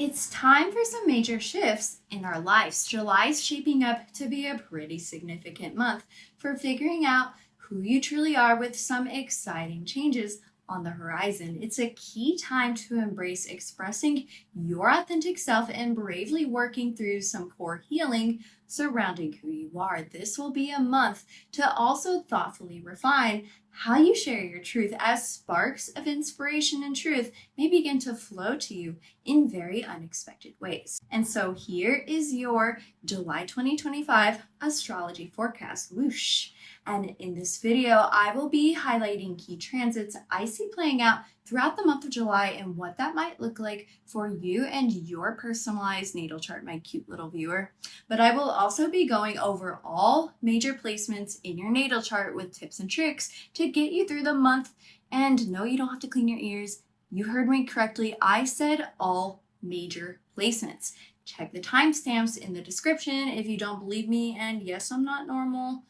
It's time for some major shifts in our lives. July's shaping up to be a pretty significant month for figuring out who you truly are with some exciting changes on the horizon. It's a key time to embrace expressing your authentic self and bravely working through some core healing surrounding who you are. This will be a month to also thoughtfully refine how you share your truth as sparks of inspiration and truth may begin to flow to you in very unexpected ways. And so here is your July 2025 astrology forecast. Whoosh! And in this video, I will be highlighting key transits I see playing out throughout the month of July and what that might look like for you and your personalized natal chart, my cute little viewer. But I will also be going over all major placements in your natal chart with tips and tricks to get you through the month. And no, you don't have to clean your ears. You heard me correctly. I said all major placements. Check the timestamps in the description if you don't believe me. And yes, I'm not normal.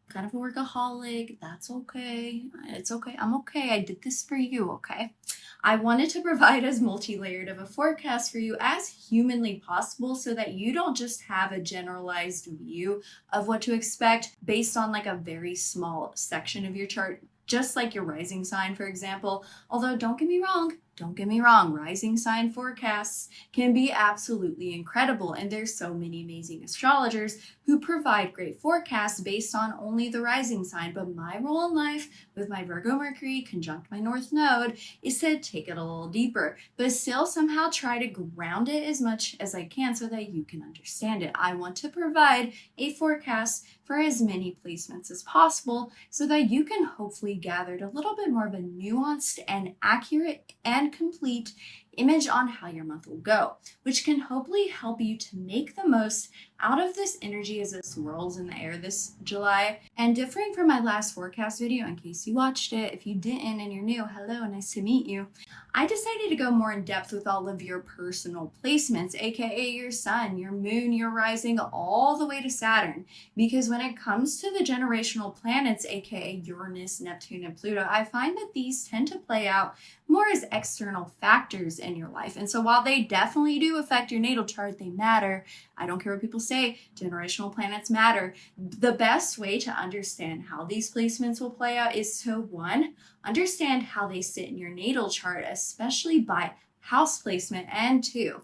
Kind of a workaholic. That's okay. It's okay. I'm okay. I did this for you, okay? I wanted to provide as multi-layered of a forecast for you as humanly possible so that you don't just have a generalized view of what to expect based on like a very small section of your chart, just like your rising sign, for example. Although don't get me wrong, rising sign forecasts can be absolutely incredible, and there's so many amazing astrologers who provide great forecasts based on only the rising sign. But my role in life with my Virgo Mercury conjunct my North Node is to take it a little deeper, but still somehow try to ground it as much as I can so that you can understand it. I want to provide a forecast for as many placements as possible so that you can hopefully gather a little bit more of a nuanced and accurate and complete image on how your month will go, which can hopefully help you to make the most out of this energy as it swirls in the air this July. And differing from my last forecast video, in case you watched it, if you didn't and you're new, hello, nice to meet you. I decided to go more in depth with all of your personal placements, aka your sun, your moon, your rising, all the way to Saturn. Because when it comes to the generational planets, aka Uranus, Neptune, and Pluto, I find that these tend to play out more as external factors in your life. And so while they definitely do affect your natal chart, they matter. I don't care what people say, generational planets matter. The best way to understand how these placements will play out is to, one, understand how they sit in your natal chart, especially by house placement, and two,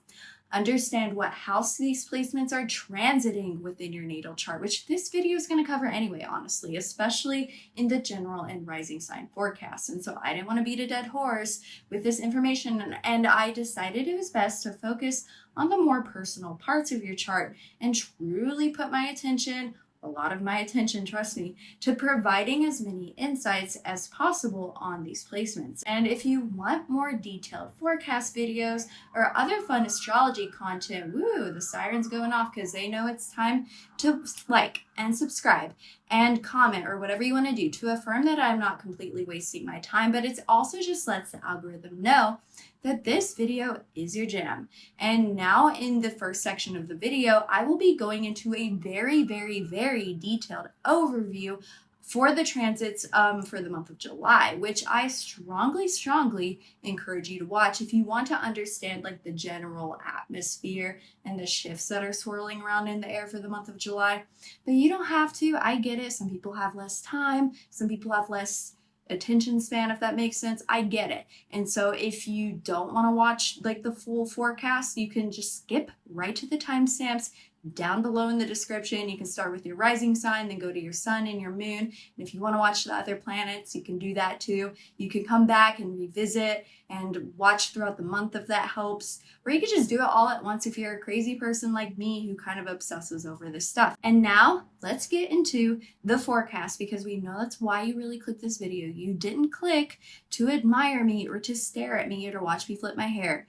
understand what house these placements are transiting within your natal chart, which this video is going to cover anyway, honestly, especially in the general and rising sign forecast. And so I didn't want to beat a dead horse with this information, and I decided it was best to focus on the more personal parts of your chart and truly put my attention, a lot of my attention, trust me, to providing as many insights as possible on these placements. And if you want more detailed forecast videos or other fun astrology content, woo, the siren's going off because they know it's time to like and subscribe and comment or whatever you want to do to affirm that I'm not completely wasting my time, but it also just lets the algorithm know that this video is your jam. And now in the first section of the video, I will be going into a very, very, very detailed overview for the transits for the month of July, which I strongly encourage you to watch if you want to understand like the general atmosphere and the shifts that are swirling around in the air for the month of July. But you don't have to. I get it. Some people have less time. Some people have less attention span, if that makes sense. I get it. And so if you don't want to watch like the full forecast, you can just skip right to the timestamps down below in the description. You can start with your rising sign, then go to your sun and your moon. And if you want to watch the other planets, you can do that too. You can come back and revisit and watch throughout the month if that helps. Or you could just do it all at once if you're a crazy person like me who kind of obsesses over this stuff. And now let's get into the forecast, because we know that's why you really clicked this video. You didn't click to admire me or to stare at me or to watch me flip my hair.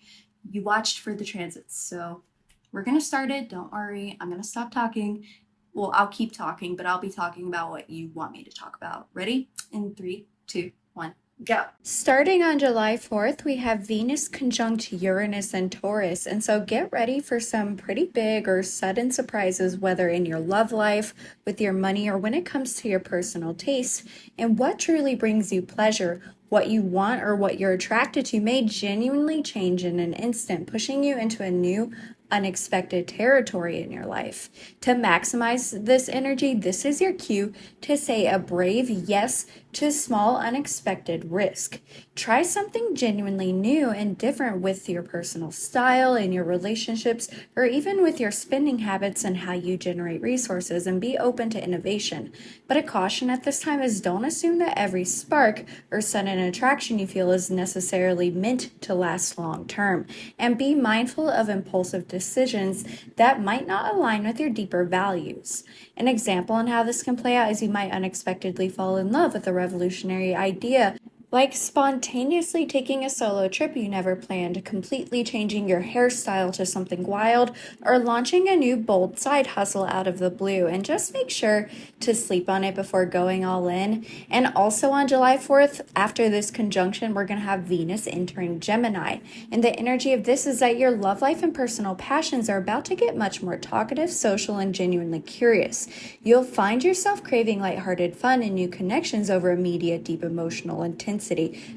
You watched for the transits. So we're going to start it. Don't worry. I'm going to stop talking. Well, I'll keep talking, but I'll be talking about what you want me to talk about. Ready? In 3, 2, 1. Go. Starting on July 4th, we have Venus conjunct Uranus and Taurus. And so get ready for some pretty big or sudden surprises, whether in your love life, with your money, or when it comes to your personal taste and what truly brings you pleasure what you want or what you're attracted to may genuinely change in an instant, pushing you into a new, unexpected territory in your life. To maximize this energy, this is your cue to say a brave yes to small, unexpected risk. Try something genuinely new and different with your personal style and your relationships, or even with your spending habits and how you generate resources, and be open to innovation. But a caution at this time is don't assume that every spark or sudden attraction you feel is necessarily meant to last long term, and be mindful of impulsive decisions that might not align with your deeper values. An example on how this can play out is you might unexpectedly fall in love with a revolutionary idea, like spontaneously taking a solo trip you never planned, completely changing your hairstyle to something wild, or launching a new bold side hustle out of the blue. And just make sure to sleep on it before going all in. And also on July 4th, after this conjunction, we're going to have Venus entering Gemini. And the energy of this is that your love life and personal passions are about to get much more talkative, social, and genuinely curious. You'll find yourself craving lighthearted fun and new connections over immediate, deep emotional intensity,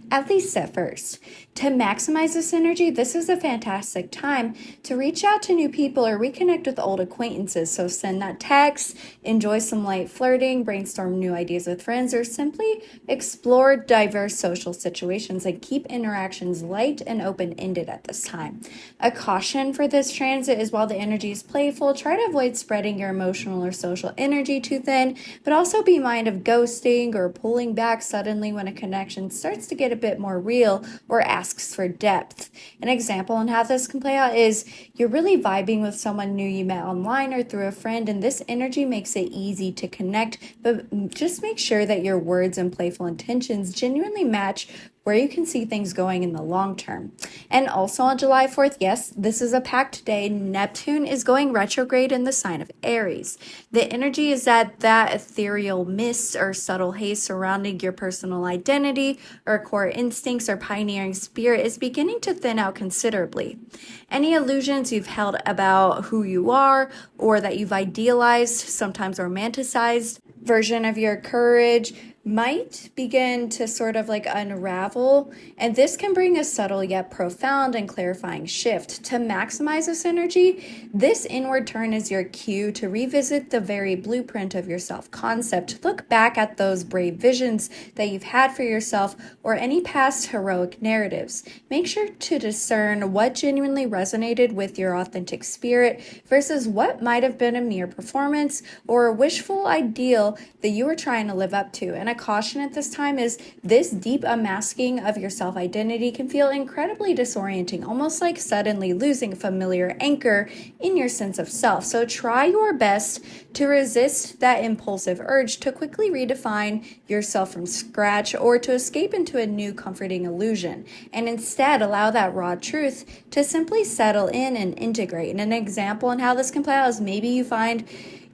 at least at first. To maximize this energy, this is a fantastic time to reach out to new people or reconnect with old acquaintances. So send that text, enjoy some light flirting, brainstorm new ideas with friends, or simply explore diverse social situations and keep interactions light and open-ended at this time. A caution for this transit is while the energy is playful, try to avoid spreading your emotional or social energy too thin, but also be mindful of ghosting or pulling back suddenly when a connection starts to get a bit more real or asks for depth. An example on how this can play out is you're really vibing with someone new you met online or through a friend, and this energy makes it easy to connect, but just make sure that your words and playful intentions genuinely match where you can see things going in the long term. And also on July 4th, yes, this is a packed day. Neptune is going retrograde in the sign of Aries. The energy is that ethereal mist or subtle haze surrounding your personal identity or core instincts or pioneering spirit is beginning to thin out considerably. Any illusions you've held about who you are or that you've idealized, sometimes romanticized version of your courage might begin to sort of like unravel, and this can bring a subtle yet profound and clarifying shift. To maximize this energy, this inward turn is your cue to revisit the very blueprint of your self-concept. Look back at those brave visions that you've had for yourself or any past heroic narratives. Make sure to discern what genuinely resonated with your authentic spirit versus what might have been a mere performance or a wishful ideal that you were trying to live up to. And a caution at this time is this deep unmasking of your self-identity can feel incredibly disorienting, almost like suddenly losing a familiar anchor in your sense of self. So try your best to resist that impulsive urge to quickly redefine yourself from scratch or to escape into a new comforting illusion, and instead allow that raw truth to simply settle in and integrate. And an example on how this can play out is maybe you find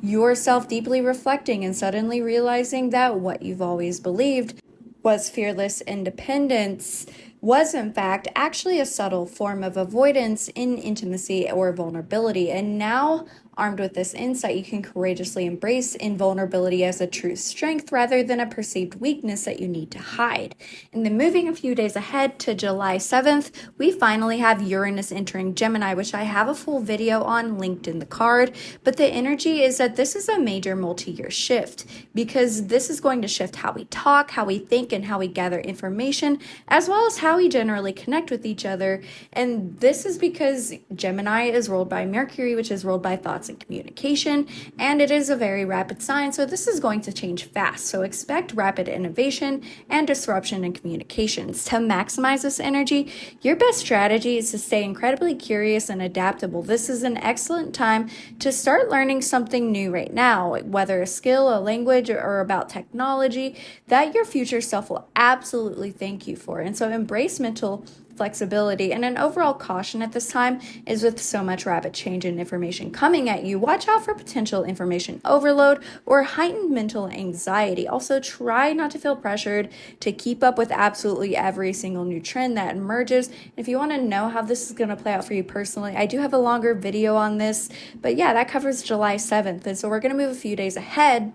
yourself deeply reflecting and suddenly realizing that what you've always believed was fearless independence was in fact actually a subtle form of avoidance in intimacy or vulnerability. And now, armed with this insight, you can courageously embrace invulnerability as a true strength rather than a perceived weakness that you need to hide. And then moving a few days ahead to July 7th, we finally have Uranus entering Gemini, which I have a full video on linked in the card. But the energy is that this is a major multi-year shift because this is going to shift how we talk, how we think, and how we gather information, as well as how we generally connect with each other. And this is because Gemini is ruled by Mercury, which is ruled by thoughts and communication, and it is a very rapid sign, so this is going to change fast. So expect rapid innovation and disruption in communications. To maximize this energy, your best strategy is to stay incredibly curious and adaptable. This is an excellent time to start learning something new right now, whether a skill, a language, or about technology that your future self will absolutely thank you for. And so embrace mental flexibility. And an overall caution at this time is with so much rapid change and information coming at you, watch out for potential information overload or heightened mental anxiety. Also, try not to feel pressured to keep up with absolutely every single new trend that emerges. If you want to know how this is going to play out for you personally, I do have a longer video on this, but yeah, that covers July 7th. And so we're going to move a few days ahead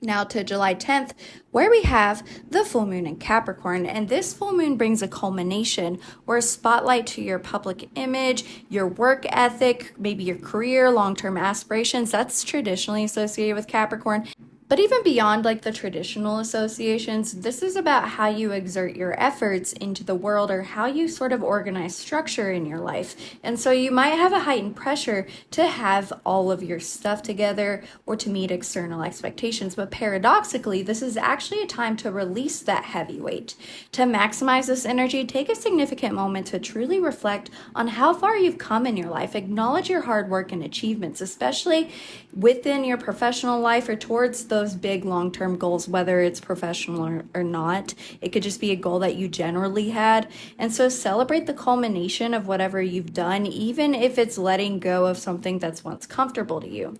Now to July 10th, where we have the full moon in Capricorn. And this full moon brings a culmination or a spotlight to your public image, your work ethic, maybe your career, long-term aspirations. That's traditionally associated with Capricorn. But even beyond like the traditional associations, this is about how you exert your efforts into the world or how you sort of organize structure in your life. And so you might have a heightened pressure to have all of your stuff together or to meet external expectations. But paradoxically, this is actually a time to release that heavy weight. To maximize this energy, take a significant moment to truly reflect on how far you've come in your life. Acknowledge your hard work and achievements, especially within your professional life or towards those big long-term goals, whether it's professional or not. It could just be a goal that you generally had. And so celebrate the culmination of whatever you've done, even if it's letting go of something that's once comfortable to you.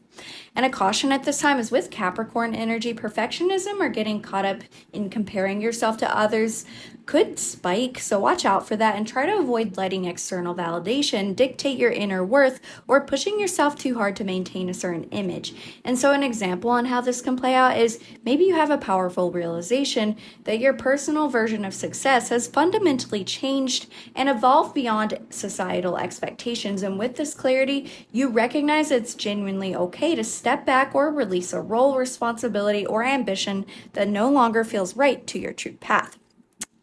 And a caution at this time is with Capricorn energy, perfectionism or getting caught up in comparing yourself to others could spike. So watch out for that and try to avoid letting external validation dictate your inner worth or pushing yourself too hard to maintain a certain image. And so an example on how this can play out is maybe you have a powerful realization that your personal version of success has fundamentally changed and evolved beyond societal expectations. And with this clarity, you recognize it's genuinely okay to step back or release a role, responsibility, or ambition that no longer feels right to your true path.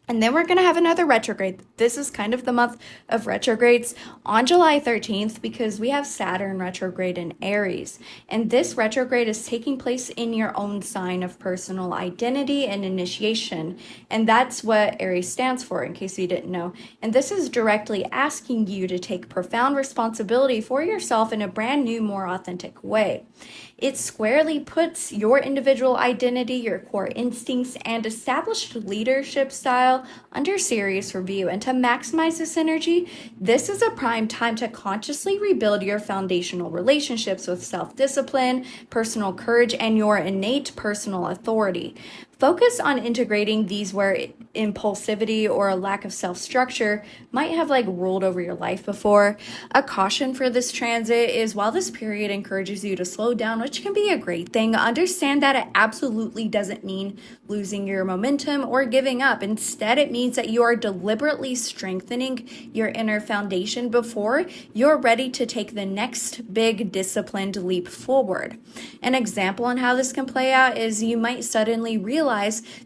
And then we're going to have another retrograde. This is kind of the month of retrogrades on July 13th because we have Saturn retrograde in Aries. And this retrograde is taking place in your own sign of personal identity and initiation. And that's what Aries stands for, in case you didn't know. And this is directly asking you to take profound responsibility for yourself in a brand new, more authentic way. It squarely puts your individual identity, your core instincts, and established leadership style under serious review. And to maximize this energy, this is a prime time to consciously rebuild your foundational relationships with self-discipline, personal courage, and your innate personal authority. Focus on integrating these where impulsivity or a lack of self-structure might have ruled over your life before. A caution for this transit is while this period encourages you to slow down, which can be a great thing, understand that it absolutely doesn't mean losing your momentum or giving up. Instead, it means that you are deliberately strengthening your inner foundation before you're ready to take the next big disciplined leap forward. An example on how this can play out is you might suddenly realize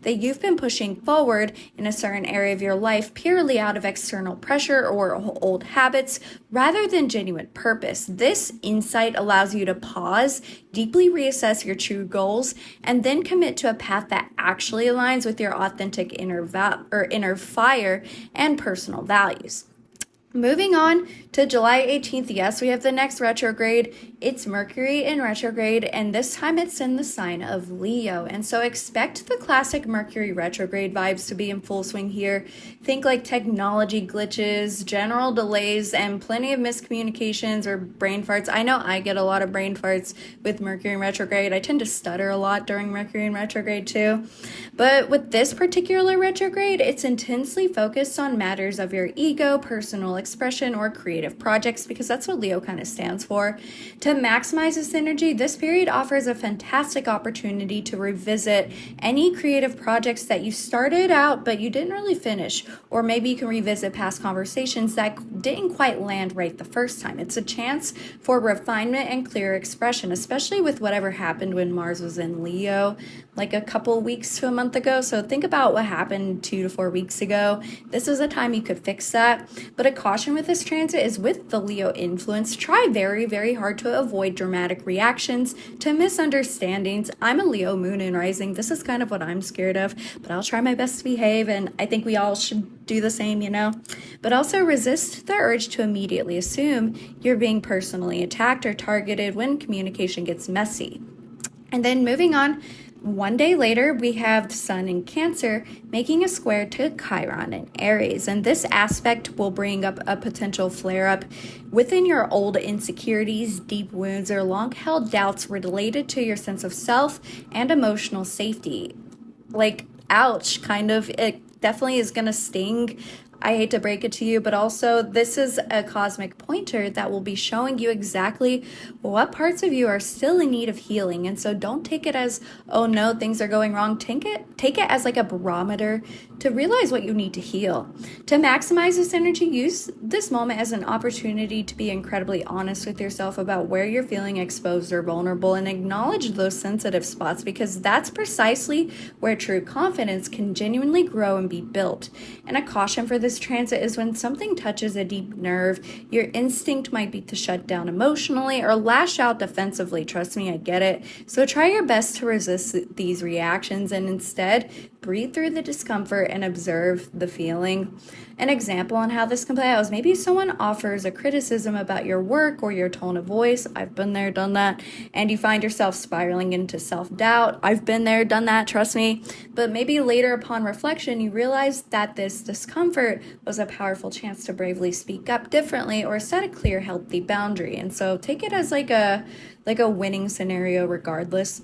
that you've been pushing forward in a certain area of your life purely out of external pressure or old habits rather than genuine purpose. This insight allows you to pause, deeply reassess your true goals, and then commit to a path that actually aligns with your authentic inner fire and personal values. Moving on to July 18th, yes, we have the next retrograde. It's Mercury in retrograde, and this time it's in the sign of Leo. And so expect the classic Mercury retrograde vibes to be in full swing here. Think technology glitches, general delays, and plenty of miscommunications or brain farts. I know I get a lot of brain farts with Mercury in retrograde. I tend to stutter a lot during Mercury in retrograde too. But with this particular retrograde, it's intensely focused on matters of your ego, personal expression, or creative projects, because that's what Leo kind of stands for. To maximize this energy, this period offers a fantastic opportunity to revisit any creative projects that you started out but you didn't really finish, or maybe you can revisit past conversations that didn't quite land right the first time. It's a chance for refinement and clear expression, especially with whatever happened when Mars was in Leo a couple weeks to a month ago. So think about what happened 2 to 4 weeks ago. This is a time you could fix that. But a caution with this transit is with the Leo influence, try very, very hard to avoid dramatic reactions to misunderstandings. I'm a Leo Moon and Rising. This is kind of what I'm scared of, but I'll try my best to behave, and I think we all should do the same, But also resist the urge to immediately assume you're being personally attacked or targeted when communication gets messy. And then moving on, one day later, we have the Sun in Cancer making a square to Chiron in Aries. And this aspect will bring up a potential flare-up within your old insecurities, deep wounds, or long-held doubts related to your sense of self and emotional safety. Ouch, kind of. It definitely is going to sting. I hate to break it to you, but also this is a cosmic pointer that will be showing you exactly what parts of you are still in need of healing. And so don't take it as, oh no, things are going wrong. Take it as like a barometer to realize what you need to heal. To maximize this energy, use this moment as an opportunity to be incredibly honest with yourself about where you're feeling exposed or vulnerable, and acknowledge those sensitive spots, because that's precisely where true confidence can genuinely grow and be built. And a caution for this transit is when something touches a deep nerve, your instinct might be to shut down emotionally or lash out defensively. Trust me, I get it. So try your best to resist these reactions and instead breathe through the discomfort and observe the feeling. An example on how this can play out is maybe someone offers a criticism about your work or your tone of voice. I've been there, done that. And you find yourself spiraling into self-doubt. I've been there, done that, trust me. But maybe later upon reflection, you realize that this discomfort was a powerful chance to bravely speak up differently or set a clear, healthy boundary. And so take it as like a winning scenario regardless.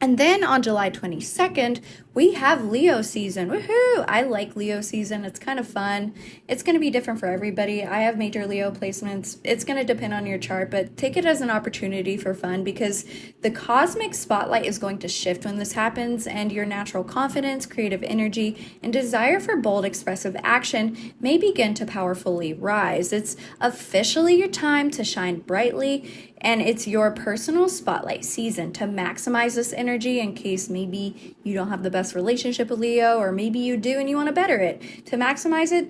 And then on July 22nd, we have Leo season. Woohoo! I like Leo season. It's kind of fun. It's going to be different for everybody. I have major Leo placements. It's going to depend on your chart, but take it as an opportunity for fun, because the cosmic spotlight is going to shift when this happens, and your natural confidence, creative energy, and desire for bold, expressive action may begin to powerfully rise. It's officially your time to shine brightly, and it's your personal spotlight season to maximize this energy in case maybe you don't have the best relationship with Leo, or maybe you do and you want to better it. To maximize it,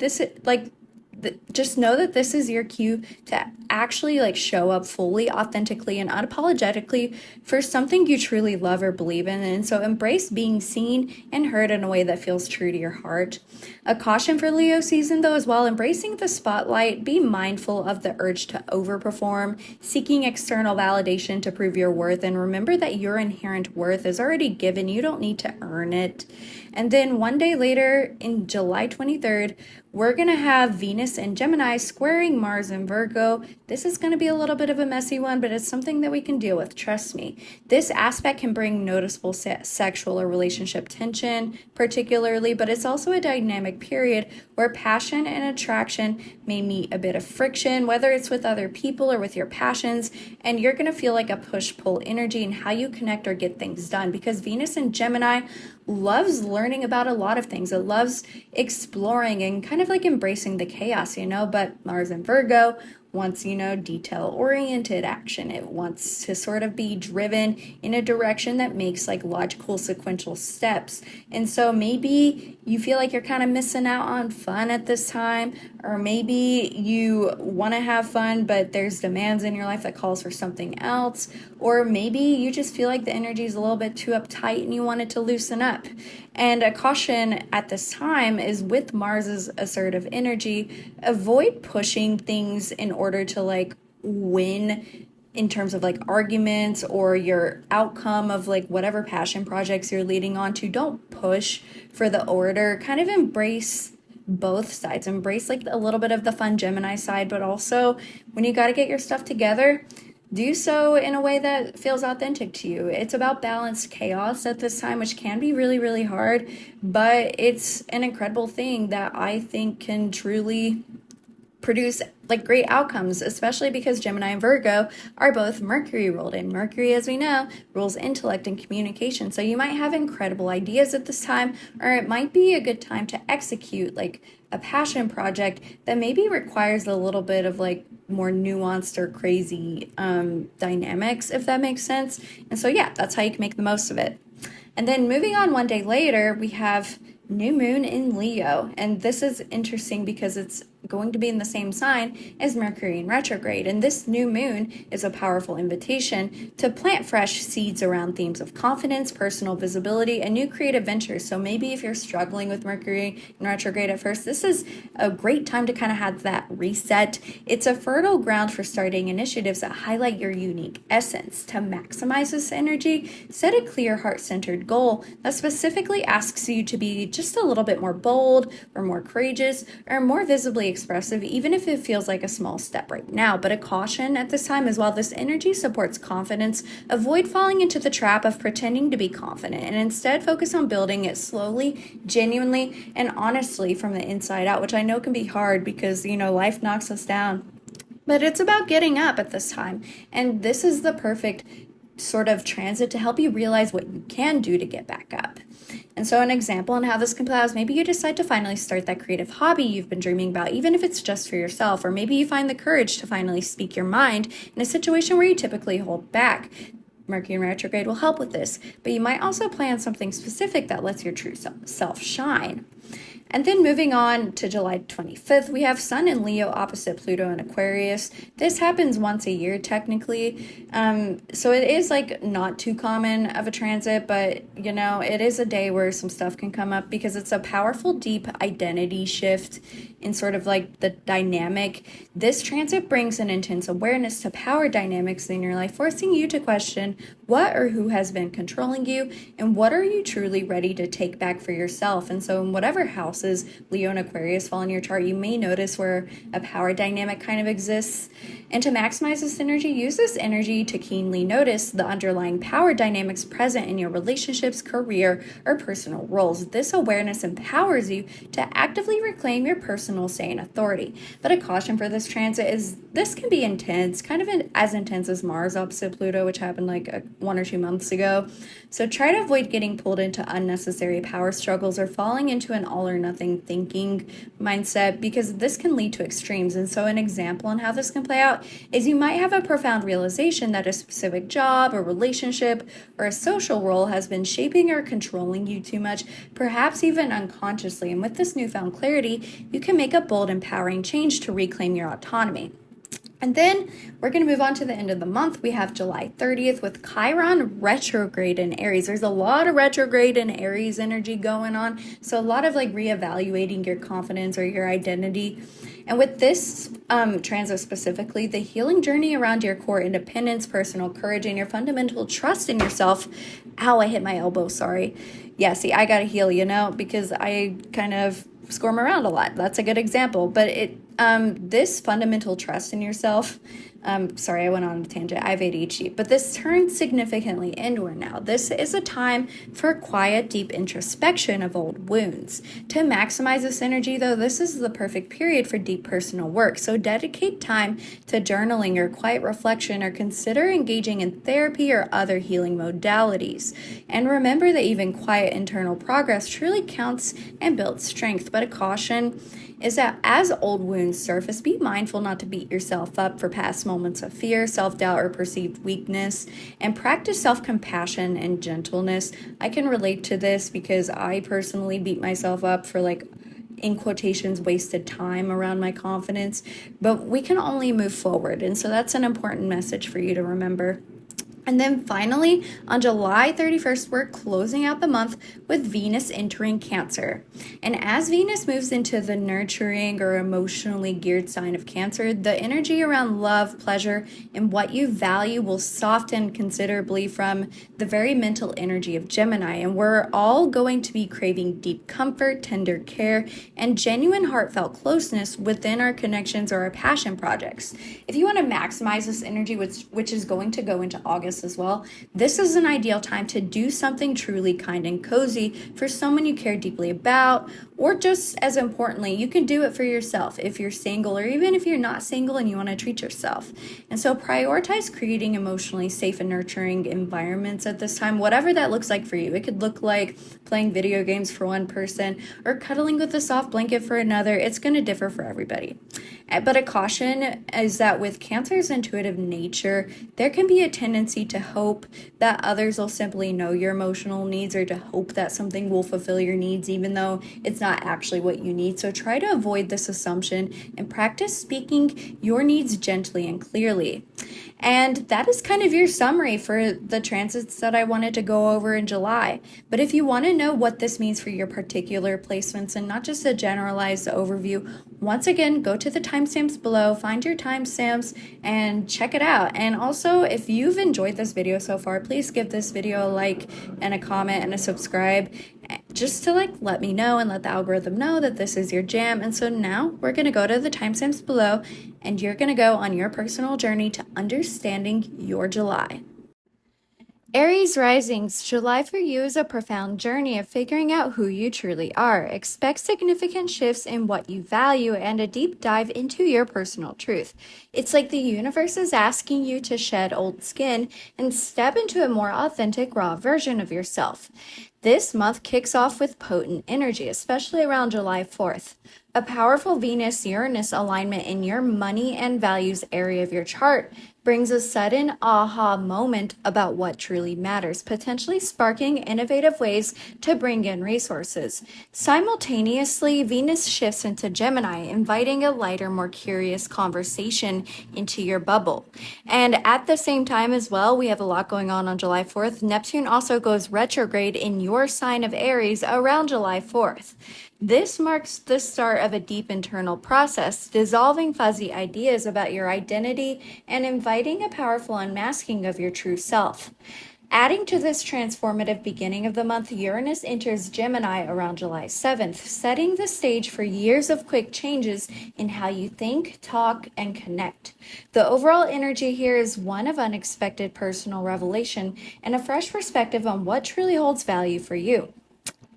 just know that this is your cue to actually show up fully, authentically, and unapologetically for something you truly love or believe in. And so embrace being seen and heard in a way that feels true to your heart. A caution for Leo season, though, as well: embracing the spotlight, be mindful of the urge to overperform, seeking external validation to prove your worth, and remember that your inherent worth is already given. You don't need to earn it. And then one day later, in July 23rd, we're going to have Venus and Gemini squaring Mars and Virgo. This is going to be a little bit of a messy one, but it's something that we can deal with, trust me. This aspect can bring noticeable sexual or relationship tension, particularly, but it's also a dynamic period where passion and attraction may meet a bit of friction, whether it's with other people or with your passions, and you're going to feel like a push-pull energy in how you connect or get things done, because Venus and Gemini loves learning about a lot of things. It loves exploring and kind of embracing the chaos, but Mars and Virgo wants, detail-oriented action. It wants to sort of be driven in a direction that makes logical sequential steps. And so maybe you feel like you're kind of missing out on fun at this time, or maybe you want to have fun, but there's demands in your life that calls for something else, or maybe you just feel like the energy is a little bit too uptight and you want it to loosen up. And a caution at this time is with Mars's assertive energy, avoid pushing things in order to win in terms of arguments or your outcome of whatever passion projects you're leading on to. Don't push for the order. Kind of embrace both sides. Embrace a little bit of the fun Gemini side, but also when you got to get your stuff together, do so in a way that feels authentic to you. It's about balanced chaos at this time, which can be really, really hard, but it's an incredible thing that I think can truly produce great outcomes, especially because Gemini and Virgo are both Mercury ruled, and Mercury, as we know, rules intellect and communication. So you might have incredible ideas at this time, or it might be a good time to execute a passion project that maybe requires a little bit of more nuanced or crazy dynamics, if that makes sense. And so yeah, that's how you can make the most of it. And then moving on, one day later, we have new moon in Leo, and this is interesting because it's going to be in the same sign as Mercury in retrograde, and this new moon is a powerful invitation to plant fresh seeds around themes of confidence, personal visibility, and new creative ventures. So maybe if you're struggling with Mercury in retrograde at first, this is a great time to kind of have that reset. It's a fertile ground for starting initiatives that highlight your unique essence. To maximize this energy, set a clear heart-centered goal that specifically asks you to be just a little bit more bold or more courageous or more visibly expressive, even if it feels like a small step right now. But a caution at this time is while this energy supports confidence, avoid falling into the trap of pretending to be confident and instead focus on building it slowly, genuinely, and honestly from the inside out, which I know can be hard because, life knocks us down. But it's about getting up at this time. And this is the perfect sort of transit to help you realize what you can do to get back up. And so an example on how this can play out is maybe you decide to finally start that creative hobby you've been dreaming about, even if it's just for yourself, or maybe you find the courage to finally speak your mind in a situation where you typically hold back. Mercury in retrograde will help with this, but you might also plan something specific that lets your true self shine. And then moving on to July 25th, we have Sun in Leo opposite Pluto in Aquarius. This happens once a year technically. So it is like not too common of a transit, but it is a day where some stuff can come up because it's a powerful, deep identity shift in sort of like the dynamic. This transit brings an intense awareness to power dynamics in your life, forcing you to question what or who has been controlling you and what are you truly ready to take back for yourself. And so in whatever houses Leo and Aquarius fall in your chart, you may notice where a power dynamic kind of exists. And to maximize this energy, use this energy to keenly notice the underlying power dynamics present in your relationships, career, or personal roles. This awareness empowers you to actively reclaim your personal say and authority. But a caution for this transit is this can be intense, kind of as intense as Mars opposite Pluto, which happened like 1 or 2 months ago. So try to avoid getting pulled into unnecessary power struggles or falling into an all or nothing thinking mindset, because this can lead to extremes. And so an example on how this can play out is you might have a profound realization that a specific job or relationship or a social role has been shaping or controlling you too much, perhaps even unconsciously. And with this newfound clarity, you can make a bold, empowering change to reclaim your autonomy. And then we're going to move on to the end of the month. We have July 30th with Chiron retrograde in Aries. There's a lot of retrograde and Aries energy going on. So a lot of like reevaluating your confidence or your identity. And with this transit specifically, the healing journey around your core independence, personal courage, and your fundamental trust in yourself. Ow, I hit my elbow, sorry. Yeah, see, I got to heal, because I kind of squirm around a lot. That's a good example. But this fundamental trust in yourself, sorry, I went on a tangent. I have ADHD, but this turns significantly inward now. This is a time for quiet, deep introspection of old wounds. To maximize this energy, though, this is the perfect period for deep personal work. So dedicate time to journaling or quiet reflection, or consider engaging in therapy or other healing modalities. And remember that even quiet internal progress truly counts and builds strength. But a caution is that as old wounds surface, be mindful not to beat yourself up for past moments of fear, self-doubt, or perceived weakness, and practice self-compassion and gentleness. I can relate to this because I personally beat myself up for in quotations, wasted time around my confidence, but we can only move forward. And so that's an important message for you to remember. And then finally, on July 31st, we're closing out the month with Venus entering Cancer. And as Venus moves into the nurturing or emotionally geared sign of Cancer, the energy around love, pleasure, and what you value will soften considerably from the very mental energy of Gemini. And we're all going to be craving deep comfort, tender care, and genuine heartfelt closeness within our connections or our passion projects. If you want to maximize this energy, which is going to go into August as well, this is an ideal time to do something truly kind and cozy for someone you care deeply about, or just as importantly, you can do it for yourself if you're single, or even if you're not single and you want to treat yourself. And so prioritize creating emotionally safe and nurturing environments at this time, whatever that looks like for you. It could look like playing video games for one person or cuddling with a soft blanket for another. It's going to differ for everybody. But a caution is that with Cancer's intuitive nature, there can be a tendency to hope that others will simply know your emotional needs, or to hope that something will fulfill your needs even though it's not actually what you need. So try to avoid this assumption and practice speaking your needs gently and clearly. And that is kind of your summary for the transits that I wanted to go over in July. But if you want to know what this means for your particular placements and not just a generalized overview, once again, go to the timestamps below, find your timestamps, and check it out. And also, if you've enjoyed this video so far, please give this video a like and a comment and a subscribe. just to let me know and let the algorithm know that this is your jam. And so now we're going to go to the timestamps below, and you're going to go on your personal journey to understanding your July. Aries Risings, July for you is a profound journey of figuring out who you truly are. Expect significant shifts in what you value and a deep dive into your personal truth. It's like the universe is asking you to shed old skin and step into a more authentic, raw version of yourself. This month kicks off with potent energy, especially around July 4th. A powerful Venus-Uranus alignment in your money and values area of your chart brings a sudden aha moment about what truly matters, potentially sparking innovative ways to bring in resources. Simultaneously, Venus shifts into Gemini, inviting a lighter, more curious conversation into your bubble. And at the same time as well, we have a lot going on July 4th. Neptune also goes retrograde in your sign of Aries around July 4th. This marks the start of a deep internal process, dissolving fuzzy ideas about your identity and inviting a powerful unmasking of your true self. Adding to this transformative beginning of the month, Uranus enters Gemini around July 7th, setting the stage for years of quick changes in how you think, talk, and connect. The overall energy here is one of unexpected personal revelation and a fresh perspective on what truly holds value for you.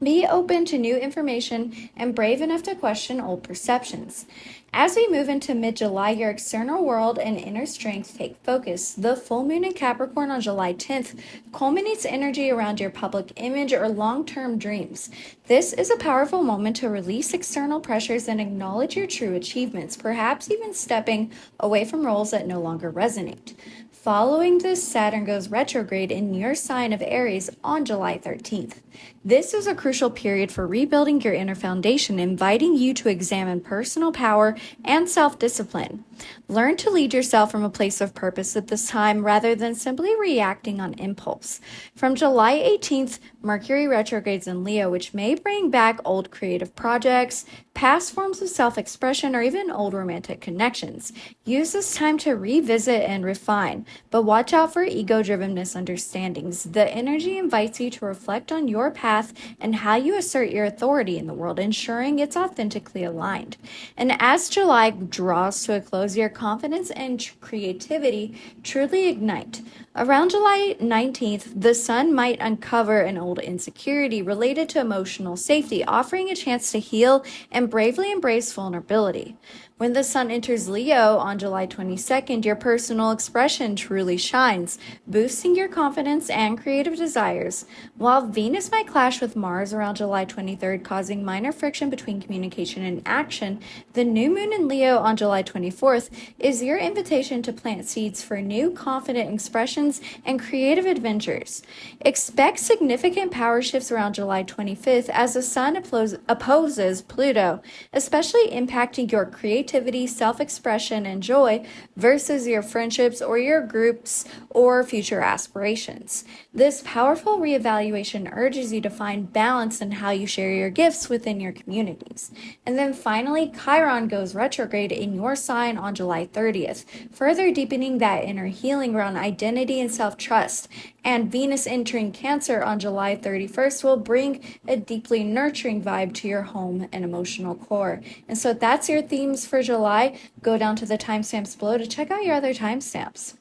Be open to new information and brave enough to question old perceptions. As we move into mid-July, your external world and inner strength take focus. The full moon in Capricorn on July 10th culminates energy around your public image or long-term dreams. This is a powerful moment to release external pressures and acknowledge your true achievements, perhaps even stepping away from roles that no longer resonate. Following this, Saturn goes retrograde in your sign of Aries on July 13th. This is a crucial period for rebuilding your inner foundation, inviting you to examine personal power and self-discipline. Learn to lead yourself from a place of purpose at this time rather than simply reacting on impulse. From July 18th, Mercury retrogrades in Leo, which may bring back old creative projects, past forms of self-expression, or even old romantic connections. Use this time to revisit and refine, but watch out for ego-driven misunderstandings. The energy invites you to reflect on your path and how you assert your authority in the world, ensuring it's authentically aligned. And as July draws to a close, your confidence and creativity truly ignite. Around July 19th, the sun might uncover an old insecurity related to emotional safety, offering a chance to heal and bravely embrace vulnerability. When the sun enters Leo on July 22nd, your personal expression truly shines, boosting your confidence and creative desires. While Venus might clash with Mars around July 23rd, causing minor friction between communication and action, the new moon in Leo on July 24th is your invitation to plant seeds for new, confident expressions and creative adventures. Expect significant power shifts around July 25th as the sun opposes Pluto, especially impacting your creativity, self-expression, and joy versus your friendships or your groups or future aspirations. This powerful reevaluation urges you to find balance in how you share your gifts within your communities. And then finally, Chiron goes retrograde in your sign on July 30th, further deepening that inner healing around identity and self-trust. And Venus entering Cancer on July 31st will bring a deeply nurturing vibe to your home and emotional core. And so that's your themes for July. Go down to the timestamps below to check out your other timestamps.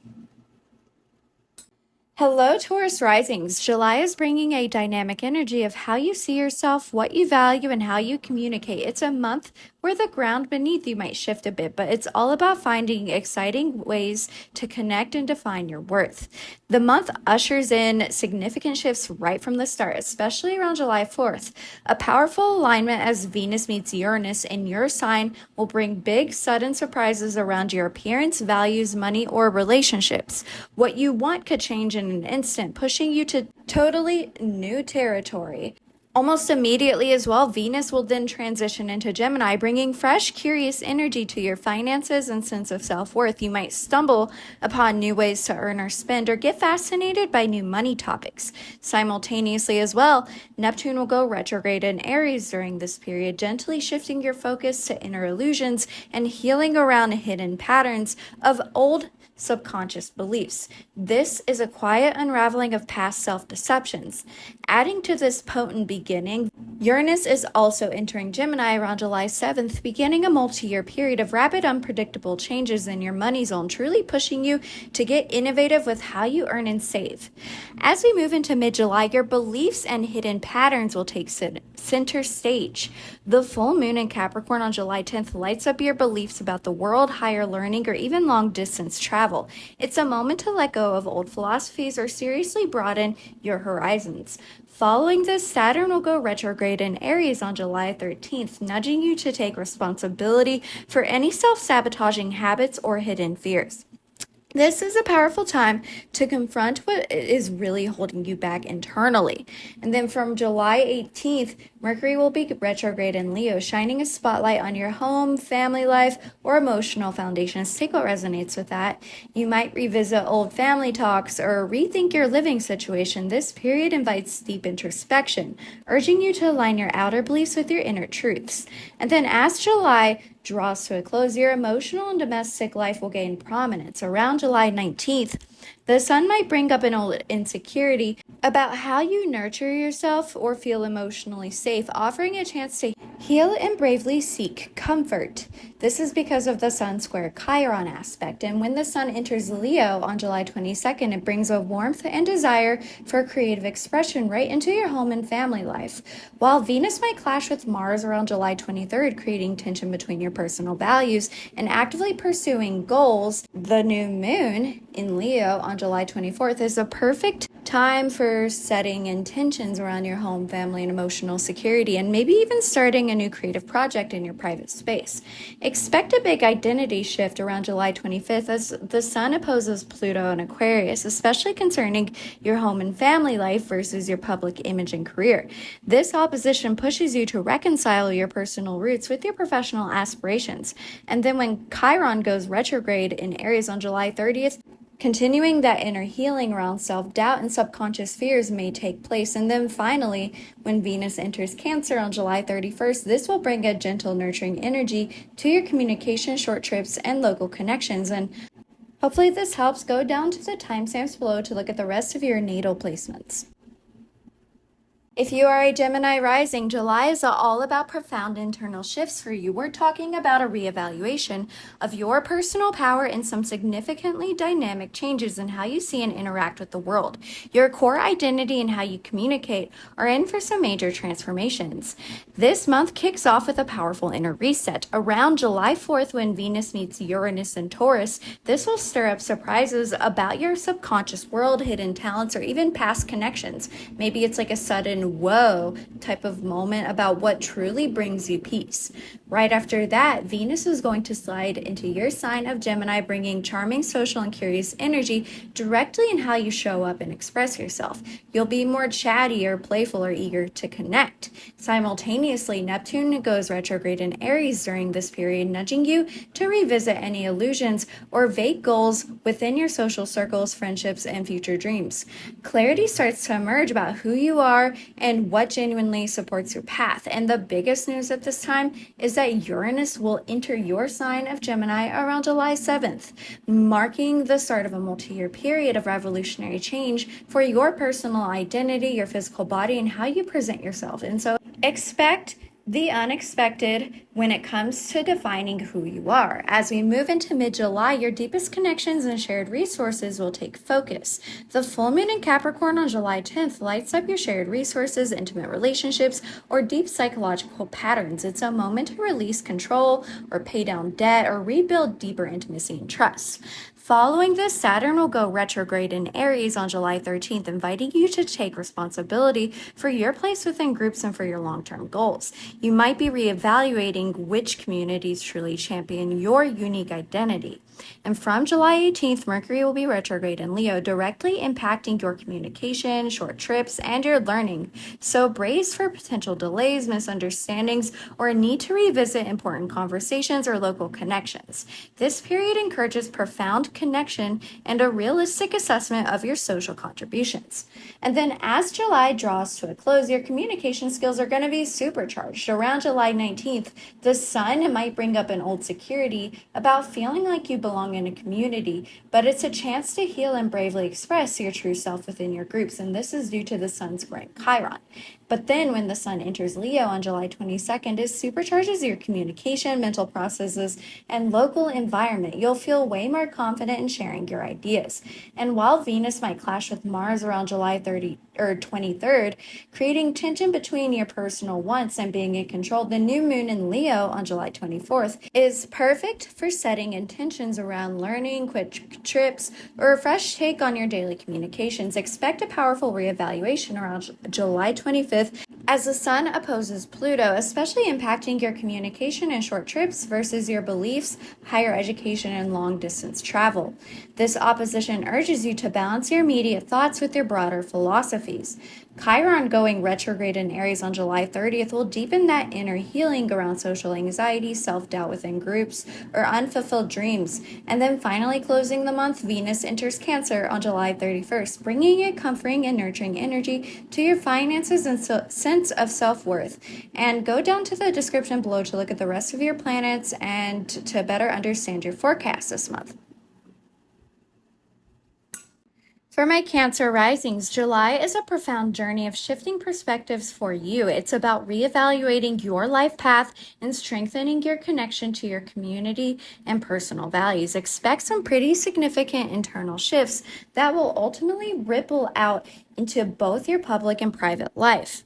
Hello, Taurus Risings. July is bringing a dynamic energy of how you see yourself, what you value, and how you communicate. It's a month where the ground beneath you might shift a bit, but it's all about finding exciting ways to connect and define your worth. The month ushers in significant shifts right from the start, especially around July 4th. A powerful alignment as Venus meets Uranus in your sign will bring big, sudden surprises around your appearance, values, money, or relationships. What you want could change in an instant, pushing you to totally new territory. Almost immediately as well, Venus will then transition into Gemini, bringing fresh, curious energy to your finances and sense of self-worth. You might stumble upon new ways to earn or spend, or get fascinated by new money topics. Simultaneously as well, Neptune will go retrograde in Aries during this period, gently shifting your focus to inner illusions and healing around hidden patterns of old subconscious beliefs. This is a quiet unraveling of past self-deceptions. Adding to this potent beginning beginning. Uranus is also entering Gemini around July 7th, beginning a multi-year period of rapid, unpredictable changes in your money zone, truly pushing you to get innovative with how you earn and save. As we move into mid-July, your beliefs and hidden patterns will take center stage. The full moon in Capricorn on July 10th lights up your beliefs about the world, higher learning, or even long-distance travel. It's a moment to let go of old philosophies or seriously broaden your horizons. Following this, Saturn will go retrograde in Aries on July 13th, nudging you to take responsibility for any self-sabotaging habits or hidden fears. This is a powerful time to confront what is really holding you back internally. And then from July 18th, Mercury will be retrograde in Leo, shining a spotlight on your home, family life, or emotional foundations. Take what resonates with that. You might revisit old family talks or rethink your living situation. This period invites deep introspection, urging you to align your outer beliefs with your inner truths. And then as July draws to a close, your emotional and domestic life will gain prominence. Around July 19th, the sun might bring up an old insecurity about how you nurture yourself or feel emotionally safe, offering a chance to heal and bravely seek comfort. This is because of the Sun square Chiron aspect, and when the sun enters Leo on July 22nd, it brings a warmth and desire for creative expression right into your home and family life. While Venus might clash with Mars around July 23rd, creating tension between your personal values and actively pursuing goals, the new moon in Leo on July 24th is a perfect time for setting intentions around your home, family, and emotional security, and maybe even starting a new creative project in your private space. Expect a big identity shift around July 25th as the sun opposes Pluto in Aquarius, especially concerning your home and family life versus your public image and career. This opposition pushes you to reconcile your personal roots with your professional aspirations. And then when Chiron goes retrograde in Aries on July 30th, continuing that inner healing around self-doubt and subconscious fears may take place. And then finally, when Venus enters Cancer on July 31st, this will bring a gentle, nurturing energy to your communication, short trips, and local connections. And hopefully this helps. Go down to the timestamps below to look at the rest of your natal placements. If you are a Gemini rising, July is all about profound internal shifts for you. We're talking about a reevaluation of your personal power and some significantly dynamic changes in how you see and interact with the world. Your core identity and how you communicate are in for some major transformations. This month kicks off with a powerful inner reset. Around July 4th, when Venus meets Uranus in Taurus, this will stir up surprises about your subconscious world, hidden talents, or even past connections. Maybe it's like a sudden whoa type of moment about what truly brings you peace. Right after that, Venus is going to slide into your sign of Gemini, bringing charming, social, and curious energy directly in how you show up and express yourself. You'll be more chatty or playful or eager to connect. Simultaneously, Neptune goes retrograde in Aries during this period, nudging you to revisit any illusions or vague goals within your social circles, friendships, and future dreams. Clarity starts to emerge about who you are and what genuinely supports your path. And the biggest news at this time is that Uranus will enter your sign of Gemini around July 7th, marking the start of a multi-year period of revolutionary change for your personal identity, your physical body, and how you present yourself. And so expect the unexpected when it comes to defining who you are. As we move into mid-July, your deepest connections and shared resources will take focus. The full moon in Capricorn on July 10th lights up your shared resources, intimate relationships, or deep psychological patterns. It's a moment to release control or pay down debt or rebuild deeper intimacy and trust. Following this, Saturn will go retrograde in Aries on July 13th, inviting you to take responsibility for your place within groups and for your long-term goals. You might be reevaluating which communities truly champion your unique identity. And from July 18th, Mercury will be retrograde in Leo, directly impacting your communication, short trips, and your learning. So brace for potential delays, misunderstandings, or a need to revisit important conversations or local connections. This period encourages profound connection and a realistic assessment of your social contributions. And then as July draws to a close, your communication skills are going to be supercharged. Around July 19th, the sun might bring up an old security about feeling like you belong in a community, but it's a chance to heal and bravely express your true self within your groups, and this is due to the Sun squaring Chiron. But then when the Sun enters Leo on July 22nd, it supercharges your communication, mental processes, and local environment. You'll feel way more confident in sharing your ideas. And while Venus might clash with Mars around July 23rd, creating tension between your personal wants and being in control, the new moon in Leo on July 24th is perfect for setting intentions around learning, quick trips, or a fresh take on your daily communications. Expect a powerful reevaluation around July 25th as the Sun opposes Pluto, especially impacting your communication and short trips versus your beliefs, higher education, and long-distance travel. This opposition urges you to balance your immediate thoughts with your broader philosophies. Chiron going retrograde in Aries on July 30th will deepen that inner healing around social anxiety, self-doubt within groups, or unfulfilled dreams. And then finally closing the month, Venus enters Cancer on July 31st, bringing a comforting and nurturing energy to your finances and sense of self-worth. And go down to the description below to look at the rest of your planets and to better understand your forecast this month. For my Cancer risings, July is a profound journey of shifting perspectives for you. It's about reevaluating your life path and strengthening your connection to your community and personal values. Expect some pretty significant internal shifts that will ultimately ripple out into both your public and private life.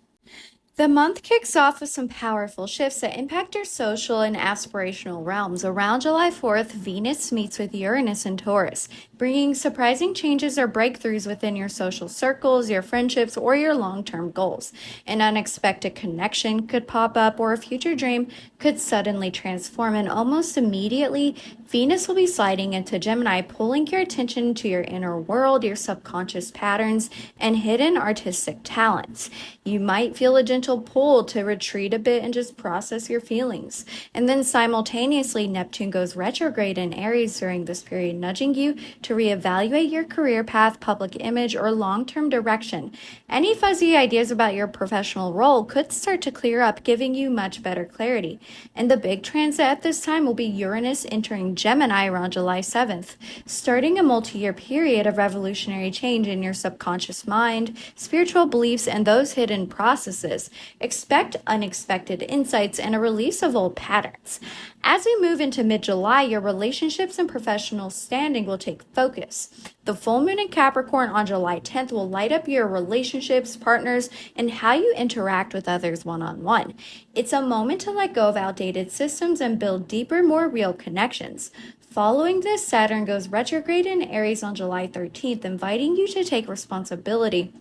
The month kicks off with some powerful shifts that impact your social and aspirational realms. Around July 4th, Venus meets with Uranus in Taurus, bringing surprising changes or breakthroughs within your social circles, your friendships, or your long-term goals. An unexpected connection could pop up, or a future dream could suddenly transform, and almost immediately, Venus will be sliding into Gemini, pulling your attention to your inner world, your subconscious patterns, and hidden artistic talents. You might feel a gentle pull to retreat a bit and just process your feelings. And then simultaneously, Neptune goes retrograde in Aries during this period, nudging you to reevaluate your career path, public image, or long-term direction. Any fuzzy ideas about your professional role could start to clear up, giving you much better clarity. And the big transit at this time will be Uranus entering Gemini around July 7th, starting a multi-year period of revolutionary change in your subconscious mind, spiritual beliefs, and those hidden processes. Expect unexpected insights and a release of old patterns. As we move into mid-July, your relationships and professional standing will take focus. The full moon in Capricorn on July 10th will light up your relationships, partners, and how you interact with others one-on-one. It's a moment to let go of outdated systems and build deeper, more real connections. Following this, Saturn goes retrograde in Aries on July 13th, inviting you to take responsibility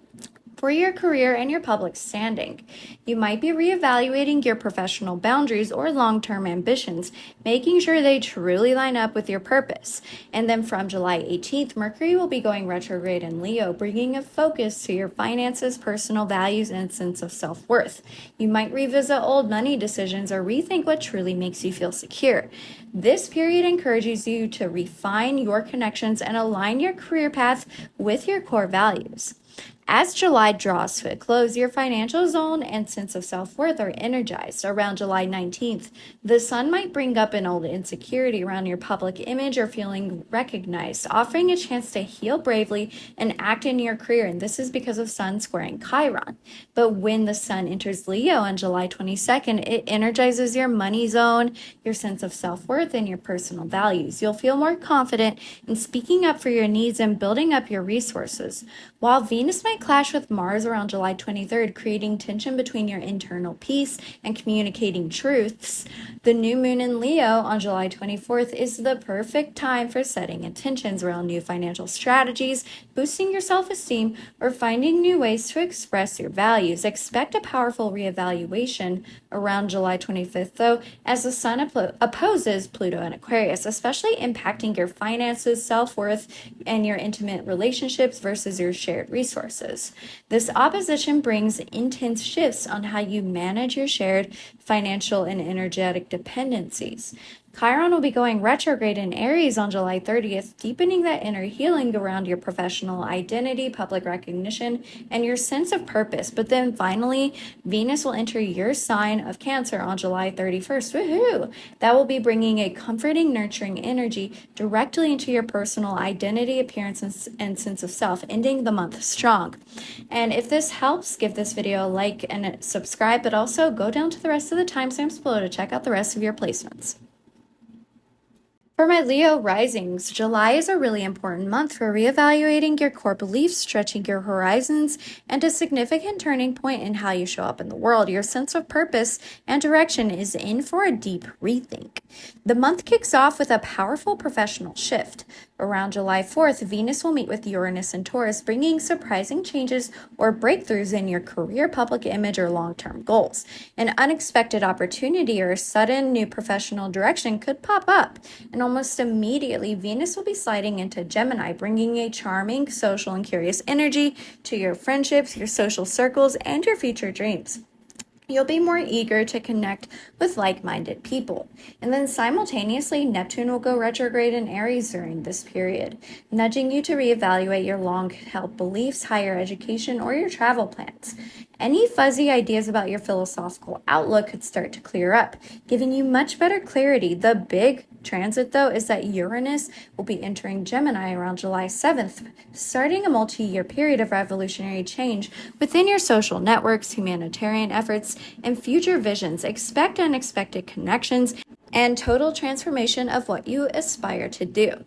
for your career and your public standing. You might be reevaluating your professional boundaries or long-term ambitions, making sure they truly line up with your purpose. And then from July 18th, Mercury will be going retrograde in Leo, bringing a focus to your finances, personal values, and sense of self-worth. You might revisit old money decisions or rethink what truly makes you feel secure. This period encourages you to refine your connections and align your career path with your core values. As July draws to a close, your financial zone and sense of self-worth are energized. Around July 19th, the Sun might bring up an old insecurity around your public image or feeling recognized, offering a chance to heal bravely and act in your career, and this is because of Sun squaring Chiron. But when the Sun enters Leo on July 22nd, it energizes your money zone, your sense of self-worth, and your personal values. You'll feel more confident in speaking up for your needs and building up your resources. While Venus might clash with Mars around July 23rd, creating tension between your internal peace and communicating truths, the new moon in Leo on July 24th is the perfect time for setting intentions around new financial strategies, boosting your self-esteem, or finding new ways to express your values. Expect a powerful reevaluation around July 25th, though, as the Sun opposes Pluto in Aquarius, especially impacting your finances, self-worth, and your intimate relationships versus your shared resources. This opposition brings intense shifts on how you manage your shared financial and energetic dependencies. Chiron will be going retrograde in Aries on July 30th, deepening that inner healing around your professional identity, public recognition, and your sense of purpose. But then finally, Venus will enter your sign of Cancer on July 31st. Woohoo! That will be bringing a comforting, nurturing energy directly into your personal identity, appearance, and sense of self, ending the month strong. And if this helps, give this video a like and subscribe, but also go down to the rest of the timestamps below to check out the rest of your placements. For my Leo risings, July is a really important month for reevaluating your core beliefs, stretching your horizons, and a significant turning point in how you show up in the world. Your sense of purpose and direction is in for a deep rethink. The month kicks off with a powerful professional shift. Around July 4th, Venus will meet with Uranus and Taurus, bringing surprising changes or breakthroughs in your career, public image, or long-term goals. An unexpected opportunity or a sudden new professional direction could pop up, and almost immediately, Venus will be sliding into Gemini, bringing a charming, social, and curious energy to your friendships, your social circles, and your future dreams. You'll be more eager to connect with like-minded people. And then simultaneously, Neptune will go retrograde in Aries during this period, nudging you to reevaluate your long-held beliefs, higher education, or your travel plans. Any fuzzy ideas about your philosophical outlook could start to clear up, giving you much better clarity. The big transit, though, is that Uranus will be entering Gemini around July 7th, starting a multi-year period of revolutionary change within your social networks, humanitarian efforts, and future visions. Expect unexpected connections and total transformation of what you aspire to do.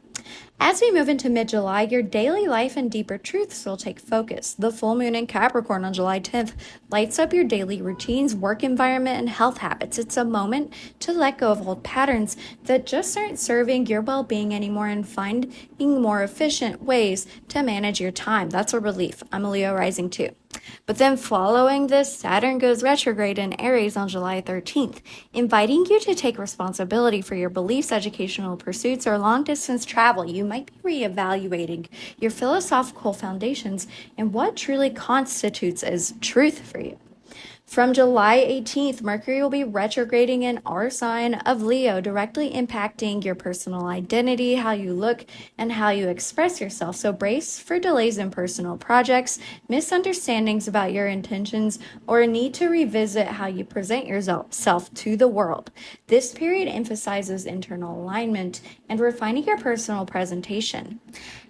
As we move into mid-July, your daily life and deeper truths will take focus. The full moon in Capricorn on July 10th lights up your daily routines, work environment, and health habits. It's a moment to let go of old patterns that just aren't serving your well-being anymore and finding more efficient ways to manage your time. That's a relief. I'm a Leo rising too. But then following this, Saturn goes retrograde in Aries on July 13th, inviting you to take responsibility for your beliefs, educational pursuits, or long-distance travel. You might be reevaluating your philosophical foundations and what truly constitutes as truth for you. From July 18th, Mercury will be retrograding in our sign of Leo, directly impacting your personal identity, how you look, and how you express yourself. So brace for delays in personal projects, misunderstandings about your intentions, or a need to revisit how you present yourself to the world. This period emphasizes internal alignment and refining your personal presentation.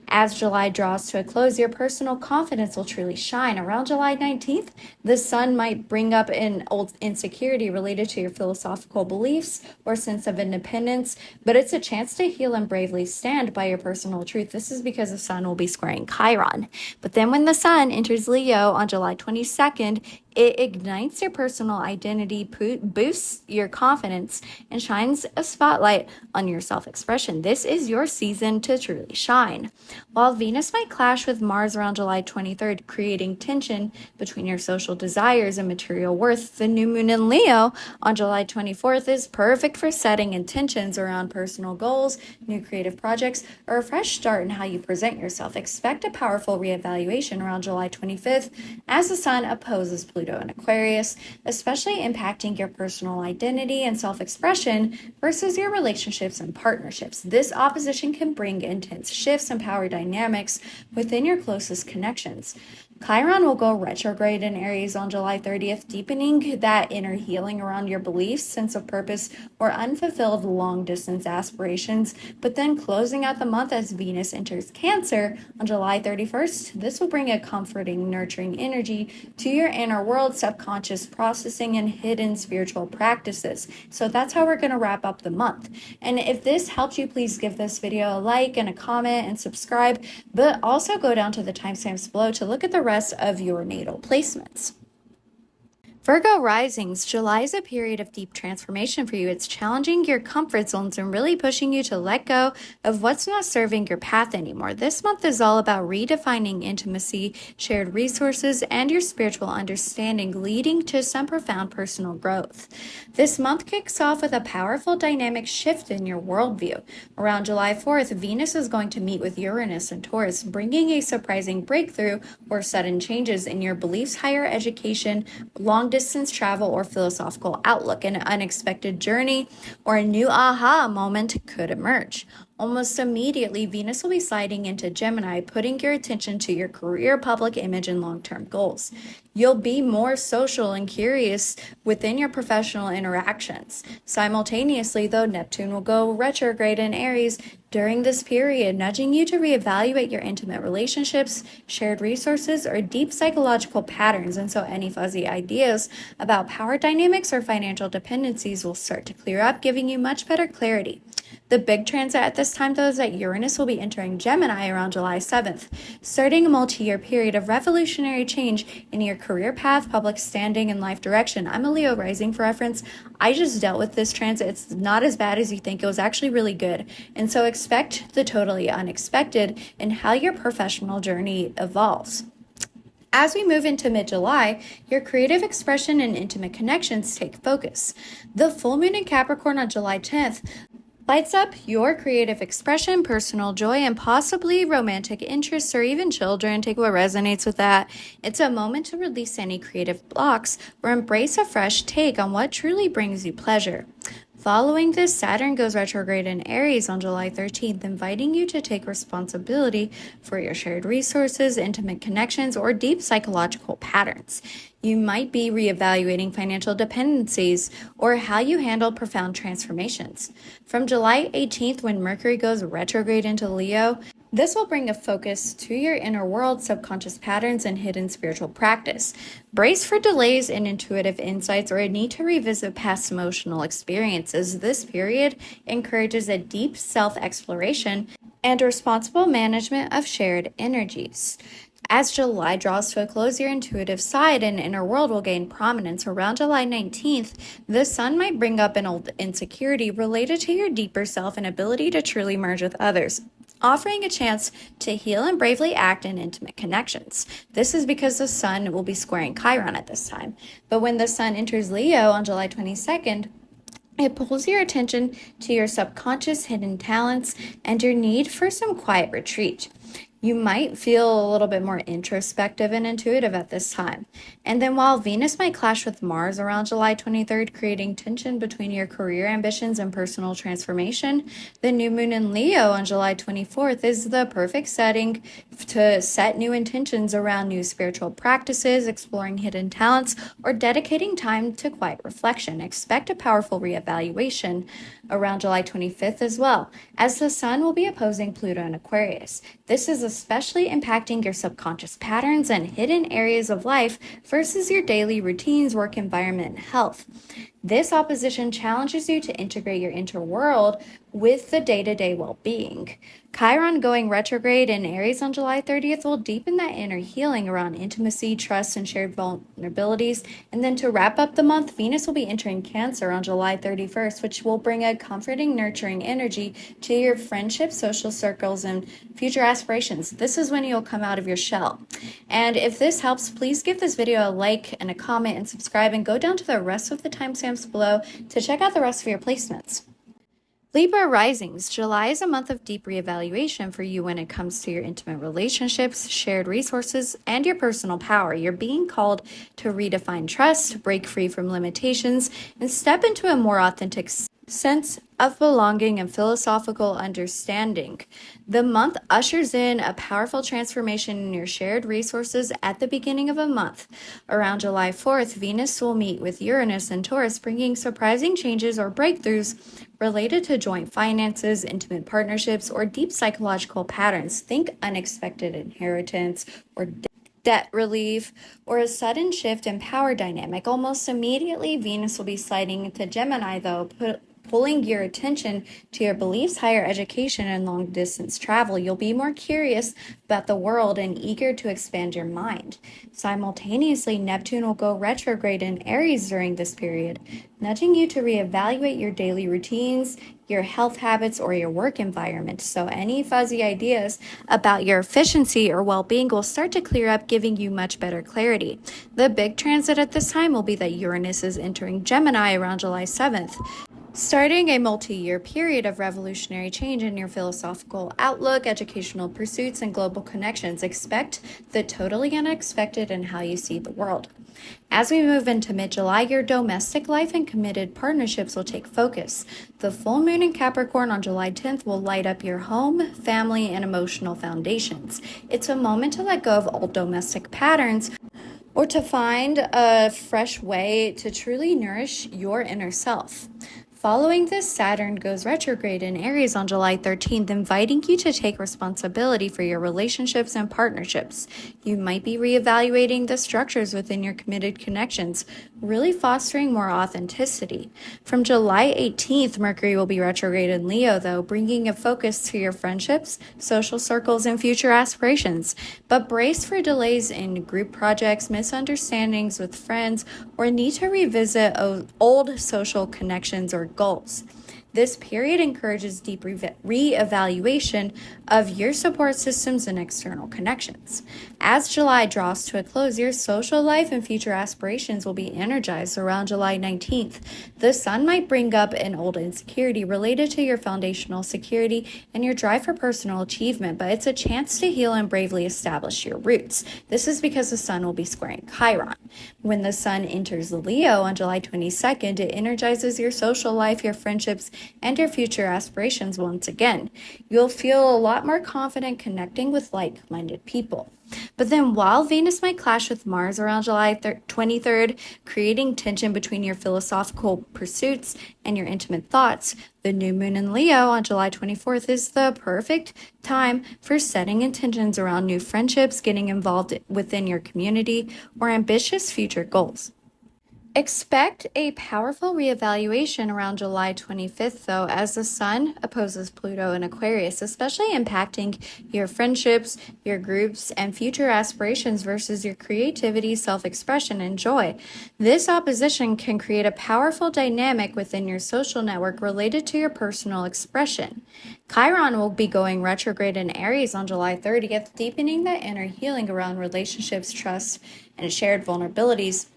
As July draws to a close, your personal confidence will truly shine. Around July 19th, the sun might bring up an old insecurity related to your philosophical beliefs or sense of independence, but it's a chance to heal and bravely stand by your personal truth. This is because the sun will be squaring Chiron. But then when the sun enters Leo on July 22nd, it ignites your personal identity, boosts your confidence, and shines a spotlight on your self-expression. This is your season to truly shine. While Venus might clash with Mars around July 23rd, creating tension between your social desires and material worth, the new moon in Leo on July 24th is perfect for setting intentions around personal goals, new creative projects, or a fresh start in how you present yourself. Expect a powerful reevaluation around July 25th as the sun opposes Pluto in Aquarius, especially impacting your personal identity and self-expression versus your relationships and partnerships. This opposition can bring intense shifts in power dynamics within your closest connections. Chiron will go retrograde in Aries on July 30th, deepening that inner healing around your beliefs, sense of purpose, or unfulfilled long-distance aspirations, but then closing out the month as Venus enters Cancer on July 31st. This will bring a comforting, nurturing energy to your inner world, subconscious processing, and hidden spiritual practices. So that's how we're going to wrap up the month. And if this helped you, please give this video a like and a comment and subscribe, but also go down to the timestamps below to look at the rest of your natal placements. Virgo Risings, July is a period of deep transformation for you. It's challenging your comfort zones and really pushing you to let go of what's not serving your path anymore. This month is all about redefining intimacy, shared resources, and your spiritual understanding, leading to some profound personal growth. This month kicks off with a powerful dynamic shift in your worldview. Around July 4th, Venus is going to meet with Uranus and Taurus, bringing a surprising breakthrough or sudden changes in your beliefs, higher education, long distance travel or philosophical outlook. An unexpected journey or a new aha moment could emerge. Almost immediately, Venus will be sliding into Gemini, putting your attention to your career, public image, and long-term goals. You'll be more social and curious within your professional interactions. Simultaneously, though, Neptune will go retrograde in Aries during this period, nudging you to reevaluate your intimate relationships, shared resources, or deep psychological patterns. And so any fuzzy ideas about power dynamics or financial dependencies will start to clear up, giving you much better clarity. The big transit at this time, though, is that Uranus will be entering Gemini around July 7th, starting a multi-year period of revolutionary change in your career path, public standing, and life direction. I'm a Leo rising for reference. I just dealt with this transit. It's not as bad as you think. It was actually really good. And so expect the totally unexpected in how your professional journey evolves. As we move into mid-July, your creative expression and intimate connections take focus. The full moon in Capricorn on July 10th lights up your creative expression, personal joy, and possibly romantic interests or even children. Take what resonates with that. It's a moment to release any creative blocks or embrace a fresh take on what truly brings you pleasure. Following this, Saturn goes retrograde in Aries on July 13th, inviting you to take responsibility for your shared resources, intimate connections, or deep psychological patterns. You might be reevaluating financial dependencies or how you handle profound transformations. From July 18th, when Mercury goes retrograde into Leo, this will bring a focus to your inner world, subconscious patterns, and hidden spiritual practice. Brace for delays in intuitive insights or a need to revisit past emotional experiences. This period encourages a deep self-exploration and responsible management of shared energies. As July draws to a close, your intuitive side and inner world will gain prominence. Around July 19th, the sun might bring up an old insecurity related to your deeper self and ability to truly merge with others, offering a chance to heal and bravely act in intimate connections. This is because the sun will be squaring Chiron at this time. But when the sun enters Leo on July 22nd, it pulls your attention to your subconscious hidden talents and your need for some quiet retreat. You might feel a little bit more introspective and intuitive at this time. And then while Venus might clash with Mars around July 23rd, creating tension between your career ambitions and personal transformation, the new moon in Leo on July 24th is the perfect setting to set new intentions around new spiritual practices, exploring hidden talents, or dedicating time to quiet reflection. Expect a powerful reevaluation around July 25th as well, as the sun will be opposing Pluto in Aquarius. This is especially impacting your subconscious patterns and hidden areas of life versus your daily routines, work environment, and health. This opposition challenges you to integrate your inner world with the day-to-day well-being. Chiron going retrograde in Aries on July 30th will deepen that inner healing around intimacy, trust, and shared vulnerabilities. And then to wrap up the month, Venus will be entering Cancer on July 31st, which will bring a comforting, nurturing energy to your friendships, social circles, and future aspirations. This is when you'll come out of your shell. And if this helps, please give this video a like and a comment and subscribe, and go down to the rest of the timestamps below to check out the rest of your placements. Libra Risings. July is a month of deep reevaluation for you when it comes to your intimate relationships, shared resources, and your personal power. You're being called to redefine trust, break free from limitations, and step into a more authentic sense of belonging and philosophical understanding. The month ushers in a powerful transformation in your shared resources at the beginning of a month. Around July 4th, Venus will meet with Uranus and Taurus, bringing surprising changes or breakthroughs related to joint finances, intimate partnerships, or deep psychological patterns. Think unexpected inheritance or debt relief, or a sudden shift in power dynamic. Almost immediately, Venus will be sliding into Gemini, though, pulling your attention to your beliefs, higher education, and long-distance travel. You'll be more curious about the world and eager to expand your mind. Simultaneously, Neptune will go retrograde in Aries during this period, nudging you to reevaluate your daily routines, your health habits, or your work environment. So any fuzzy ideas about your efficiency or well-being will start to clear up, giving you much better clarity. The big transit at this time will be that Uranus is entering Gemini around July 7th, starting a multi-year period of revolutionary change in your philosophical outlook, educational pursuits, and global connections. Expect the totally unexpected in how you see the world. As we move into mid-July, your domestic life and committed partnerships will take focus. The full moon in Capricorn on July 10th will light up your home, family, and emotional foundations. It's a moment to let go of old domestic patterns or to find a fresh way to truly nourish your inner self. Following this, Saturn goes retrograde in Aries on July 13th, inviting you to take responsibility for your relationships and partnerships. You might be reevaluating the structures within your committed connections, really fostering more authenticity. From July 18th, Mercury will be retrograde in Leo, though, bringing a focus to your friendships, social circles, and future aspirations. But brace for delays in group projects, misunderstandings with friends, or need to revisit old social connections or goals. This period encourages deep re-evaluation of your support systems and external connections. As July draws to a close, your social life and future aspirations will be energized around July 19th. The sun might bring up an old insecurity related to your foundational security and your drive for personal achievement, but it's a chance to heal and bravely establish your roots. This is because the sun will be squaring Chiron. When the sun enters Leo on July 22nd, it energizes your social life, your friendships, and your future aspirations once again. You'll feel a lot more confident connecting with like-minded people. But then while Venus might clash with Mars around July 23rd, creating tension between your philosophical pursuits and your intimate thoughts, the new moon in Leo on July 24th is the perfect time for setting intentions around new friendships, getting involved within your community, or ambitious future goals. Expect a powerful reevaluation around July 25th, though, as the sun opposes Pluto in Aquarius, especially impacting your friendships, your groups, and future aspirations versus your creativity, self-expression, and joy. This opposition can create a powerful dynamic within your social network related to your personal expression. Chiron will be going retrograde in Aries on July 30th, deepening the inner healing around relationships, trust, and shared vulnerabilities.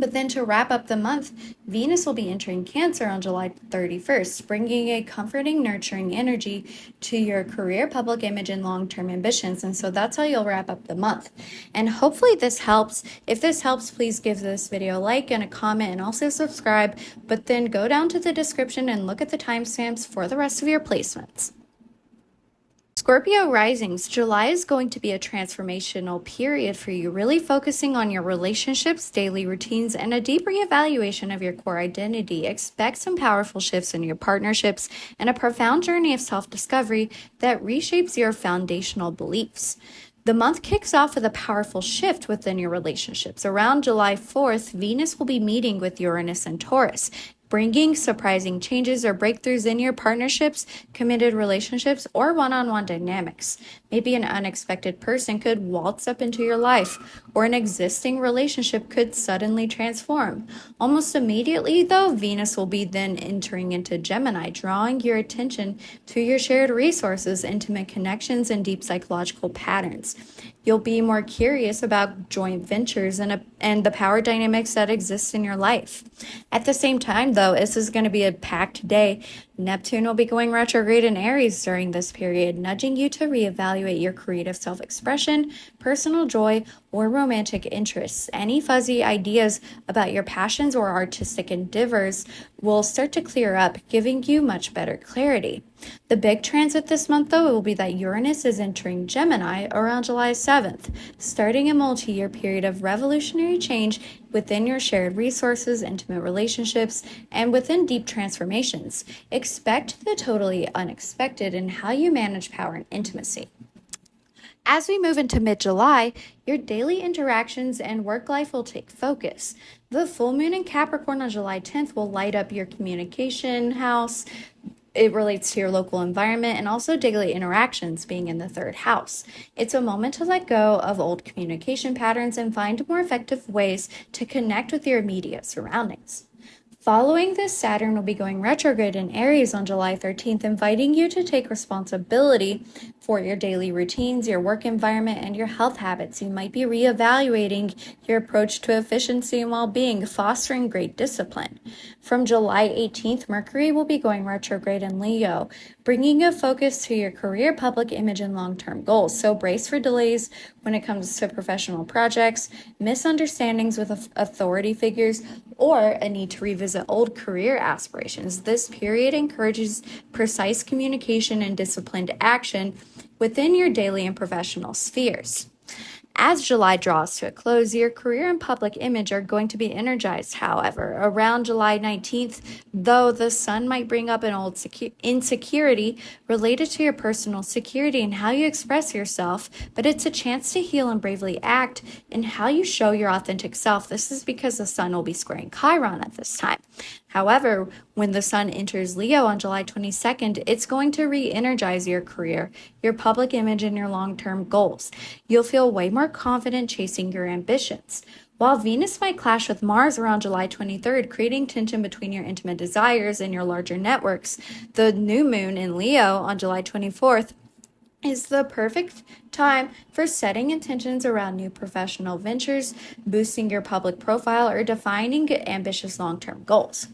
But then to wrap up the month, Venus will be entering Cancer on July 31st, bringing a comforting, nurturing energy to your career, public image, and long-term ambitions. And so that's how you'll wrap up the month. And hopefully this helps. If this helps, please give this video a like and a comment and also subscribe. But then go down to the description and look at the timestamps for the rest of your placements. Scorpio Risings, July is going to be a transformational period for you, really focusing on your relationships, daily routines, and a deep reevaluation of your core identity. Expect some powerful shifts in your partnerships and a profound journey of self-discovery that reshapes your foundational beliefs. The month kicks off with a powerful shift within your relationships. Around July 4th, Venus will be meeting with Uranus and Taurus, bringing surprising changes or breakthroughs in your partnerships, committed relationships, or one-on-one dynamics. Maybe an unexpected person could waltz up into your life, or an existing relationship could suddenly transform. Almost immediately, though, Venus will be then entering into Gemini, drawing your attention to your shared resources, intimate connections, and deep psychological patterns. You'll be more curious about joint ventures and the power dynamics that exist in your life. At the same time, though, this is going to be a packed day. Neptune will be going retrograde in Aries during this period, nudging you to reevaluate your creative self-expression, personal joy, or romantic interests. Any fuzzy ideas about your passions or artistic endeavors will start to clear up, giving you much better clarity. The big transit this month, though, will be that Uranus is entering Gemini around July 7th, starting a multi-year period of revolutionary change within your shared resources, intimate relationships, and within deep transformations. Expect the totally unexpected in how you manage power and intimacy. As we move into mid-July, your daily interactions and work life will take focus. The full moon in Capricorn on July 10th will light up your communication house. It relates to your local environment and also daily interactions being in the third house. It's a moment to let go of old communication patterns and find more effective ways to connect with your immediate surroundings. Following this, Saturn will be going retrograde in Aries on July 13th, inviting you to take responsibility for your daily routines, your work environment, and your health habits. You might be reevaluating your approach to efficiency and well-being, fostering great discipline. From July 18th, Mercury will be going retrograde in Leo, bringing a focus to your career, public image, and long-term goals. So brace for delays when it comes to professional projects, misunderstandings with authority figures, or a need to revisit old career aspirations. This period encourages precise communication and disciplined action within your daily and professional spheres. As July draws to a close, your career and public image are going to be energized, however. Around July 19th, though, the sun might bring up an old insecurity related to your personal security and how you express yourself, but it's a chance to heal and bravely act in how you show your authentic self. This is because the sun will be squaring Chiron at this time. However, when the sun enters Leo on July 22nd, it's going to re-energize your career, your public image, and your long-term goals. You'll feel way more confident chasing your ambitions. While Venus might clash with Mars around July 23rd, creating tension between your intimate desires and your larger networks, the new moon in Leo on July 24th is the perfect time for setting intentions around new professional ventures, boosting your public profile, or defining ambitious long-term goals.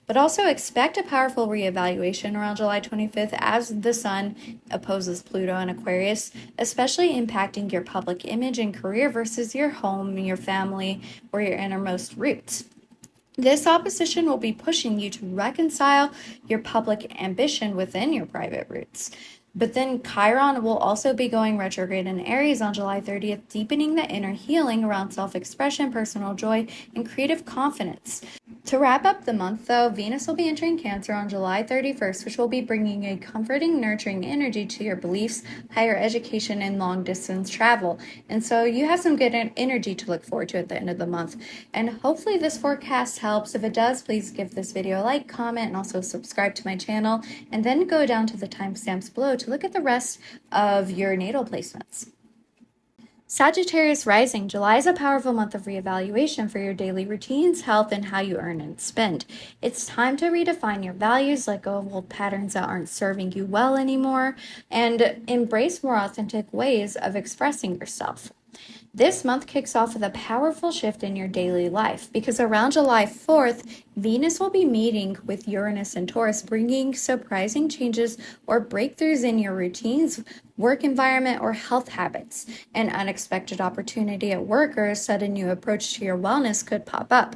But also expect a powerful reevaluation around July 25th as the sun opposes Pluto in Aquarius, especially impacting your public image and career versus your home, your family, or your innermost roots. This opposition will be pushing you to reconcile your public ambition within your private roots. But then Chiron will also be going retrograde in Aries on July 30th, deepening the inner healing around self-expression, personal joy, and creative confidence. To wrap up the month, though, Venus will be entering Cancer on July 31st, which will be bringing a comforting, nurturing energy to your beliefs, higher education, and long-distance travel. And so you have some good energy to look forward to at the end of the month. And hopefully this forecast helps. If it does, please give this video a like, comment, and also subscribe to my channel. And then go down to the timestamps below to look at the rest of your natal placements. Sagittarius Rising, July is a powerful month of reevaluation for your daily routines, health, and how you earn and spend. It's time to redefine your values, let go of old patterns that aren't serving you well anymore, and embrace more authentic ways of expressing yourself. This month kicks off with a powerful shift in your daily life because around July 4th, Venus will be meeting with Uranus and Taurus, bringing surprising changes or breakthroughs in your routines, work environment, or health habits. An unexpected opportunity at work or a sudden new approach to your wellness could pop up.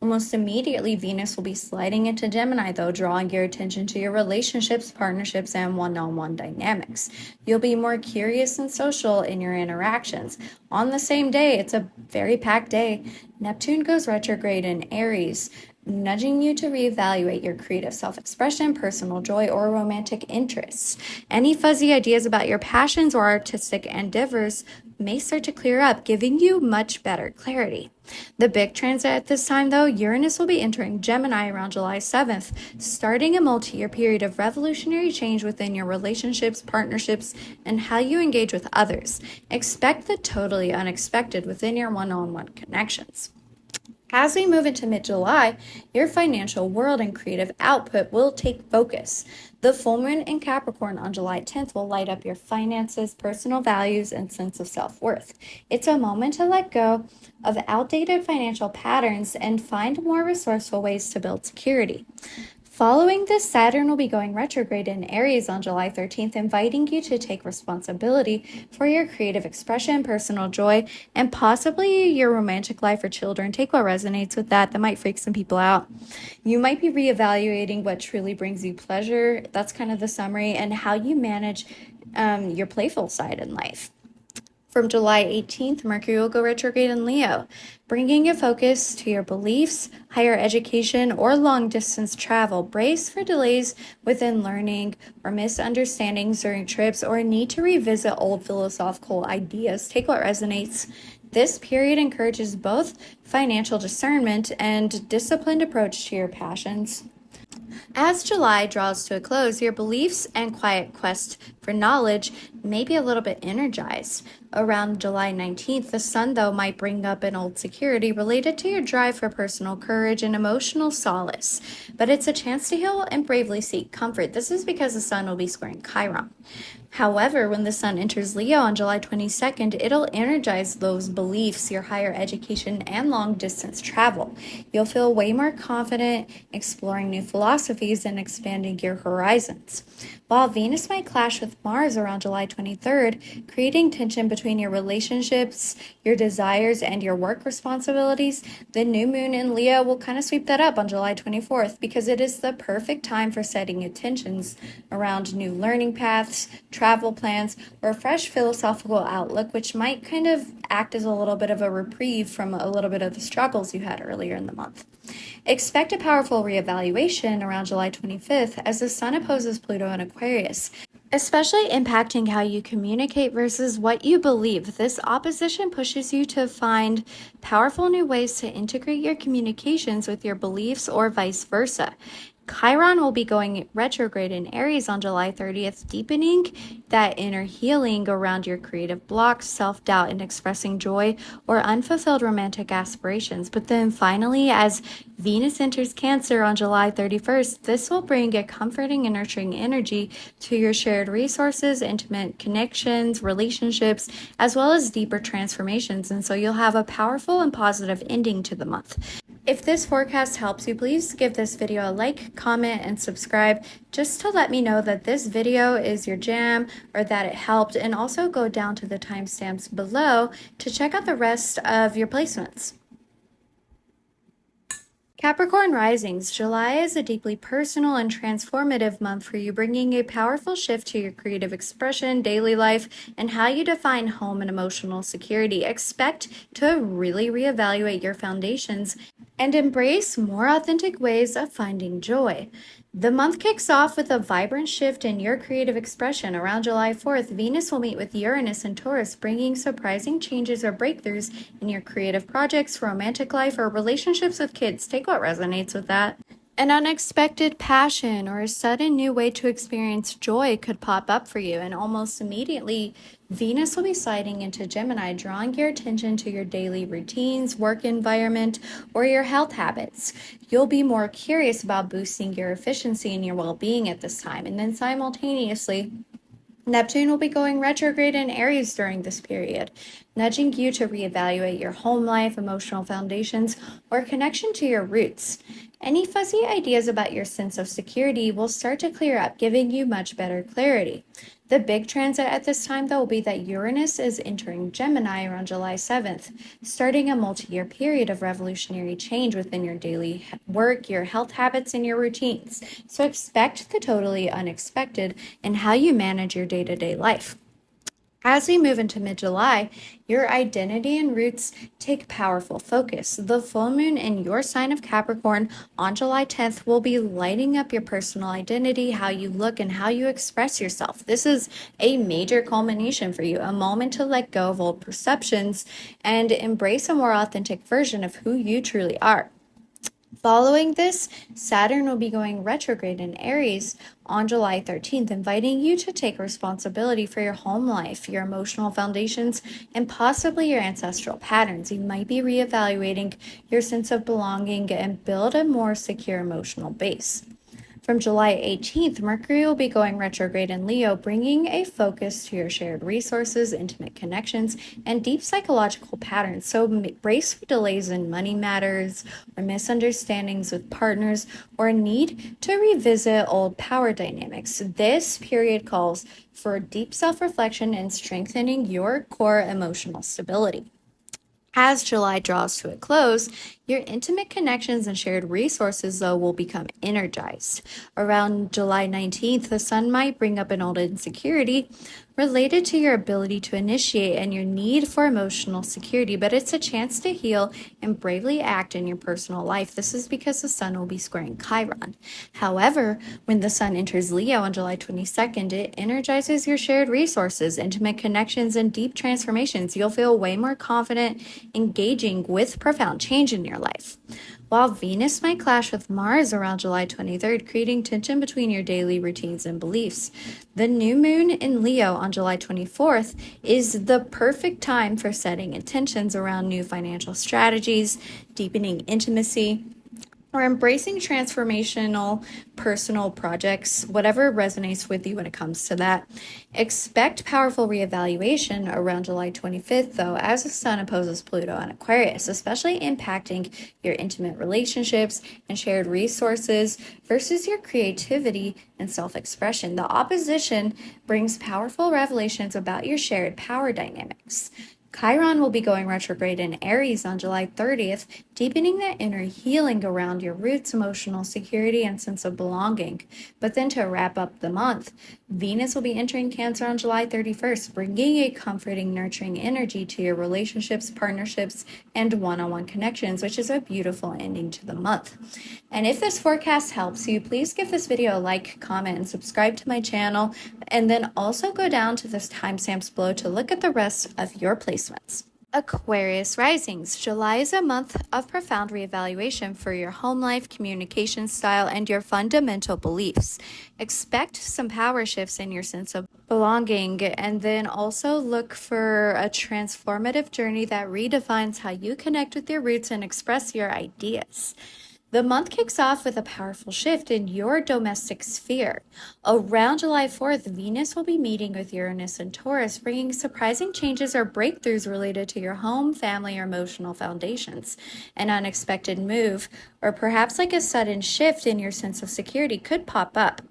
Almost immediately, Venus will be sliding into Gemini, though, drawing your attention to your relationships, partnerships, and one-on-one dynamics. You'll be more curious and social in your interactions. On the same day, it's a very packed day. Neptune goes retrograde in Aries, nudging you to reevaluate your creative self-expression, personal joy, or romantic interests. Any fuzzy ideas about your passions or artistic endeavors may start to clear up, giving you much better clarity. The big transit at this time, though, Uranus will be entering Gemini around July 7th, starting a multi-year period of revolutionary change within your relationships, partnerships, and how you engage with others. Expect the totally unexpected within your one-on-one connections. As we move into mid-July, your financial world and creative output will take focus. The full moon in Capricorn on July 10th will light up your finances, personal values, and sense of self-worth. It's a moment to let go of outdated financial patterns and find more resourceful ways to build security. Following this, Saturn will be going retrograde in Aries on July 13th, inviting you to take responsibility for your creative expression, personal joy, and possibly your romantic life or children. Take what resonates with that. That might freak some people out. You might be reevaluating what truly brings you pleasure. That's kind of the summary, and how you manage your playful side in life. From July 18th, Mercury will go retrograde in Leo, bringing a focus to your beliefs, higher education, or long-distance travel. Brace for delays within learning or misunderstandings during trips, or a need to revisit old philosophical ideas. Take what resonates. This period encourages both financial discernment and disciplined approach to your passions. As July draws to a close, your beliefs and quiet quest for knowledge may be a little bit energized. Around July 19th, the sun, though, might bring up an old security related to your drive for personal courage and emotional solace. But it's a chance to heal and bravely seek comfort. This is because the sun will be squaring Chiron. However, when the sun enters Leo on July 22nd, it'll energize those beliefs, your higher education, and long distance travel. You'll feel way more confident exploring new philosophies and expanding your horizons. While Venus might clash with Mars around July 23rd, creating tension between your relationships, your desires, and your work responsibilities, the new moon in Leo will kind of sweep that up on July 24th because it is the perfect time for setting intentions around new learning paths, travel plans, or a fresh philosophical outlook, which might kind of act as a little bit of a reprieve from a little bit of the struggles you had earlier in the month. Expect a powerful reevaluation around July 25th as the sun opposes Pluto in Aquarius, especially impacting how you communicate versus what you believe. This opposition pushes you to find powerful new ways to integrate your communications with your beliefs or vice versa. Chiron will be going retrograde in Aries on July 30th, deepening that inner healing around your creative blocks, self-doubt, and expressing joy or unfulfilled romantic aspirations. But then finally, as Venus enters Cancer on July 31st, this will bring a comforting and nurturing energy to your shared resources, intimate connections, relationships, as well as deeper transformations. And so you'll have a powerful and positive ending to the month. If this forecast helps you, please give this video a like, comment, and subscribe just to let me know that this video is your jam or that it helped, and also go down to the timestamps below to check out the rest of your placements. Capricorn Risings, July is a deeply personal and transformative month for you, bringing a powerful shift to your creative expression, daily life, and how you define home and emotional security. Expect to really reevaluate your foundations and embrace more authentic ways of finding joy. The month kicks off with a vibrant shift in your creative expression. Around July 4th, Venus will meet with Uranus and Taurus, bringing surprising changes or breakthroughs in your creative projects, romantic life, or relationships with kids. Take what resonates with that. An unexpected passion or a sudden new way to experience joy could pop up for you, and almost immediately, Venus will be sliding into Gemini, drawing your attention to your daily routines, work environment, or your health habits. You'll be more curious about boosting your efficiency and your well-being at this time, and then simultaneously, Neptune will be going retrograde in Aries during this period, nudging you to reevaluate your home life, emotional foundations, or connection to your roots. Any fuzzy ideas about your sense of security will start to clear up, giving you much better clarity. The big transit at this time, though, will be that Uranus is entering Gemini around July 7th, starting a multi-year period of revolutionary change within your daily work, your health habits, and your routines. So expect the totally unexpected in how you manage your day-to-day life. As we move into mid-July, your identity and roots take powerful focus. The full moon in your sign of Capricorn on July 10th will be lighting up your personal identity, how you look, and how you express yourself. This is a major culmination for you, a moment to let go of old perceptions and embrace a more authentic version of who you truly are. Following this, Saturn will be going retrograde in Aries on July 13th, inviting you to take responsibility for your home life, your emotional foundations, and possibly your ancestral patterns. You might be reevaluating your sense of belonging and build a more secure emotional base. From July 18th, Mercury will be going retrograde in Leo, bringing a focus to your shared resources, intimate connections, and deep psychological patterns. So brace for delays in money matters, or misunderstandings with partners, or a need to revisit old power dynamics. This period calls for deep self-reflection and strengthening your core emotional stability. As July draws to a close, your intimate connections and shared resources, though, will become energized. Around July 19th, the sun might bring up an old insecurity related to your ability to initiate and your need for emotional security, but it's a chance to heal and bravely act in your personal life. This is because the sun will be squaring Chiron. However, when the sun enters Leo on July 22nd, it energizes your shared resources, intimate connections, and deep transformations. You'll feel way more confident engaging with profound change in your life. While Venus might clash with Mars around July 23rd, creating tension between your daily routines and beliefs, the new moon in Leo on July 24th is the perfect time for setting intentions around new financial strategies, deepening intimacy, or embracing transformational personal projects, whatever resonates with you when it comes to that. Expect powerful reevaluation around July 25th, though, as the Sun opposes Pluto and Aquarius, especially impacting your intimate relationships and shared resources versus your creativity and self-expression. The opposition brings powerful revelations about your shared power dynamics. Chiron will be going retrograde in Aries on July 30th, deepening that inner healing around your roots, emotional security, and sense of belonging. But then to wrap up the month, Venus will be entering Cancer on July 31st, bringing a comforting, nurturing energy to your relationships, partnerships, and one-on-one connections, which is a beautiful ending to the month. And if this forecast helps you, please give this video a like, comment, and subscribe to my channel. And then also go down to this timestamps below to look at the rest of your placements. Aquarius Risings. July is a month of profound reevaluation for your home life, communication style, and your fundamental beliefs. Expect some power shifts in your sense of belonging, and then also look for a transformative journey that redefines how you connect with your roots and express your ideas. The month kicks off with a powerful shift in your domestic sphere. Around July 4th, Venus will be meeting with Uranus and Taurus, bringing surprising changes or breakthroughs related to your home, family, or emotional foundations. An unexpected move, or perhaps like a sudden shift in your sense of security, could pop up.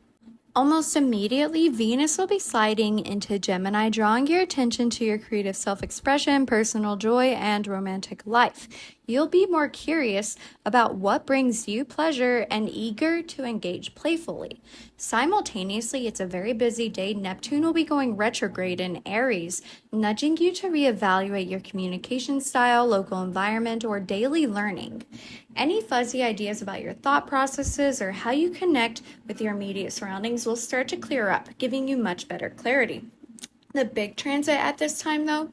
Almost immediately, Venus will be sliding into Gemini, drawing your attention to your creative self-expression, personal joy, and romantic life. You'll be more curious about what brings you pleasure and eager to engage playfully. Simultaneously, it's a very busy day. Neptune will be going retrograde in Aries, nudging you to reevaluate your communication style, local environment, or daily learning. Any fuzzy ideas about your thought processes or how you connect with your immediate surroundings will start to clear up, giving you much better clarity. The big transit at this time, though,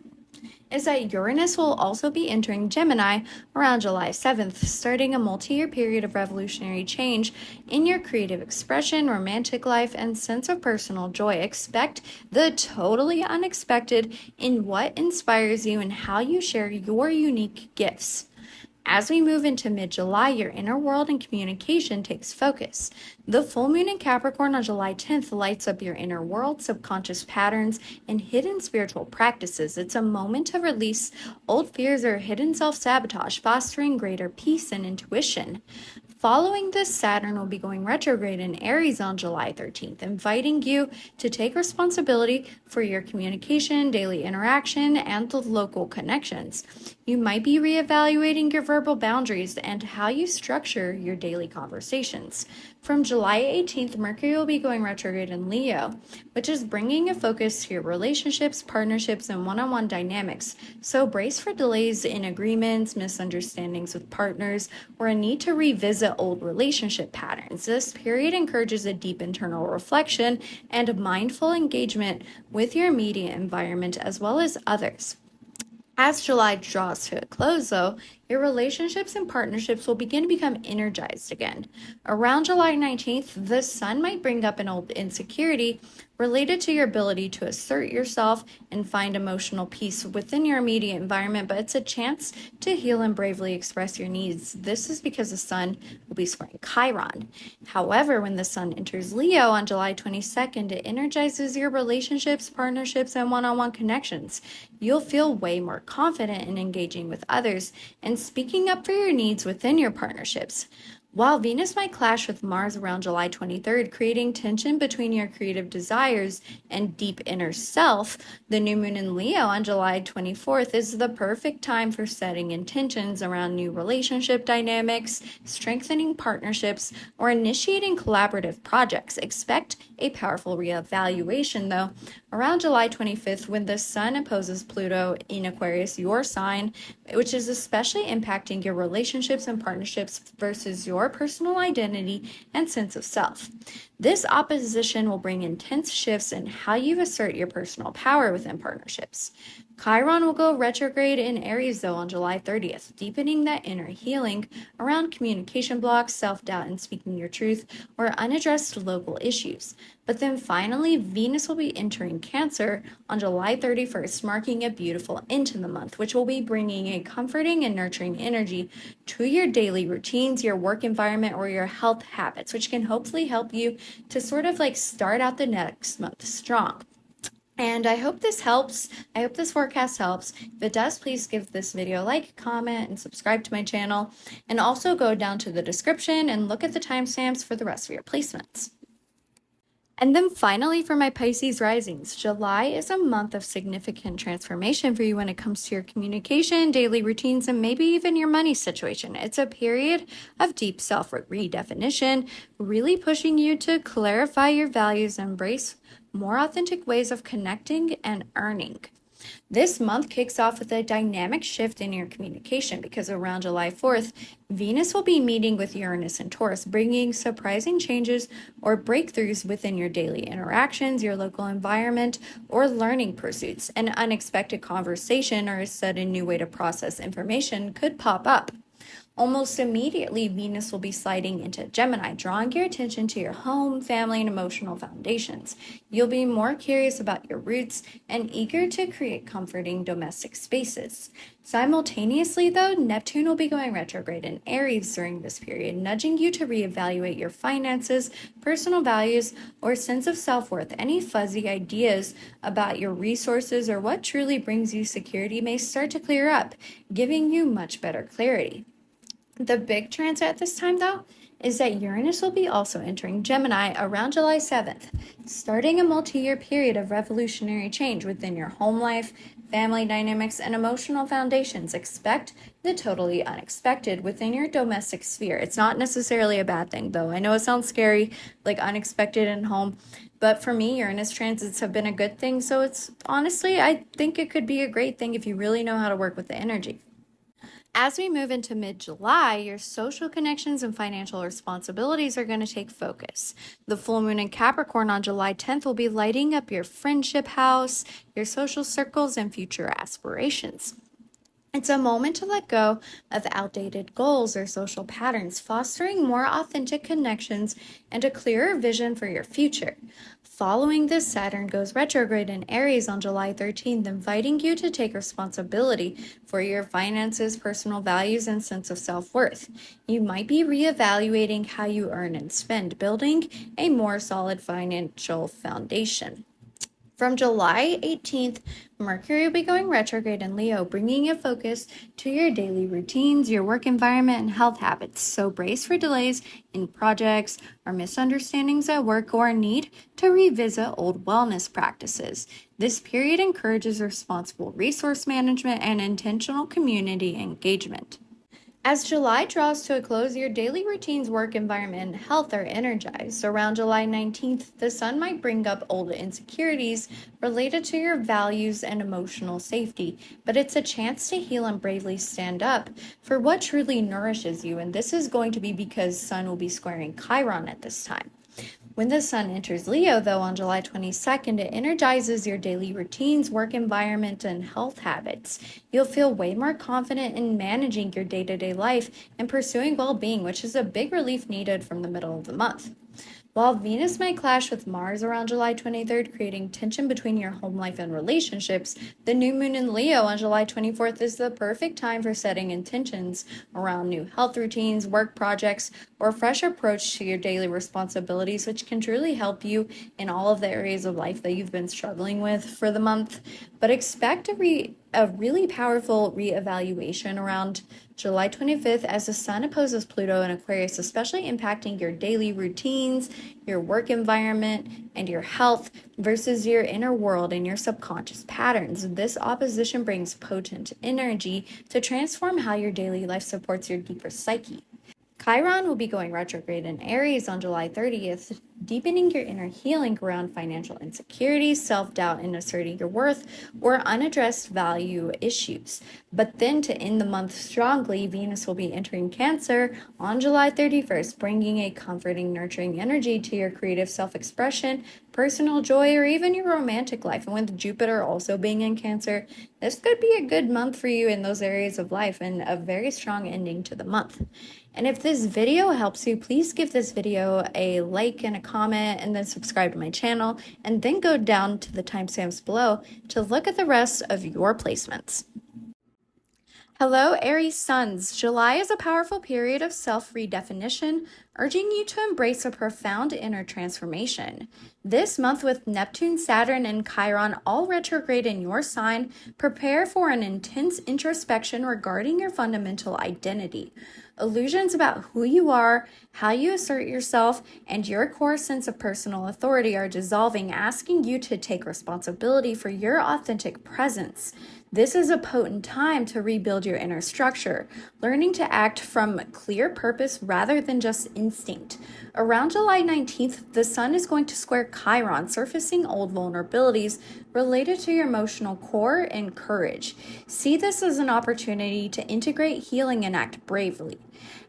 is that Uranus will also be entering Gemini around July 7th, starting a multi-year period of revolutionary change in your creative expression, romantic life, and sense of personal joy. Expect the totally unexpected in what inspires you and how you share your unique gifts. As we move into mid-July, your inner world and communication takes focus. The full moon in Capricorn on July 10th lights up your inner world, subconscious patterns, and hidden spiritual practices. It's a moment to release old fears or hidden self-sabotage, fostering greater peace and intuition. Following this, Saturn will be going retrograde in Aries on July 13th, inviting you to take responsibility for your communication, daily interaction, and the local connections. You might be reevaluating your verbal boundaries and how you structure your daily conversations. From July 18th, Mercury will be going retrograde in Leo, which is bringing a focus to your relationships, partnerships, and one-on-one dynamics. So brace for delays in agreements, misunderstandings with partners, or a need to revisit old relationship patterns. This period encourages a deep internal reflection and mindful engagement with your immediate environment as well as others. As July draws to a close, though, your relationships and partnerships will begin to become energized again. Around July 19th, the Sun might bring up an old insecurity related to your ability to assert yourself and find emotional peace within your immediate environment, but it's a chance to heal and bravely express your needs. This is because the Sun will be squaring Chiron. However, when the Sun enters Leo on July 22nd, it energizes your relationships, partnerships, and one-on-one connections. You'll feel way more confident in engaging with others and speaking up for your needs within your partnerships. While Venus might clash with Mars around July 23rd, creating tension between your creative desires and deep inner self, the new moon in Leo on July 24th is the perfect time for setting intentions around new relationship dynamics, strengthening partnerships, or initiating collaborative projects. Expect a powerful reevaluation, though, around July 25th when the Sun opposes Pluto in Aquarius, your sign, which is especially impacting your relationships and partnerships versus your personal identity and sense of self. This opposition will bring intense shifts in how you assert your personal power within partnerships. Chiron will go retrograde in Aries though on July 30th, deepening that inner healing around communication blocks, self-doubt, and speaking your truth, or unaddressed local issues. But then finally, Venus will be entering Cancer on July 31st, marking a beautiful end to the month, which will be bringing a comforting and nurturing energy to your daily routines, your work environment, or your health habits, which can hopefully help you to sort of like start out the next month strong. And I hope this helps. I hope this forecast helps. If it does, please give this video a like, comment, and subscribe to my channel. And also go down to the description and look at the timestamps for the rest of your placements. And then finally, for my Pisces risings, July is a month of significant transformation for you when it comes to your communication, daily routines, and maybe even your money situation. It's a period of deep self-redefinition, really pushing you to clarify your values and embrace more authentic ways of connecting and earning. This month kicks off with a dynamic shift in your communication because around July 4th, Venus will be meeting with Uranus and Taurus, bringing surprising changes or breakthroughs within your daily interactions, your local environment, or learning pursuits. An unexpected conversation or a sudden new way to process information could pop up. Almost immediately, Venus will be sliding into Gemini, drawing your attention to your home, family, and emotional foundations. You'll be more curious about your roots and eager to create comforting domestic spaces. Simultaneously, though, Neptune will be going retrograde in Aries during this period, nudging you to reevaluate your finances, personal values, or sense of self-worth. Any fuzzy ideas about your resources or what truly brings you security may start to clear up, giving you much better clarity. The big transit at this time, though, is that Uranus will be also entering Gemini around July 7th, starting a multi-year period of revolutionary change within your home life, family dynamics, and emotional foundations. Expect the totally unexpected within your domestic sphere. It's not necessarily a bad thing, though. I know it sounds scary, like unexpected in home, but for me, Uranus transits have been a good thing, so it's honestly, I think it could be a great thing if you really know how to work with the energy. As we move into mid-July, your social connections and financial responsibilities are going to take focus. The full moon in Capricorn on July 10th will be lighting up your friendship house, your social circles, and future aspirations. It's a moment to let go of outdated goals or social patterns, fostering more authentic connections and a clearer vision for your future. Following this, Saturn goes retrograde in Aries on July 13th, inviting you to take responsibility for your finances, personal values, and sense of self-worth. You might be reevaluating how you earn and spend, building a more solid financial foundation. From July 18th, Mercury will be going retrograde in Leo, bringing a focus to your daily routines, your work environment, and health habits. So brace for delays in projects or misunderstandings at work or need to revisit old wellness practices. This period encourages responsible resource management and intentional community engagement. As July draws to a close, your daily routines, work environment, and health are energized. Around July 19th, the sun might bring up old insecurities related to your values and emotional safety, but it's a chance to heal and bravely stand up for what truly nourishes you, and this is going to be because Sun will be squaring Chiron at this time. When the sun enters Leo, though, on July 22nd, it energizes your daily routines, work environment, and health habits. You'll feel way more confident in managing your day-to-day life and pursuing well-being, which is a big relief needed from the middle of the month. While Venus might clash with Mars around July 23rd, creating tension between your home life and relationships, the new moon in Leo on July 24th is the perfect time for setting intentions around new health routines, work projects, or a fresh approach to your daily responsibilities, which can truly help you in all of the areas of life that you've been struggling with for the month. But expect a really powerful reevaluation around July 25th as the sun opposes Pluto in Aquarius, especially impacting your daily routines, your work environment, and your health versus your inner world and your subconscious patterns. This opposition brings potent energy to transform how your daily life supports your deeper psyche. Chiron will be going retrograde in Aries on July 30th, deepening your inner healing around financial insecurity, self-doubt, and asserting your worth, or unaddressed value issues. But then to end the month strongly, Venus will be entering Cancer on July 31st, bringing a comforting, nurturing energy to your creative self-expression, personal joy, or even your romantic life. And with Jupiter also being in Cancer, this could be a good month for you in those areas of life and a very strong ending to the month. And if this video helps you, please give this video a like and a comment, and then subscribe to my channel, and then go down to the timestamps below to look at the rest of your placements. Hello, Aries Suns. July is a powerful period of self-redefinition, urging you to embrace a profound inner transformation. This month, with Neptune, Saturn, and Chiron all retrograde in your sign, prepare for an intense introspection regarding your fundamental identity. Illusions about who you are, how you assert yourself, and your core sense of personal authority are dissolving, asking you to take responsibility for your authentic presence. This is a potent time to rebuild your inner structure, learning to act from clear purpose rather than just instinct. Around July 19th, the Sun is going to square Chiron, surfacing old vulnerabilities related to your emotional core and courage. See this as an opportunity to integrate healing and act bravely.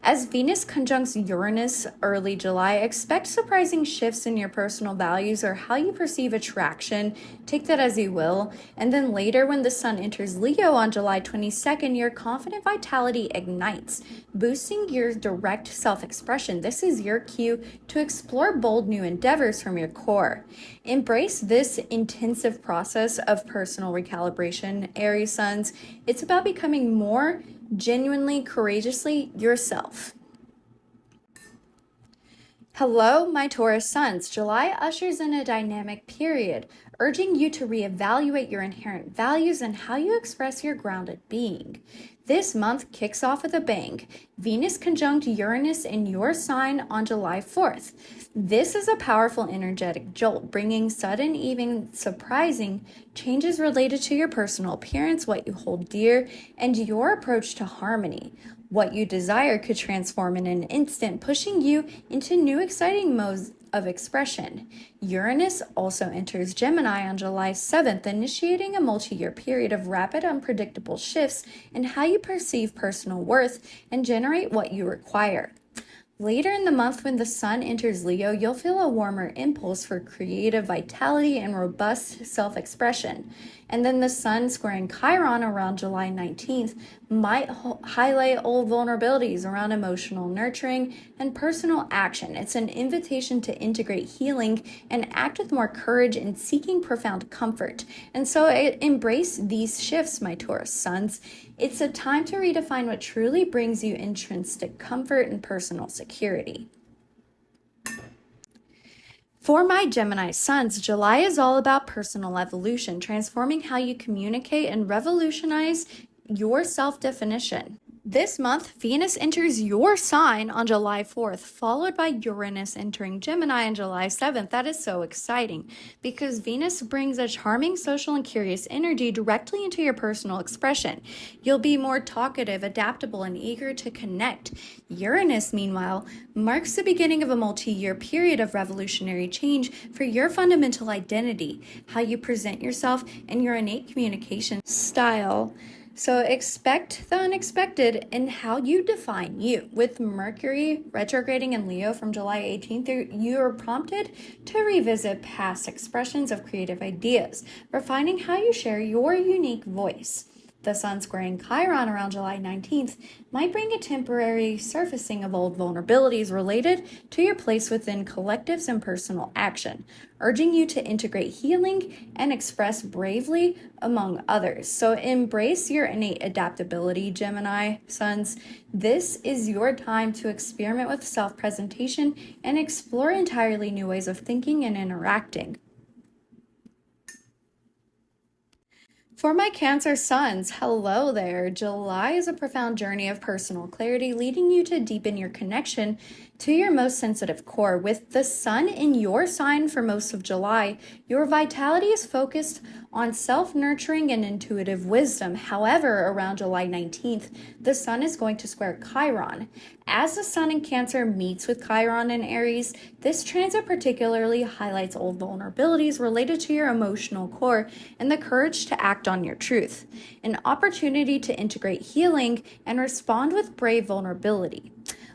As Venus conjuncts Uranus early July, expect surprising shifts in your personal values or how you perceive attraction. Take that as you will. And then later, when the Sun enters Leo on July 22nd, your confident vitality ignites, boosting your direct self-expression. This is your cue to explore bold new endeavors from your core. Embrace this intensive process of personal recalibration, Aries Suns. It's about becoming more genuinely, courageously yourself. Hello, my Taurus Suns. July ushers in a dynamic period, urging you to reevaluate your inherent values and how you express your grounded being. This month kicks off with a bang. Venus conjunct Uranus in your sign on July 4th. This is a powerful energetic jolt, bringing sudden, even surprising changes related to your personal appearance, what you hold dear, and your approach to harmony. What you desire could transform in an instant, pushing you into new exciting modes of expression. Uranus also enters Gemini on July 7th, initiating a multi-year period of rapid, unpredictable shifts in how you perceive personal worth and generate what you require. Later in the month, when the Sun enters Leo, you'll feel a warmer impulse for creative vitality and robust self-expression. And then the Sun squaring Chiron around July 19th might highlight old vulnerabilities around emotional nurturing and personal action. It's an invitation to integrate healing and act with more courage in seeking profound comfort. And so embrace these shifts, my Taurus Suns. It's a time to redefine what truly brings you intrinsic comfort and personal security. For my Gemini Suns, July is all about personal evolution, transforming how you communicate and revolutionize your self-definition. This month, Venus enters your sign on July 4th, followed by Uranus entering Gemini on July 7th. That is so exciting because Venus brings a charming, social, and curious energy directly into your personal expression. You'll be more talkative, adaptable, and eager to connect. Uranus, meanwhile, marks the beginning of a multi-year period of revolutionary change for your fundamental identity, how you present yourself, and your innate communication style. So expect the unexpected in how you define you. With Mercury retrograding in Leo from July 18th, you are prompted to revisit past expressions of creative ideas, refining how you share your unique voice. The Sun squaring Chiron around July 19th might bring a temporary surfacing of old vulnerabilities related to your place within collectives and personal action, urging you to integrate healing and express bravely among others. So embrace your innate adaptability, Gemini Suns. This is your time to experiment with self-presentation and explore entirely new ways of thinking and interacting. For my Cancer Suns, hello there. July is a profound journey of personal clarity, leading you to deepen your connection to your most sensitive core. With the sun in your sign for most of July, your vitality is focused on self-nurturing and intuitive wisdom. However, around July 19th, the sun is going to square Chiron. As the sun in Cancer meets with Chiron in Aries, this transit particularly highlights old vulnerabilities related to your emotional core and the courage to act on your truth, an opportunity to integrate healing and respond with brave vulnerability.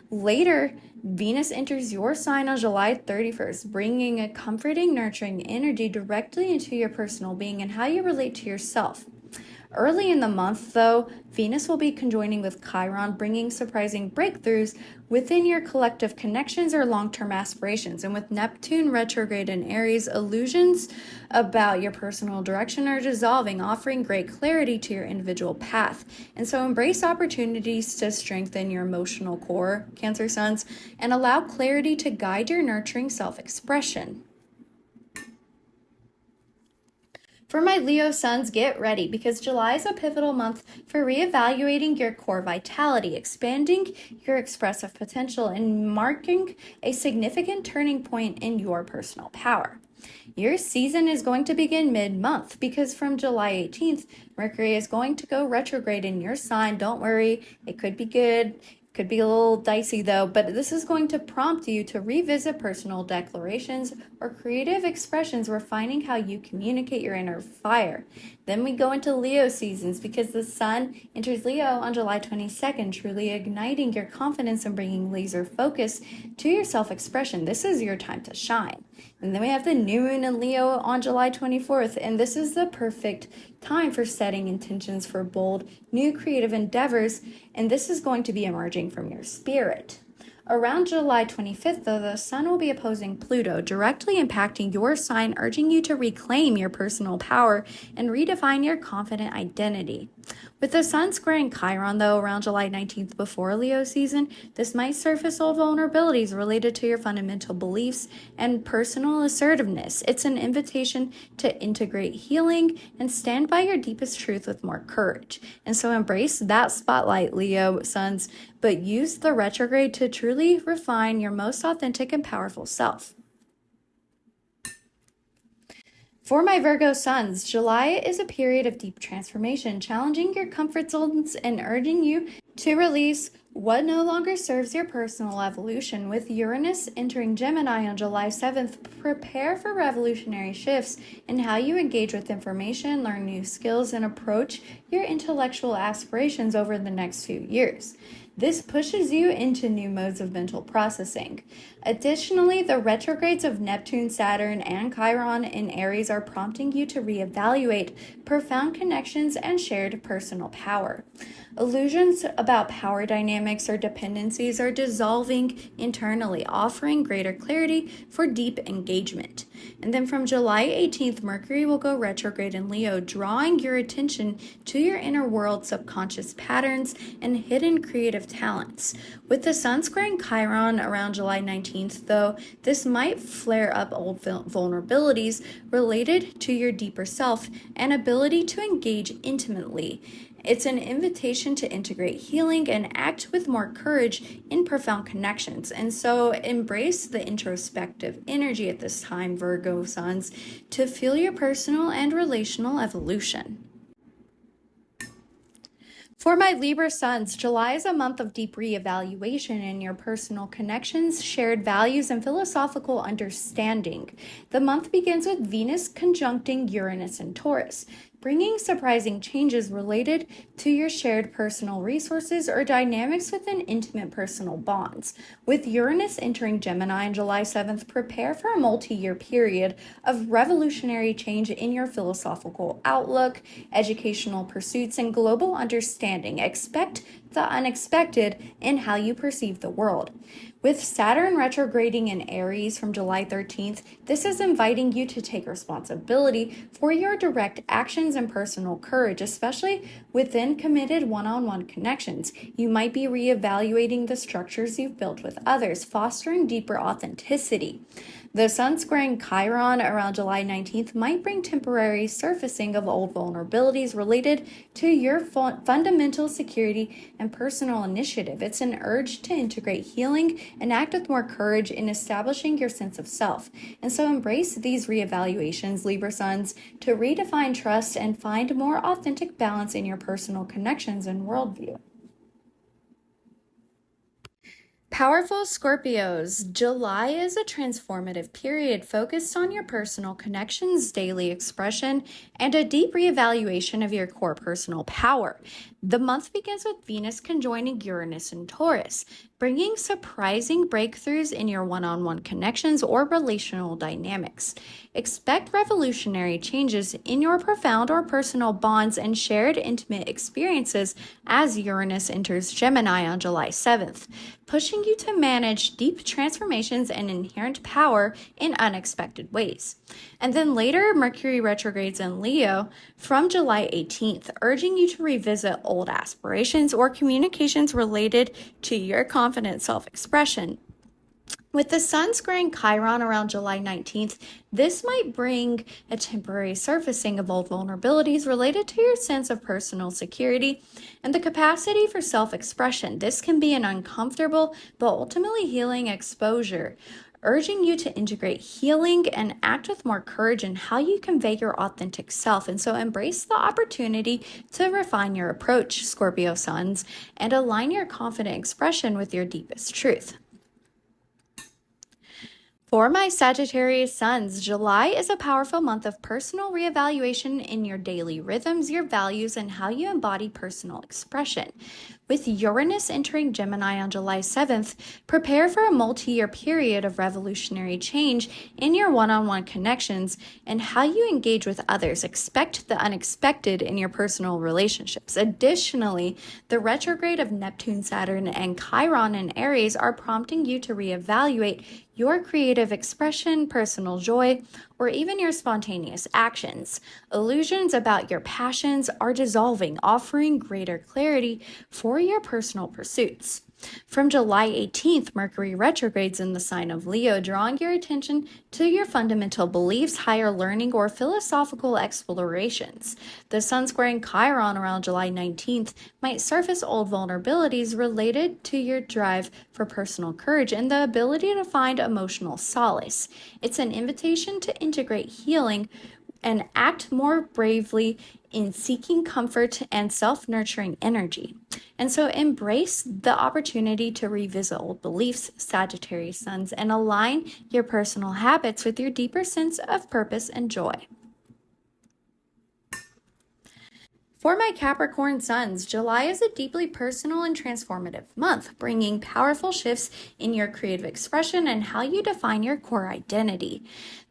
Later, Venus enters your sign on July 31st, bringing a comforting, nurturing energy directly into your personal being and how you relate to yourself. Early in the month, though, Venus will be conjoining with Chiron, bringing surprising breakthroughs within your collective connections or long-term aspirations. And with Neptune retrograde in Aries, illusions about your personal direction are dissolving, offering great clarity to your individual path. And so embrace opportunities to strengthen your emotional core, Cancer Suns, and allow clarity to guide your nurturing self-expression. For my Leo Suns, get ready because July is a pivotal month for reevaluating your core vitality, expanding your expressive potential, and marking a significant turning point in your personal power. Your season is going to begin mid-month because from July 18th, Mercury is going to go retrograde in your sign. Don't worry, it could be good. Could be a little dicey though, but this is going to prompt you to revisit personal declarations or creative expressions, refining how you communicate your inner fire. Then we go into Leo seasons because the sun enters Leo on July 22nd, truly igniting your confidence and bringing laser focus to your self-expression. This is your time to shine. And then we have the new moon in Leo on July 24th, and this is the perfect time for setting intentions for bold, new creative endeavors, and this is going to be emerging from your spirit. Around July 25th, though, the sun will be opposing Pluto, directly impacting your sign, urging you to reclaim your personal power and redefine your confident identity. With the sun squaring Chiron, though, around July 19th before Leo season, this might surface old vulnerabilities related to your fundamental beliefs and personal assertiveness. It's an invitation to integrate healing and stand by your deepest truth with more courage. And so embrace that spotlight, Leo Suns, but use the retrograde to truly refine your most authentic and powerful self. For my Virgo Suns, July is a period of deep transformation, challenging your comfort zones and urging you to release what no longer serves your personal evolution. With Uranus entering Gemini on July 7th, prepare for revolutionary shifts in how you engage with information, learn new skills, and approach your intellectual aspirations over the next few years. This pushes you into new modes of mental processing. Additionally, the retrogrades of Neptune, Saturn, and Chiron in Aries are prompting you to reevaluate profound connections and shared personal power. Illusions about power dynamics or dependencies are dissolving internally, offering greater clarity for deep engagement. And then from July 18th, Mercury will go retrograde in Leo, drawing your attention to your inner world, subconscious patterns, and hidden creative talents. With the sun squaring Chiron around July 19th, though, this might flare up old vulnerabilities related to your deeper self and ability to engage intimately. It's an invitation to integrate healing and act with more courage in profound connections. And so embrace the introspective energy at this time, Virgo Suns, to feel your personal and relational evolution. For my Libra Suns, July is a month of deep reevaluation in your personal connections, shared values, and philosophical understanding. The month begins with Venus conjuncting Uranus and Taurus, bringing surprising changes related to your shared personal resources or dynamics within intimate personal bonds. With Uranus entering Gemini on July 7th, prepare for a multi-year period of revolutionary change in your philosophical outlook, educational pursuits, and global understanding. Expect the unexpected in how you perceive the world. With Saturn retrograding in Aries from July 13th, this is inviting you to take responsibility for your direct actions and personal courage, especially within committed one-on-one connections. You might be reevaluating the structures you've built with others, fostering deeper authenticity. The Sun squaring Chiron around July 19th might bring temporary surfacing of old vulnerabilities related to your fundamental security and personal initiative. It's an urge to integrate healing and act with more courage in establishing your sense of self. And so embrace these reevaluations, Libra Suns, to redefine trust and find more authentic balance in your personal connections and worldview. Powerful Scorpios, July is a transformative period focused on your personal connections, daily expression, and a deep reevaluation of your core personal power. The month begins with Venus conjoining Uranus and Taurus, bringing surprising breakthroughs in your one-on-one connections or relational dynamics. Expect revolutionary changes in your profound or personal bonds and shared intimate experiences as Uranus enters Gemini on July 7th, pushing you to manage deep transformations and inherent power in unexpected ways. And then later, Mercury retrogrades in Leo from July 18th, urging you to revisit old aspirations or communications related to your confident self-expression. With the Sun squaring Chiron around July 19th, this might bring a temporary surfacing of old vulnerabilities related to your sense of personal security and the capacity for self-expression. This can be an uncomfortable but ultimately healing exposure, urging you to integrate healing and act with more courage in how you convey your authentic self. And so embrace the opportunity to refine your approach, Scorpio Suns, and align your confident expression with your deepest truth. For my Sagittarius Suns, July is a powerful month of personal reevaluation in your daily rhythms, your values, and how you embody personal expression. With Uranus entering Gemini on July 7th, prepare for a multi-year period of revolutionary change in your one-on-one connections and how you engage with others. Expect the unexpected in your personal relationships. Additionally, the retrograde of Neptune, Saturn, and Chiron in Aries are prompting you to reevaluate your creative expression, personal joy, or even your spontaneous actions. Illusions about your passions are dissolving, offering greater clarity for your personal pursuits. From July 18th, Mercury retrogrades in the sign of Leo, drawing your attention to your fundamental beliefs, higher learning, or philosophical explorations. The Sun squaring Chiron around July 19th might surface old vulnerabilities related to your drive for personal courage and the ability to find emotional solace. It's an invitation to integrate healing and act more bravely in seeking comfort and self-nurturing energy. And so embrace the opportunity to revisit old beliefs, Sagittarius Suns, and align your personal habits with your deeper sense of purpose and joy. For my Capricorn Suns, July is a deeply personal and transformative month, bringing powerful shifts in your creative expression and how you define your core identity.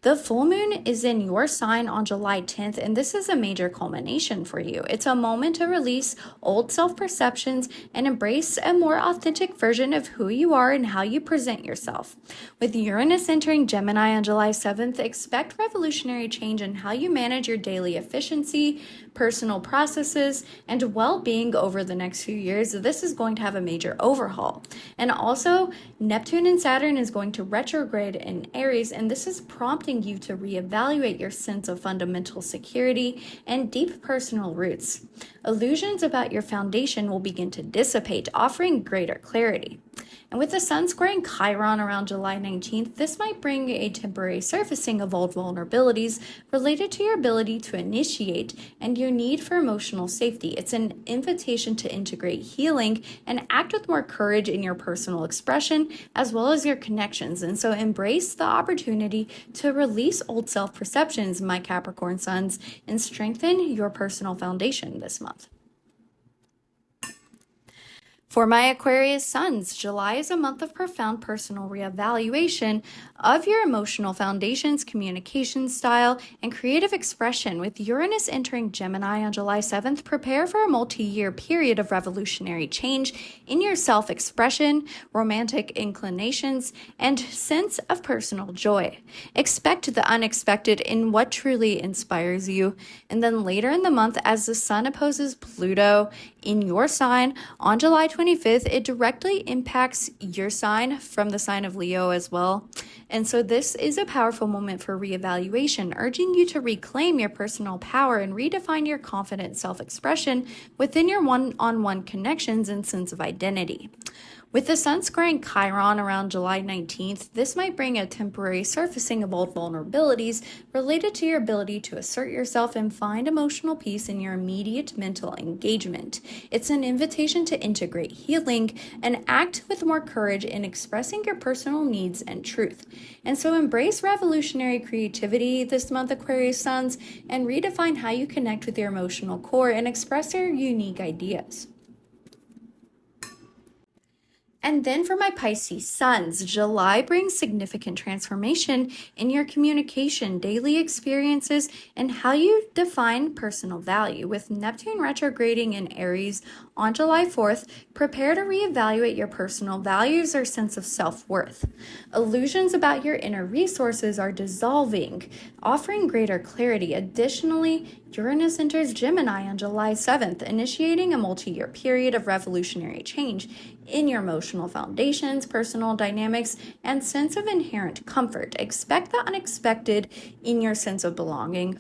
The full moon is in your sign on July 10th, and this is a major culmination for you. It's a moment to release old self-perceptions and embrace a more authentic version of who you are and how you present yourself. With Uranus entering Gemini on July 7th, expect revolutionary change in how you manage your daily efficiency, personal processes, and well-being over the next few years. This is going to have a major overhaul. And also, Neptune and Saturn is going to retrograde in Aries, and this is prompting you to reevaluate your sense of fundamental security and deep personal roots. Illusions about your foundation will begin to dissipate, offering greater clarity. And with the Sun squaring Chiron around July 19th, this might bring a temporary surfacing of old vulnerabilities related to your ability to initiate and your need for emotional safety. It's an invitation to integrate healing and act with more courage in your personal expression as well as your connections. And so embrace the opportunity to release old self-perceptions, my Capricorn Suns, and strengthen your personal foundation this month. For my Aquarius Suns, July is a month of profound personal reevaluation of your emotional foundations, communication style, and creative expression. With Uranus entering Gemini on July 7th, prepare for a multi-year period of revolutionary change in your self-expression, romantic inclinations, and sense of personal joy. Expect the unexpected in what truly inspires you. And then later in the month, as the Sun opposes Pluto in your sign on July 25th, it directly impacts your sign from the sign of Leo as well. And so this is a powerful moment for reevaluation, urging you to reclaim your personal power and redefine your confident self-expression within your one-on-one connections and sense of identity. With the Sun squaring Chiron around July 19th, this might bring a temporary surfacing of old vulnerabilities related to your ability to assert yourself and find emotional peace in your immediate mental engagement. It's an invitation to integrate healing and act with more courage in expressing your personal needs and truth. And so embrace revolutionary creativity this month, Aquarius Suns, and redefine how you connect with your emotional core and express your unique ideas. And then for my Pisces Suns, July brings significant transformation in your communication, daily experiences, and how you define personal value. With Neptune retrograding in Aries on July 4th, prepare to reevaluate your personal values or sense of self-worth. Illusions about your inner resources are dissolving, offering greater clarity. Additionally, Uranus enters Gemini on July 7th, initiating a multi-year period of revolutionary change in your emotional foundations, personal dynamics, and sense of inherent comfort. Expect the unexpected in your sense of belonging.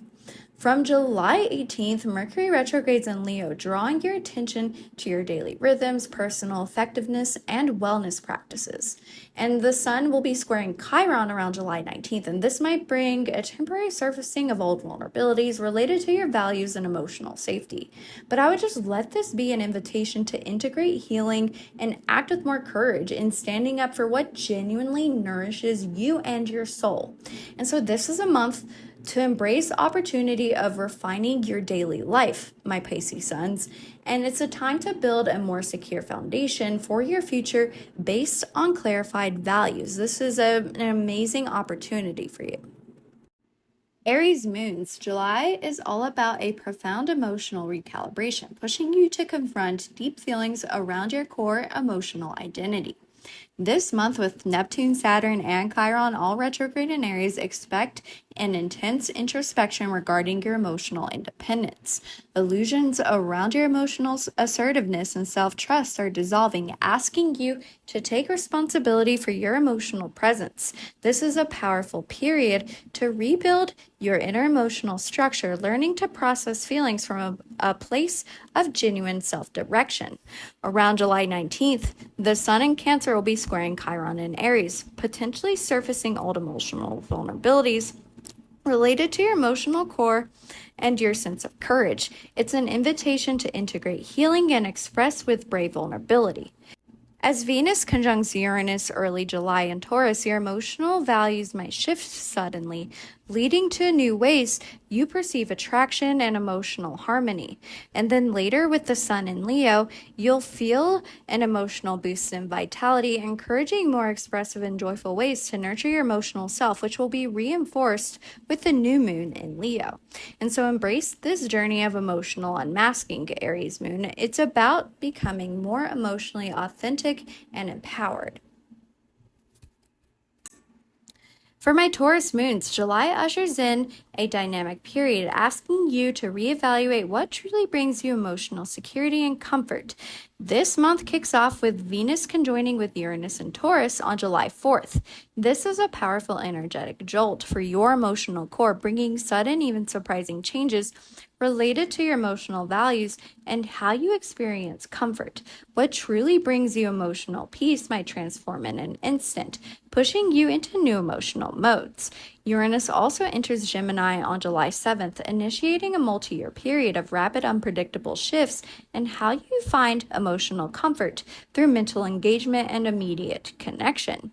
From July 18th, Mercury retrogrades in Leo, drawing your attention to your daily rhythms, personal effectiveness, and wellness practices. And the Sun will be squaring Chiron around July 19th, and this might bring a temporary surfacing of old vulnerabilities related to your values and emotional safety. But I would just let this be an invitation to integrate healing and act with more courage in standing up for what genuinely nourishes you and your soul. And so this is a month to embrace the opportunity of refining your daily life, my Pisces Suns, and it's a time to build a more secure foundation for your future based on clarified values. This is an amazing opportunity for you. Aries Moons, July is all about a profound emotional recalibration, pushing you to confront deep feelings around your core emotional identity. This month, with Neptune, Saturn, and Chiron all retrograde in Aries, expect an intense introspection regarding your emotional independence. Illusions around your emotional assertiveness and self-trust are dissolving, asking you to take responsibility for your emotional presence. This is a powerful period to rebuild your inner emotional structure, learning to process feelings from a place of genuine self-direction. Around July 19th, the Sun in Cancer will be squaring Chiron in Aries, potentially surfacing old emotional vulnerabilities related to your emotional core and your sense of courage. It's an invitation to integrate healing and express with brave vulnerability. As Venus conjuncts Uranus early July in Taurus, your emotional values might shift suddenly, leading to new ways you perceive attraction and emotional harmony. And then later with the Sun in Leo, you'll feel an emotional boost in vitality, encouraging more expressive and joyful ways to nurture your emotional self, which will be reinforced with the new moon in Leo. And so embrace this journey of emotional unmasking, Aries Moon. It's about becoming more emotionally authentic and empowered. For my Taurus moons, July ushers in a dynamic period, asking you to reevaluate what truly brings you emotional security and comfort. This month kicks off with Venus conjoining with Uranus and Taurus on July 4th. This is a powerful energetic jolt for your emotional core, bringing sudden, even surprising changes related to your emotional values and how you experience comfort. What truly brings you emotional peace might transform in an instant, pushing you into new emotional modes. Uranus also enters Gemini on July 7th, initiating a multi-year period of rapid, unpredictable shifts in how you find emotional comfort through mental engagement and immediate connection.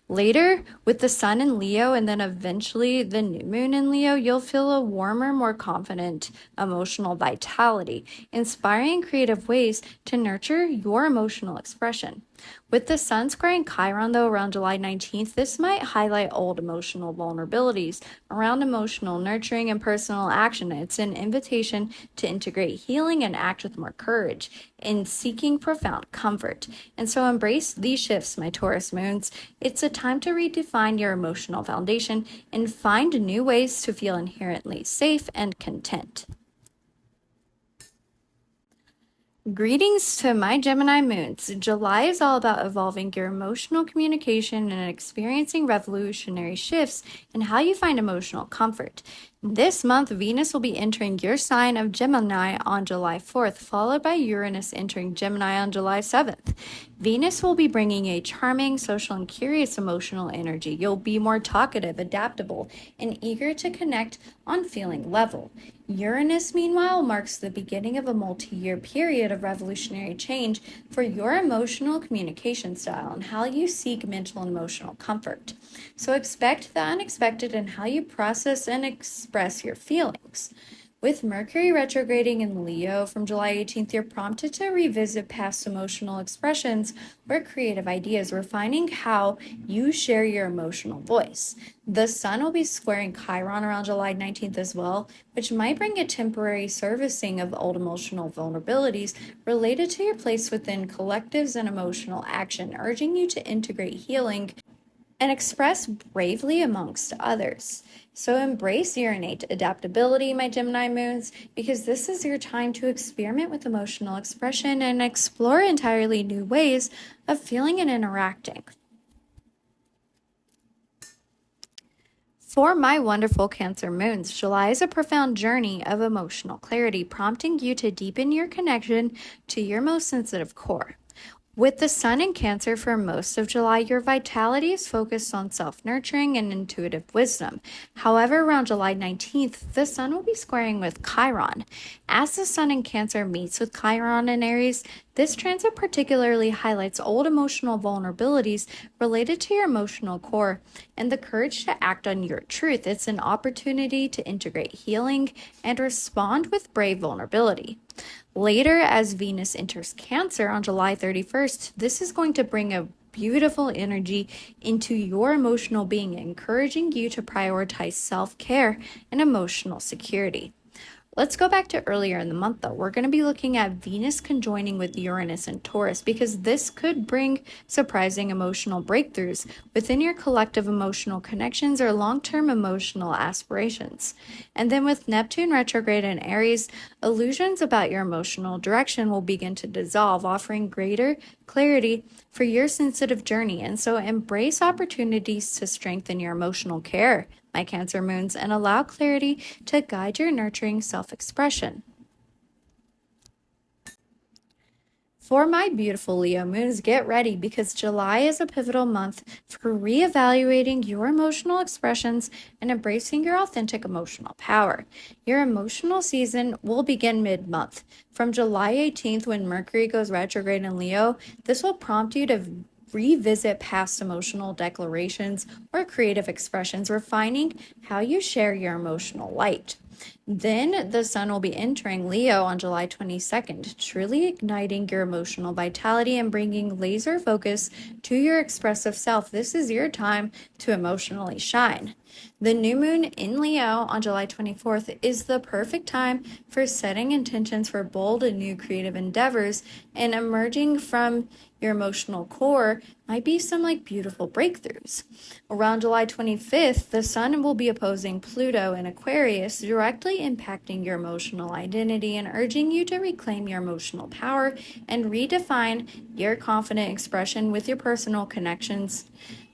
Later, with the Sun in Leo and then eventually the new moon in Leo, you'll feel a warmer, more confident emotional vitality, inspiring creative ways to nurture your emotional expression. With the Sun squaring Chiron, though, around July 19th, this might highlight old emotional vulnerabilities around emotional nurturing and personal action. It's an invitation to integrate healing and act with more courage in seeking profound comfort. And so embrace these shifts, my Taurus moons. It's a time to redefine your emotional foundation and find new ways to feel inherently safe and content. Greetings to my Gemini moons. July is all about evolving your emotional communication and experiencing revolutionary shifts in how you find emotional comfort. This month, Venus will be entering your sign of Gemini on July 4th, followed by Uranus entering Gemini on July 7th. Venus will be bringing a charming, social, and curious emotional energy. You'll be more talkative, adaptable, and eager to connect on feeling level. Uranus, meanwhile, marks the beginning of a multi-year period of revolutionary change for your emotional communication style and how you seek mental and emotional comfort. So expect the unexpected in how you process and express your feelings. With Mercury retrograding in Leo from July 18th, you're prompted to revisit past emotional expressions or creative ideas, refining how you share your emotional voice. The Sun will be squaring Chiron around July 19th as well, which might bring a temporary servicing of old emotional vulnerabilities related to your place within collectives and emotional action, urging you to integrate healing and express bravely amongst others. So embrace your innate adaptability, my Gemini moons, because this is your time to experiment with emotional expression and explore entirely new ways of feeling and interacting. For my wonderful Cancer moons, July is a profound journey of emotional clarity, prompting you to deepen your connection to your most sensitive core. With the Sun in Cancer for most of July, your vitality is focused on self-nurturing and intuitive wisdom. However, around July 19th, the Sun will be squaring with Chiron. As the Sun in Cancer meets with Chiron in Aries, this transit particularly highlights old emotional vulnerabilities related to your emotional core and the courage to act on your truth. It's an opportunity to integrate healing and respond with brave vulnerability. Later, as Venus enters Cancer on July 31st, this is going to bring a beautiful energy into your emotional being, encouraging you to prioritize self-care and emotional security. Let's go back to earlier in the month, though. We're going to be looking at Venus conjoining with Uranus and Taurus because this could bring surprising emotional breakthroughs within your collective emotional connections or long-term emotional aspirations. And then with Neptune retrograde in Aries, illusions about your emotional direction will begin to dissolve, offering greater clarity for your sensitive journey. And so embrace opportunities to strengthen your emotional care, my Cancer moons, and allow clarity to guide your nurturing self-expression. For my beautiful Leo moons, get ready because July is a pivotal month for reevaluating your emotional expressions and embracing your authentic emotional power. Your emotional season will begin mid-month. From July 18th, when Mercury goes retrograde in Leo, this will prompt you to revisit past emotional declarations or creative expressions, refining how you share your emotional light. Then the Sun will be entering Leo on July 22nd, truly igniting your emotional vitality and bringing laser focus to your expressive self. This is your time to emotionally shine. The new moon in Leo on July 24th is the perfect time for setting intentions for bold and new creative endeavors, and emerging from your emotional core might be some beautiful breakthroughs. Around July 25th, the Sun will be opposing Pluto in Aquarius, directly impacting your emotional identity and urging you to reclaim your emotional power and redefine your confident expression with your personal connections.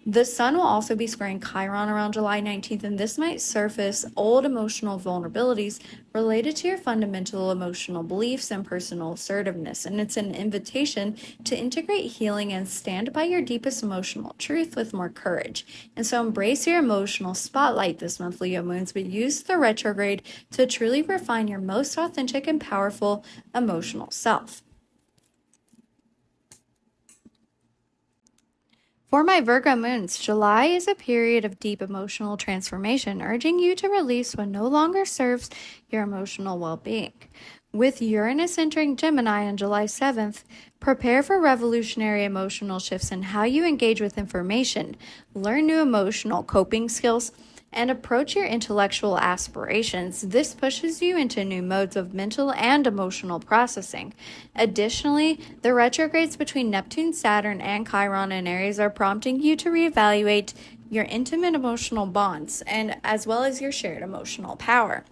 The Sun will also be squaring Chiron around July 19th, and this might surface old emotional vulnerabilities related to your fundamental emotional beliefs and personal assertiveness. And it's an invitation to integrate healing and stand by your deepest emotional truth with more courage. And so embrace your emotional spotlight this month, Leo moons, but use the retrograde to truly refine your most authentic and powerful emotional self. For my Virgo moons, July is a period of deep emotional transformation, urging you to release what no longer serves your emotional well-being. With Uranus entering Gemini on July 7th, prepare for revolutionary emotional shifts in how you engage with information, learn new emotional coping skills, and approach your intellectual aspirations. This pushes you into new modes of mental and emotional processing. Additionally, the retrogrades between Neptune, Saturn, and Chiron in Aries are prompting you to reevaluate your intimate emotional bonds and as well as your shared emotional power.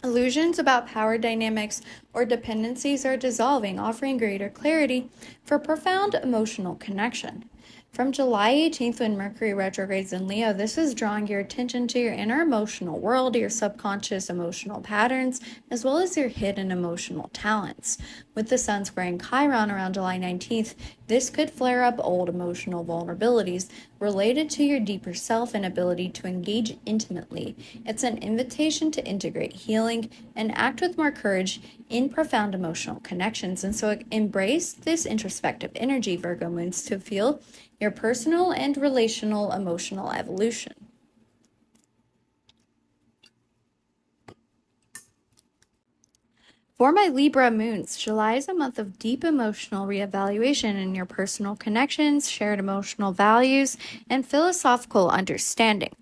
Illusions about power dynamics or dependencies are dissolving, offering greater clarity for profound emotional connection. From July 18th, when Mercury retrogrades in Leo, this is drawing your attention to your inner emotional world, your subconscious emotional patterns, as well as your hidden emotional talents. With the Sun squaring Chiron around July 19th, this could flare up old emotional vulnerabilities related to your deeper self and ability to engage intimately. It's an invitation to integrate healing and act with more courage in profound emotional connections. And so embrace this introspective energy, Virgo moons, to feel your personal and relational emotional evolution. For my Libra moons, July is a month of deep emotional reevaluation in your personal connections, shared emotional values, and philosophical understanding.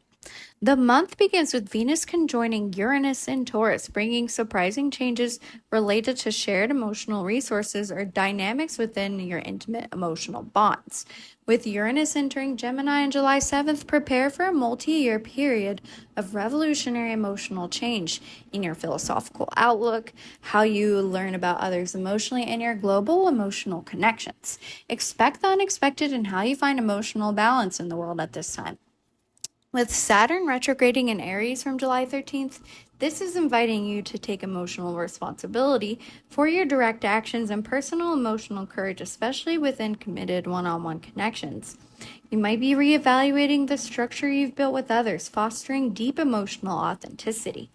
The month begins with Venus conjoining Uranus in Taurus, bringing surprising changes related to shared emotional resources or dynamics within your intimate emotional bonds. With Uranus entering Gemini on July 7th, prepare for a multi-year period of revolutionary emotional change in your philosophical outlook, how you learn about others emotionally, and your global emotional connections. Expect the unexpected and how you find emotional balance in the world at this time. With Saturn retrograding in Aries from July 13th, this is inviting you to take emotional responsibility for your direct actions and personal emotional courage, especially within committed one-on-one connections. You might be reevaluating the structure you've built with others, fostering deep emotional authenticity.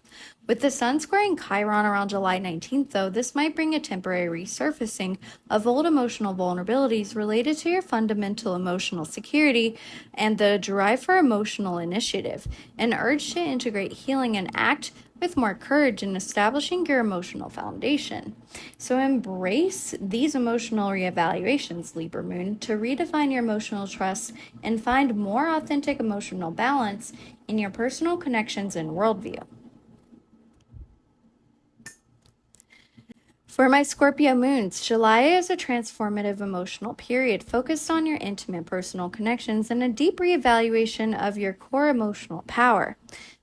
With the Sun squaring Chiron around July 19th, though, this might bring a temporary resurfacing of old emotional vulnerabilities related to your fundamental emotional security and the drive for emotional initiative, an urge to integrate healing and act with more courage in establishing your emotional foundation. So embrace these emotional reevaluations, Libra Moon, to redefine your emotional trust and find more authentic emotional balance in your personal connections and worldview. For my Scorpio moons, July is a transformative emotional period focused on your intimate personal connections and a deep reevaluation of your core emotional power.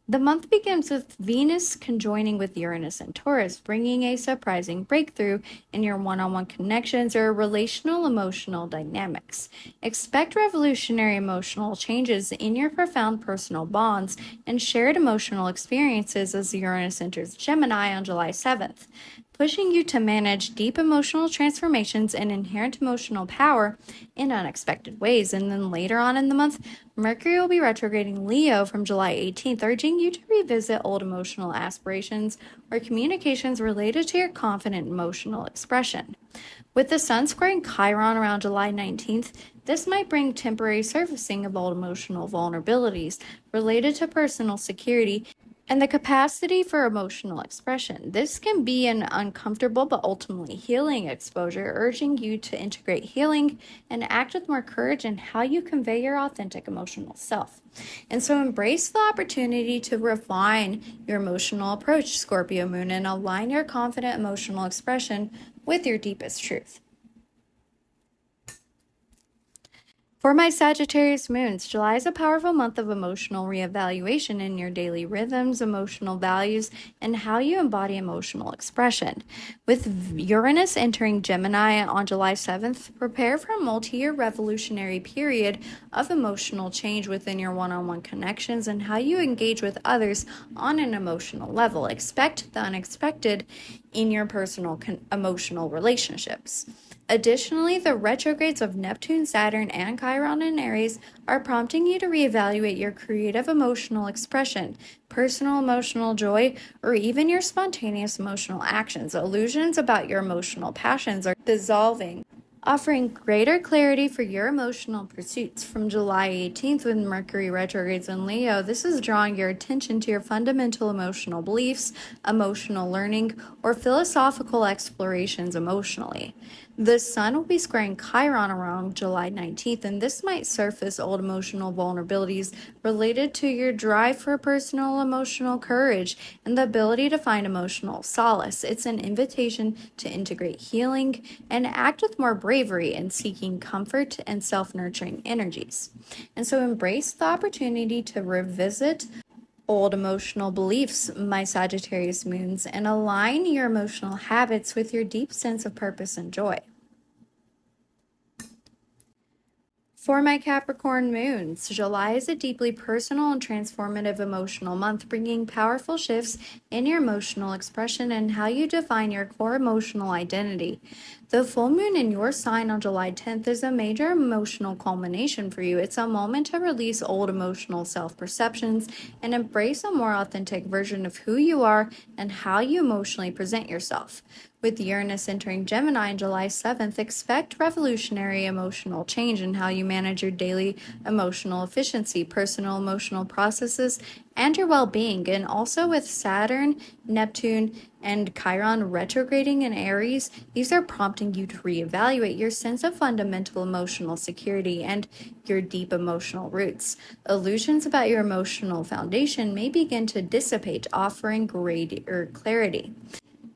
The month begins with Venus conjoining with Uranus and Taurus, bringing a surprising breakthrough in your one-on-one connections or relational emotional dynamics. Expect revolutionary emotional changes in your profound personal bonds and shared emotional experiences as Uranus enters Gemini on July 7th. Pushing you to manage deep emotional transformations and inherent emotional power in unexpected ways. And then later on in the month, Mercury will be retrograding Leo from July 18th, urging you to revisit old emotional aspirations or communications related to your confident emotional expression. With the Sun squaring Chiron around July 19th, this might bring temporary surfacing of old emotional vulnerabilities related to personal security and the capacity for emotional expression. This can be an uncomfortable but ultimately healing exposure, urging you to integrate healing and act with more courage in how you convey your authentic emotional self. And so embrace the opportunity to refine your emotional approach, Scorpio Moon, and align your confident emotional expression with your deepest truth. For my Sagittarius moons, July is a powerful month of emotional reevaluation in your daily rhythms, emotional values, and how you embody emotional expression. With Uranus entering Gemini on July 7th, prepare for a multi-year revolutionary period of emotional change within your one-on-one connections and how you engage with others on an emotional level. Expect the unexpected in your personal emotional relationships. Additionally, the retrogrades of Neptune, Saturn, and Chiron in Aries are prompting you to reevaluate your creative emotional expression, personal emotional joy, or even your spontaneous emotional actions. Illusions about your emotional passions are dissolving, offering greater clarity for your emotional pursuits. From July 18th, when Mercury retrogrades in Leo, this is drawing your attention to your fundamental emotional beliefs, emotional learning, or philosophical explorations emotionally. The Sun will be squaring Chiron around July 19th, and this might surface old emotional vulnerabilities related to your drive for personal emotional courage and the ability to find emotional solace. It's an invitation to integrate healing and act with more bravery in seeking comfort and self-nurturing energies. And so embrace the opportunity to revisit old emotional beliefs, my Sagittarius moons, and align your emotional habits with your deep sense of purpose and joy. For my Capricorn moons, July is a deeply personal and transformative emotional month, bringing powerful shifts in your emotional expression and how you define your core emotional identity. The full moon in your sign on July 10th is a major emotional culmination for you. It's a moment to release old emotional self-perceptions and embrace a more authentic version of who you are and how you emotionally present yourself. With Uranus entering Gemini on July 7th, expect revolutionary emotional change in how you manage your daily emotional efficiency, personal emotional processes, and your well-being. And also with Saturn, Neptune, and Chiron retrograding in Aries, these are prompting you to reevaluate your sense of fundamental emotional security and your deep emotional roots. Illusions about your emotional foundation may begin to dissipate, offering greater clarity.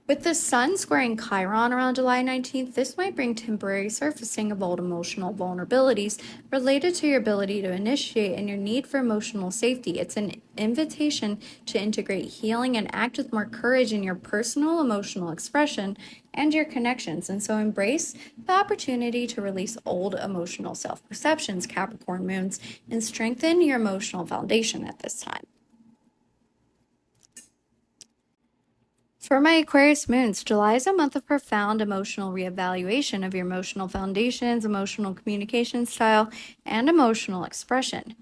With the Sun squaring Chiron around July 19th, this might bring temporary surfacing of old emotional vulnerabilities related to your ability to initiate and your need for emotional safety. It's an invitation to integrate healing and act with more courage in your personal emotional expression and your connections. And so embrace the opportunity to release old emotional self-perceptions, Capricorn moons, and strengthen your emotional foundation at this time. For my Aquarius moons, July is a month of profound emotional reevaluation of your emotional foundations, emotional communication style, and emotional expression.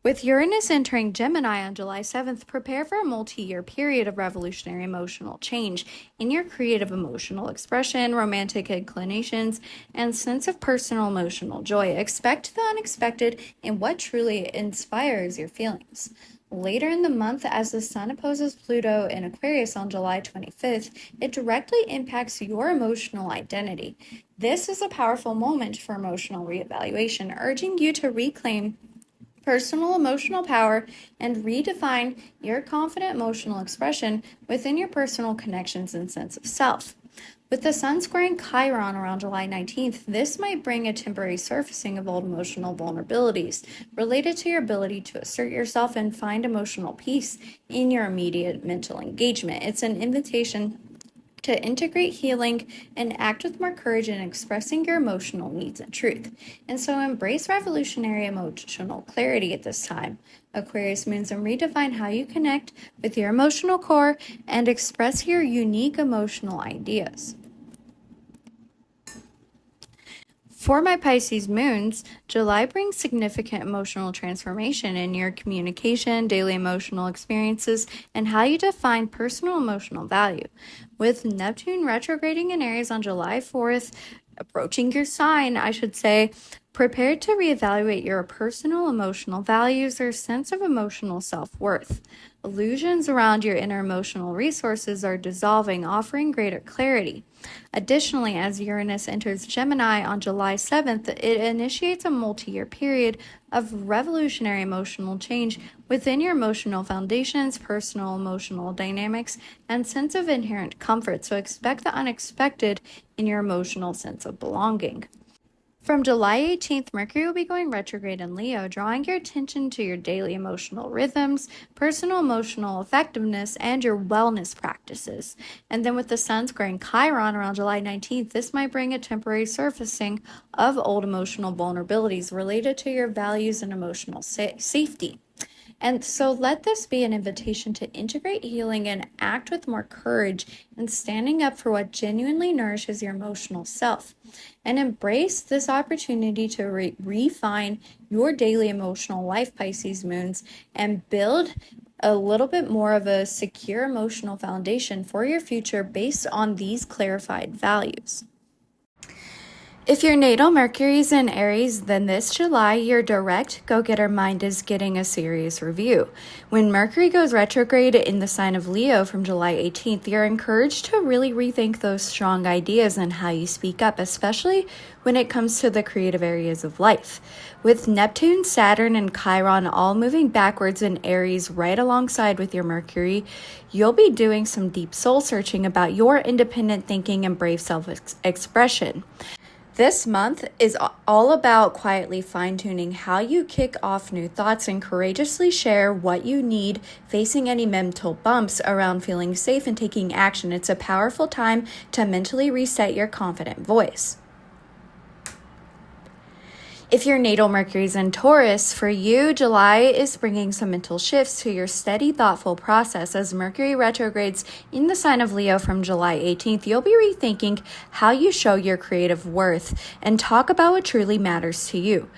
With Uranus entering Gemini on July 7th, prepare for a multi-year period of revolutionary emotional change in your creative emotional expression, romantic inclinations, and sense of personal emotional joy. Expect the unexpected in what truly inspires your feelings. Later in the month, as the Sun opposes Pluto in Aquarius on July 25th, it directly impacts your emotional identity. This is a powerful moment for emotional reevaluation, urging you to reclaim personal emotional power and redefine your confident emotional expression within your personal connections and sense of self. With the Sun squaring Chiron around July 19th, this might bring a temporary surfacing of old emotional vulnerabilities related to your ability to assert yourself and find emotional peace in your immediate mental engagement. It's an invitation to integrate healing and act with more courage in expressing your emotional needs and truth. And so embrace revolutionary emotional clarity at this time, Aquarius moons, and redefine how you connect with your emotional core and express your unique emotional ideas. For my Pisces moons, July brings significant emotional transformation in your communication, daily emotional experiences, and how you define personal emotional value. With Neptune retrograding in Aries on July 4th, approaching your sign, I should say, prepare to reevaluate your personal emotional values or sense of emotional self-worth. Illusions around your inner emotional resources are dissolving, offering greater clarity. Additionally, as Uranus enters Gemini on July 7th, it initiates a multi-year period of revolutionary emotional change within your emotional foundations, personal emotional dynamics, and sense of inherent comfort. So expect the unexpected in your emotional sense of belonging. From July 18th, Mercury will be going retrograde in Leo, drawing your attention to your daily emotional rhythms, personal emotional effectiveness, and your wellness practices. And then with the Sun squaring Chiron around July 19th, this might bring a temporary surfacing of old emotional vulnerabilities related to your values and emotional safety. And so let this be an invitation to integrate healing and act with more courage in standing up for what genuinely nourishes your emotional self. And embrace this opportunity to refine your daily emotional life, Pisces moons, and build a little bit more of a secure emotional foundation for your future based on these clarified values. If your natal Mercury is in Aries, then this July, your direct go-getter mind is getting a serious review. When Mercury goes retrograde in the sign of Leo from July 18th, you're encouraged to really rethink those strong ideas and how you speak up, especially when it comes to the creative areas of life. With Neptune, Saturn, and Chiron all moving backwards in Aries right alongside with your Mercury, you'll be doing some deep soul searching about your independent thinking and brave self-expression. This month is all about quietly fine-tuning how you kick off new thoughts and courageously share what you need, facing any mental bumps around feeling safe and taking action. It's a powerful time to mentally reset your confident voice. If your natal Mercury is in Taurus, for you, July is bringing some mental shifts to your steady, thoughtful process. As Mercury retrogrades in the sign of Leo from July 18th, you'll be rethinking how you show your creative worth and talk about what truly matters to you.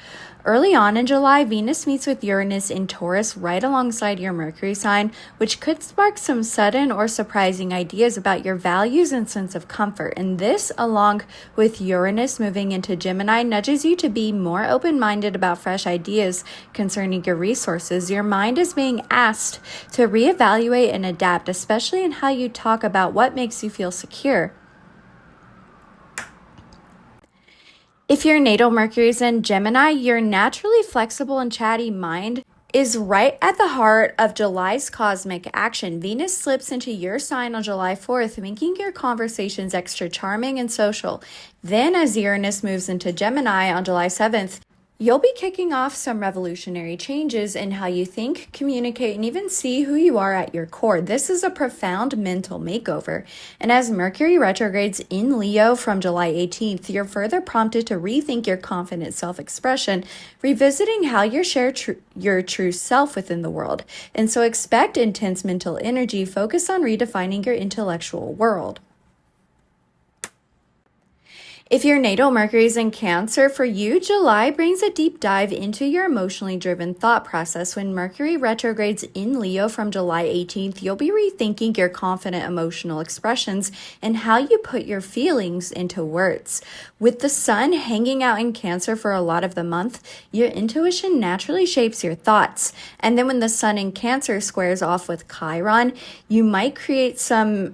Early on in July, Venus meets with Uranus in Taurus right alongside your Mercury sign, which could spark some sudden or surprising ideas about your values and sense of comfort. And this, along with Uranus moving into Gemini, nudges you to be more open-minded about fresh ideas concerning your resources. Your mind is being asked to reevaluate and adapt, especially in how you talk about what makes you feel secure. If your natal Mercury is in Gemini, your naturally flexible and chatty mind is right at the heart of July's cosmic action. Venus slips into your sign on July 4th, making your conversations extra charming and social. Then, as Uranus moves into Gemini on July 7th, you'll be kicking off some revolutionary changes in how you think, communicate, and even see who you are at your core. This is a profound mental makeover. And as Mercury retrogrades in Leo from July 18th, you're further prompted to rethink your confident self-expression, revisiting how you share your true self within the world. And so expect intense mental energy focused on redefining your intellectual world. If your natal Mercury is in Cancer, for you, July brings a deep dive into your emotionally driven thought process. When Mercury retrogrades in Leo from July 18th, you'll be rethinking your confident emotional expressions and how you put your feelings into words. With the Sun hanging out in Cancer for a lot of the month, your intuition naturally shapes your thoughts. And then when the Sun in Cancer squares off with Chiron, you might create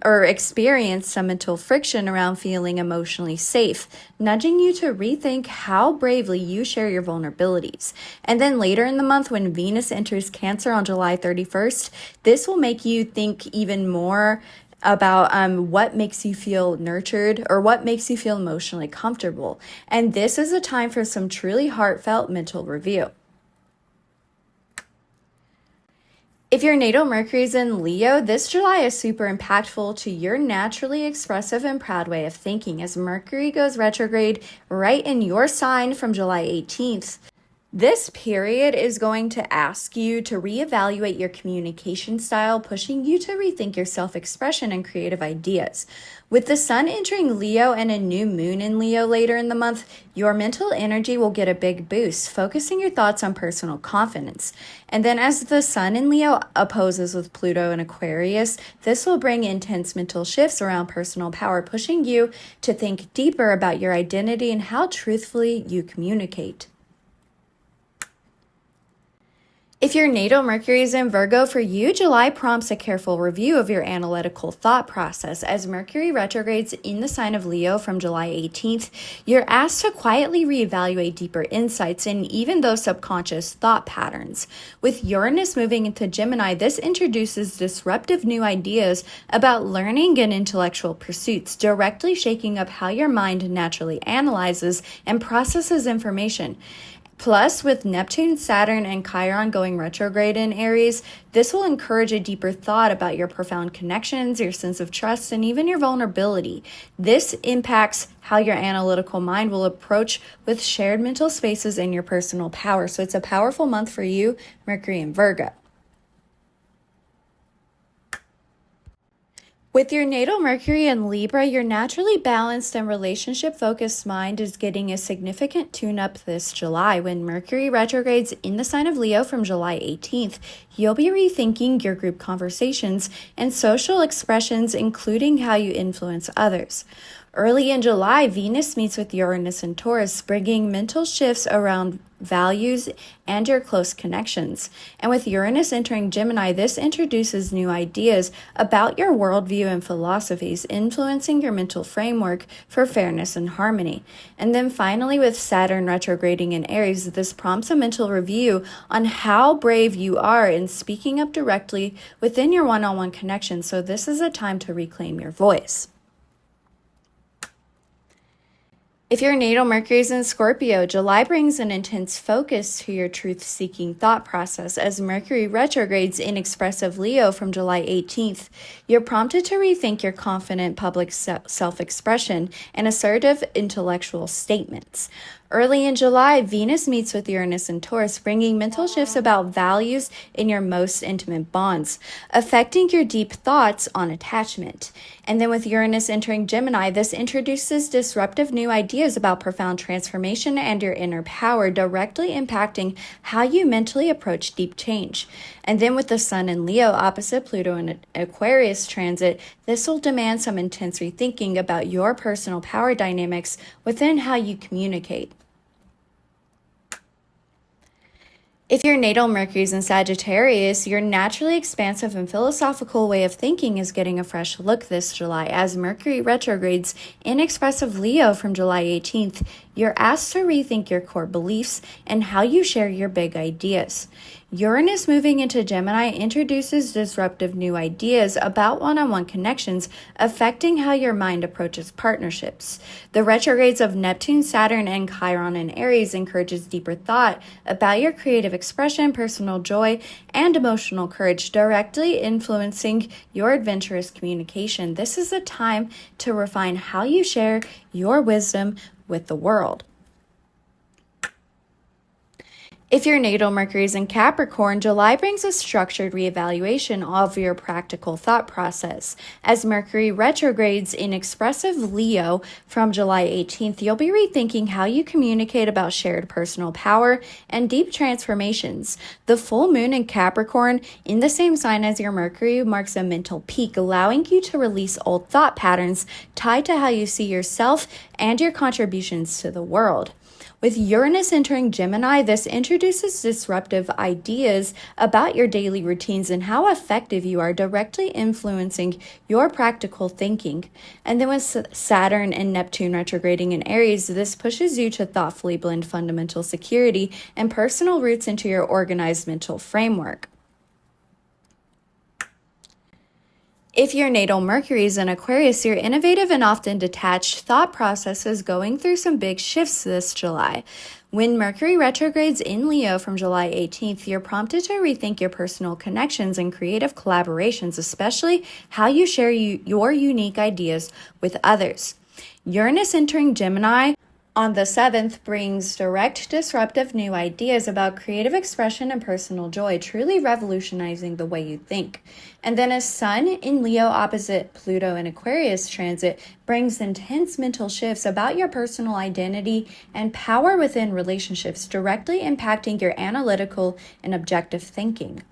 experience some mental friction around feeling emotionally safe, nudging you to rethink how bravely you share your vulnerabilities. And then later in the month, when Venus enters Cancer on July 31st, this will make you think even more about what makes you feel nurtured or what makes you feel emotionally comfortable. And this is a time for some truly heartfelt mental review. If your natal Mercury is in Leo, this July is super impactful to your naturally expressive and proud way of thinking. As Mercury goes retrograde right in your sign from July 18th, this period is going to ask you to reevaluate your communication style, pushing you to rethink your self-expression and creative ideas. With the Sun entering Leo and a new moon in Leo later in the month, your mental energy will get a big boost, focusing your thoughts on personal confidence. And then as the Sun in Leo opposes with Pluto and Aquarius, this will bring intense mental shifts around personal power, pushing you to think deeper about your identity and how truthfully you communicate. If your natal Mercury is in Virgo, for you, July prompts a careful review of your analytical thought process. As Mercury retrogrades in the sign of Leo from July 18th, you're asked to quietly reevaluate deeper insights and even those subconscious thought patterns. With Uranus moving into Gemini, this introduces disruptive new ideas about learning and intellectual pursuits, directly shaking up how your mind naturally analyzes and processes information. Plus, with Neptune, Saturn, and Chiron going retrograde in Aries, this will encourage a deeper thought about your profound connections, your sense of trust, and even your vulnerability. This impacts how your analytical mind will approach with shared mental spaces and your personal power. So it's a powerful month for you, Mercury and Virgo. With your natal Mercury in Libra, your naturally balanced and relationship-focused mind is getting a significant tune-up this July. When Mercury retrogrades in the sign of Leo from July 18th, you'll be rethinking your group conversations and social expressions, including how you influence others. Early in July, Venus meets with Uranus in Taurus, bringing mental shifts around values and your close connections. And with Uranus entering Gemini, this introduces new ideas about your worldview and philosophies, influencing your mental framework for fairness and harmony. And then finally, with Saturn retrograding in Aries, this prompts a mental review on how brave you are in speaking up directly within your one-on-one connection. So this is a time to reclaim your voice. If your natal Mercury is in Scorpio, July brings an intense focus to your truth-seeking thought process as Mercury retrogrades in expressive Leo from July 18th. You're prompted to rethink your confident public self-expression and assertive intellectual statements. Early in July, Venus meets with Uranus and Taurus, bringing mental shifts about values in your most intimate bonds, affecting your deep thoughts on attachment. And then with Uranus entering Gemini, this introduces disruptive new ideas about profound transformation and your inner power, directly impacting how you mentally approach deep change. And then with the Sun in Leo opposite Pluto in Aquarius transit, this will demand some intense rethinking about your personal power dynamics within how you communicate. If your natal Mercury is in Sagittarius, your naturally expansive and philosophical way of thinking is getting a fresh look this July. As Mercury retrogrades in expressive Leo from July 18th, you're asked to rethink your core beliefs and how you share your big ideas. Uranus moving into Gemini introduces disruptive new ideas about one-on-one connections, affecting how your mind approaches partnerships. The retrogrades of Neptune, Saturn, and Chiron in Aries encourages deeper thought about your creative expression, personal joy, and emotional courage, directly influencing your adventurous communication. This is a time to refine how you share your wisdom with the world. If your natal Mercury is in Capricorn, July brings a structured reevaluation of your practical thought process. As Mercury retrogrades in expressive Leo from July 18th, you'll be rethinking how you communicate about shared personal power and deep transformations. The full moon in Capricorn, in the same sign as your Mercury, marks a mental peak, allowing you to release old thought patterns tied to how you see yourself and your contributions to the world. With Uranus entering Gemini, this introduces disruptive ideas about your daily routines and how effective you are, directly influencing your practical thinking. And then with Saturn and Neptune retrograding in Aries, this pushes you to thoughtfully blend fundamental security and personal roots into your organized mental framework. If your natal Mercury is in Aquarius, your innovative and often detached thought process is going through some big shifts this July. When Mercury retrogrades in Leo from July 18th, you're prompted to rethink your personal connections and creative collaborations, especially how you share your unique ideas with others. Uranus entering Gemini on the 7th brings direct, disruptive new ideas about creative expression and personal joy, truly revolutionizing the way you think. And then a Sun in Leo opposite Pluto in Aquarius transit brings intense mental shifts about your personal identity and power within relationships, directly impacting your analytical and objective thinking.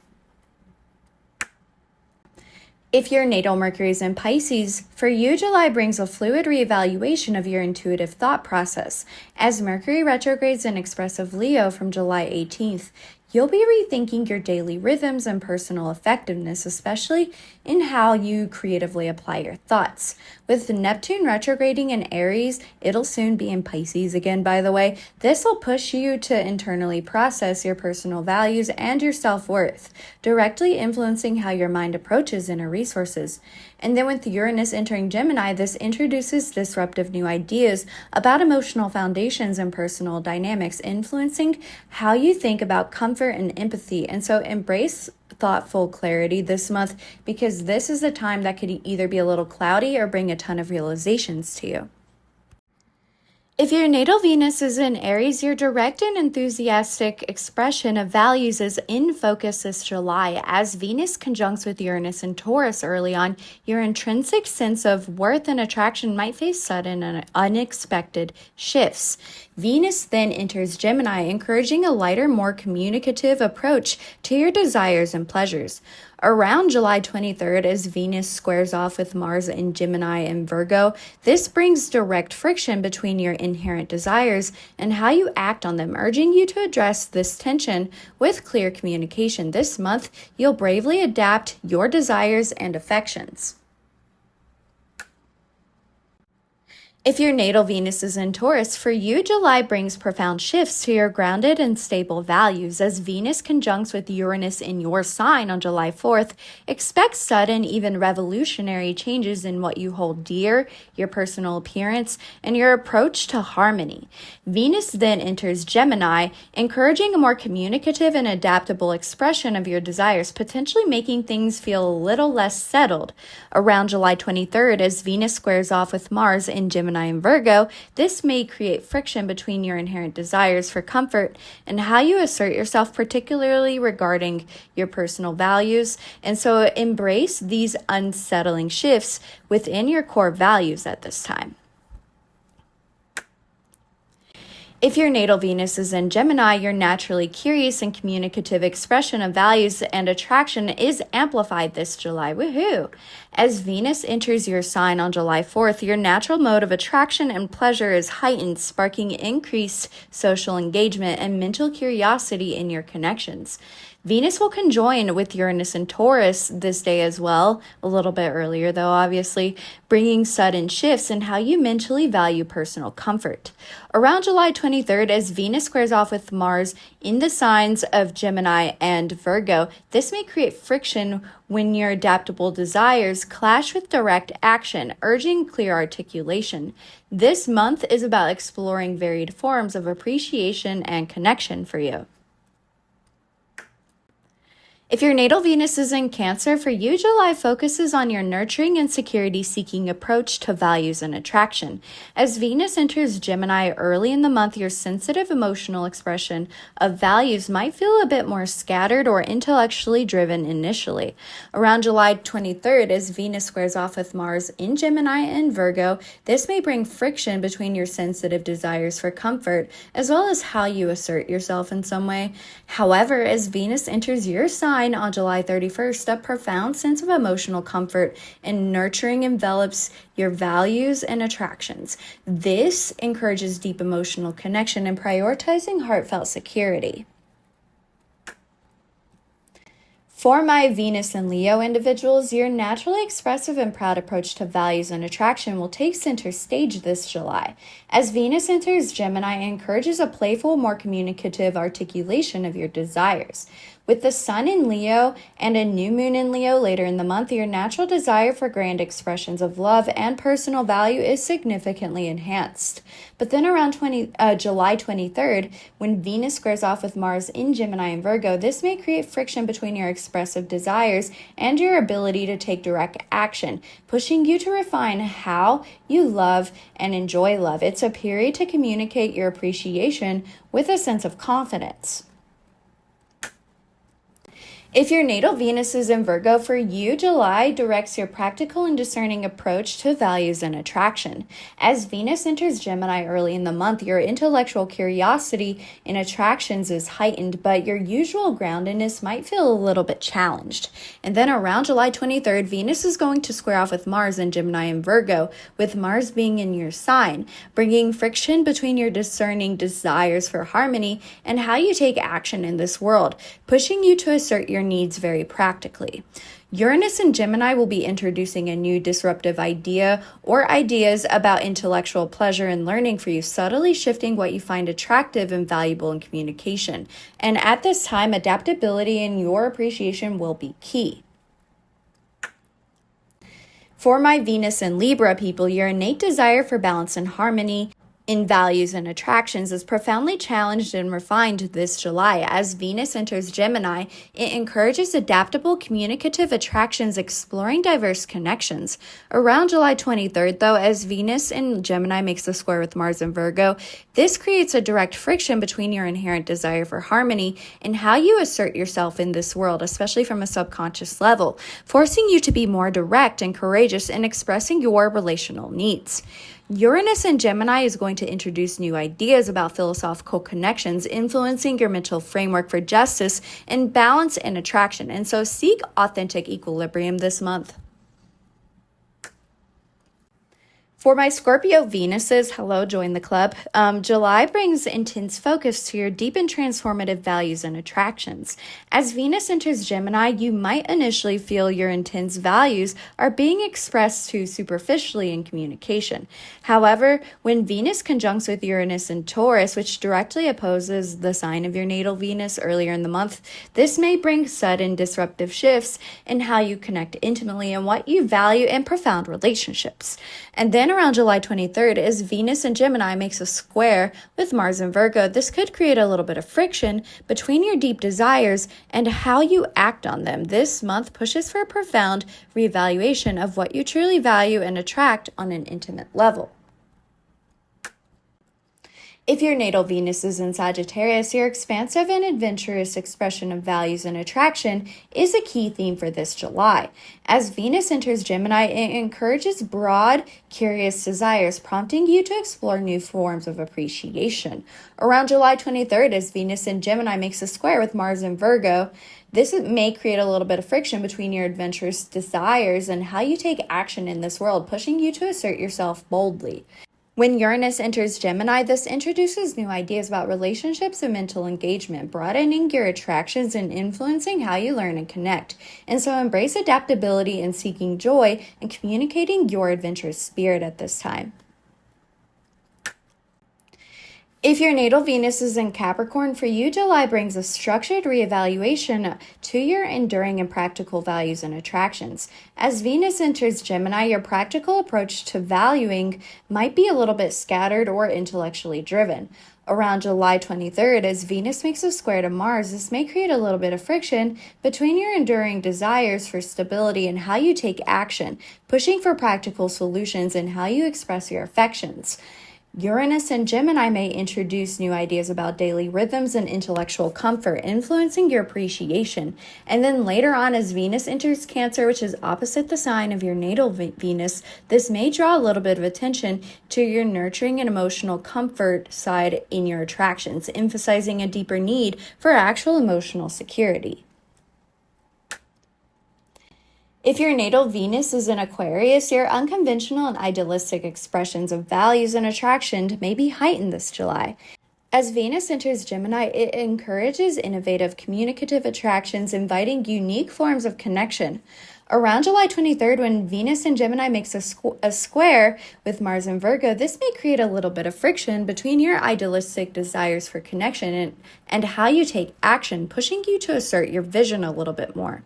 If your natal Mercury is in Pisces, for you, July brings a fluid reevaluation of your intuitive thought process. As Mercury retrogrades in expressive Leo from July 18th, you'll be rethinking your daily rhythms and personal effectiveness, especially in how you creatively apply your thoughts. With Neptune retrograding in Aries, it'll soon be in Pisces again, by the way. This will push you to internally process your personal values and your self-worth, directly influencing how your mind approaches inner resources. And then with Uranus entering Gemini, this introduces disruptive new ideas about emotional foundations and personal dynamics, influencing how you think about comfort and empathy. And so embrace thoughtful clarity this month, because this is a time that could either be a little cloudy or bring a ton of realizations to you. If your natal Venus is in Aries, your direct and enthusiastic expression of values is in focus this July. As Venus conjuncts with Uranus and Taurus early on, your intrinsic sense of worth and attraction might face sudden and unexpected shifts. Venus then enters Gemini, encouraging a lighter, more communicative approach to your desires and pleasures. Around July 23rd, as Venus squares off with Mars in Gemini and Virgo, this brings direct friction between your inherent desires and how you act on them, urging you to address this tension with clear communication. This month, you'll bravely adapt your desires and affections. If your natal Venus is in Taurus, for you, July brings profound shifts to your grounded and stable values. As Venus conjuncts with Uranus in your sign on July 4th, expect sudden, even revolutionary changes in what you hold dear, your personal appearance, and your approach to harmony. Venus then enters Gemini, encouraging a more communicative and adaptable expression of your desires, potentially making things feel a little less settled. Around July 23rd, as Venus squares off with Mars in Gemini and Virgo, this may create friction between your inherent desires for comfort and how you assert yourself, particularly regarding your personal values. And so embrace these unsettling shifts within your core values at this time. If your natal Venus is in Gemini, your naturally curious and communicative expression of values and attraction is amplified this July. Woohoo! As Venus enters your sign on July 4th, your natural mode of attraction and pleasure is heightened, sparking increased social engagement and mental curiosity in your connections. Venus will conjoin with Uranus and Taurus this day as well, a little bit earlier though, obviously, bringing sudden shifts in how you mentally value personal comfort. Around July 23rd, as Venus squares off with Mars in the signs of Gemini and Virgo, this may create friction when your adaptable desires clash with direct action, urging clear articulation. This month is about exploring varied forms of appreciation and connection for you. If your natal Venus is in Cancer, for you, July focuses on your nurturing and security-seeking approach to values and attraction. As Venus enters Gemini early in the month, your sensitive emotional expression of values might feel a bit more scattered or intellectually driven initially. Around July 23rd, as Venus squares off with Mars in Gemini and Virgo, this may bring friction between your sensitive desires for comfort, as well as how you assert yourself in some way. However, as Venus enters your sign on July 31st, a profound sense of emotional comfort and nurturing envelops your values and attractions. This encourages deep emotional connection and prioritizing heartfelt security. For my Venus and Leo individuals, your naturally expressive and proud approach to values and attraction will take center stage this July. As Venus enters Gemini, it encourages a playful, more communicative articulation of your desires. With the Sun in Leo and a new moon in Leo later in the month, your natural desire for grand expressions of love and personal value is significantly enhanced. But then around July 23rd, when Venus squares off with Mars in Gemini and Virgo, this may create friction between your expressive desires and your ability to take direct action, pushing you to refine how you love and enjoy love. It's a period to communicate your appreciation with a sense of confidence. If your natal Venus is in Virgo, for you, July directs your practical and discerning approach to values and attraction. As Venus enters Gemini early in the month, your intellectual curiosity in attractions is heightened, but your usual groundedness might feel a little bit challenged. And then around July 23rd, Venus is going to square off with Mars in Gemini and Virgo, with Mars being in your sign, bringing friction between your discerning desires for harmony and how you take action in this world, pushing you to assert your needs very practically. Uranus and Gemini will be introducing a new disruptive idea or ideas about intellectual pleasure and learning for you, subtly shifting what you find attractive and valuable in communication. And at this time, adaptability and your appreciation will be key. For my Venus and Libra people, your innate desire for balance and harmony in values and attractions is profoundly challenged and refined this July. As Venus enters Gemini, it encourages adaptable, communicative attractions, exploring diverse connections. Around July 23rd, though, as Venus in Gemini makes the square with Mars in Virgo, this creates a direct friction between your inherent desire for harmony and how you assert yourself in this world, especially from a subconscious level, forcing you to be more direct and courageous in expressing your relational needs. Uranus in Gemini is going to introduce new ideas about philosophical connections, influencing your mental framework for justice and balance and attraction. And so seek authentic equilibrium this month. For my Scorpio Venuses, hello, join the club. July brings intense focus to your deep and transformative values and attractions. As Venus enters Gemini, you might initially feel your intense values are being expressed too superficially in communication. However, when Venus conjuncts with Uranus and Taurus, which directly opposes the sign of your natal Venus earlier in the month, this may bring sudden disruptive shifts in how you connect intimately and what you value in profound relationships. And then around July 23rd, as Venus and Gemini makes a square with Mars and Virgo, this could create a little bit of friction between your deep desires and how you act on them. This month pushes for a profound reevaluation of what you truly value and attract on an intimate level. If your natal Venus is in Sagittarius, your expansive and adventurous expression of values and attraction is a key theme for this July. As Venus enters Gemini, it encourages broad, curious desires, prompting you to explore new forms of appreciation. Around July 23rd, as Venus in Gemini makes a square with Mars and Virgo, this may create a little bit of friction between your adventurous desires and how you take action in this world, pushing you to assert yourself boldly. When Uranus enters Gemini, this introduces new ideas about relationships and mental engagement, broadening your attractions and influencing how you learn and connect. And so embrace adaptability and seeking joy and communicating your adventurous spirit at this time. If your natal Venus is in Capricorn, for you, July brings a structured reevaluation to your enduring and practical values and attractions. As Venus enters Gemini, your practical approach to valuing might be a little bit scattered or intellectually driven. Around July 23rd, as Venus makes a square to Mars, this may create a little bit of friction between your enduring desires for stability and how you take action, pushing for practical solutions and how you express your affections. Uranus and Gemini may introduce new ideas about daily rhythms and intellectual comfort, influencing your appreciation. And then later on, as Venus enters Cancer, which is opposite the sign of your natal Venus, this may draw a little bit of attention to your nurturing and emotional comfort side in your attractions, emphasizing a deeper need for actual emotional security. If your natal Venus is in Aquarius, your unconventional and idealistic expressions of values and attraction may be heightened this July. As Venus enters Gemini, it encourages innovative, communicative attractions, inviting unique forms of connection. Around July 23rd, when Venus in Gemini makes a square with Mars and Virgo, this may create a little bit of friction between your idealistic desires for connection and how you take action, pushing you to assert your vision a little bit more.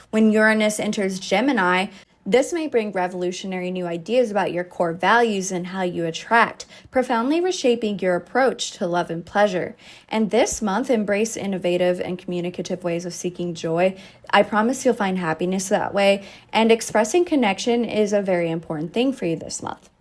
When Uranus enters Gemini, this may bring revolutionary new ideas about your core values and how you attract, profoundly reshaping your approach to love and pleasure. And this month, embrace innovative and communicative ways of seeking joy. I promise you'll find happiness that way, and expressing connection is a very important thing for you this month.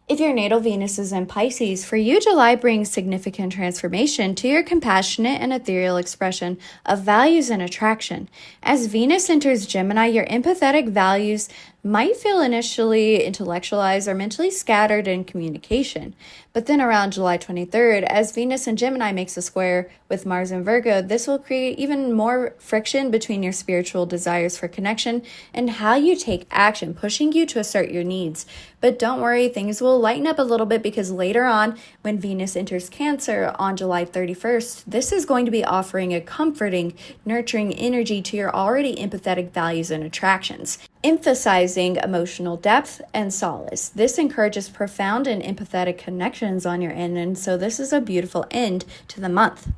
If your natal Venus is in Pisces, for you, July brings significant transformation to your compassionate and ethereal expression of values and attraction. As Venus enters Gemini, your empathetic values might feel initially intellectualized or mentally scattered in communication. But then around July 23rd, as Venus in Gemini makes a square with Mars and Virgo, this will create even more friction between your spiritual desires for connection and how you take action, pushing you to assert your needs. But don't worry, things will lighten up a little bit because later on, when Venus enters Cancer on July 31st, this is going to be offering a comforting, nurturing energy to your already empathetic values and attractions, emphasizing emotional depth and solace. This encourages profound and empathetic connections on your end, and so this is a beautiful end to the month.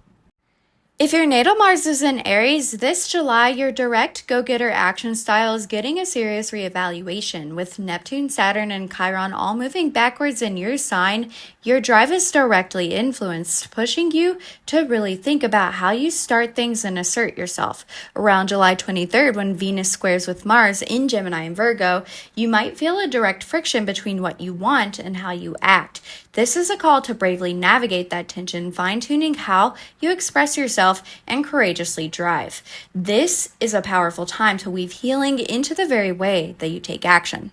If your natal Mars is in Aries, this July, your direct go-getter action style is getting a serious reevaluation. With Neptune, Saturn, and Chiron all moving backwards in your sign, your drive is directly influenced, pushing you to really think about how you start things and assert yourself. Around July 23rd, when Venus squares with Mars in Gemini and Virgo, you might feel a direct friction between what you want and how you act. This is a call to bravely navigate that tension, fine-tuning how you express yourself and courageously drive. This is a powerful time to weave healing into the very way that you take action.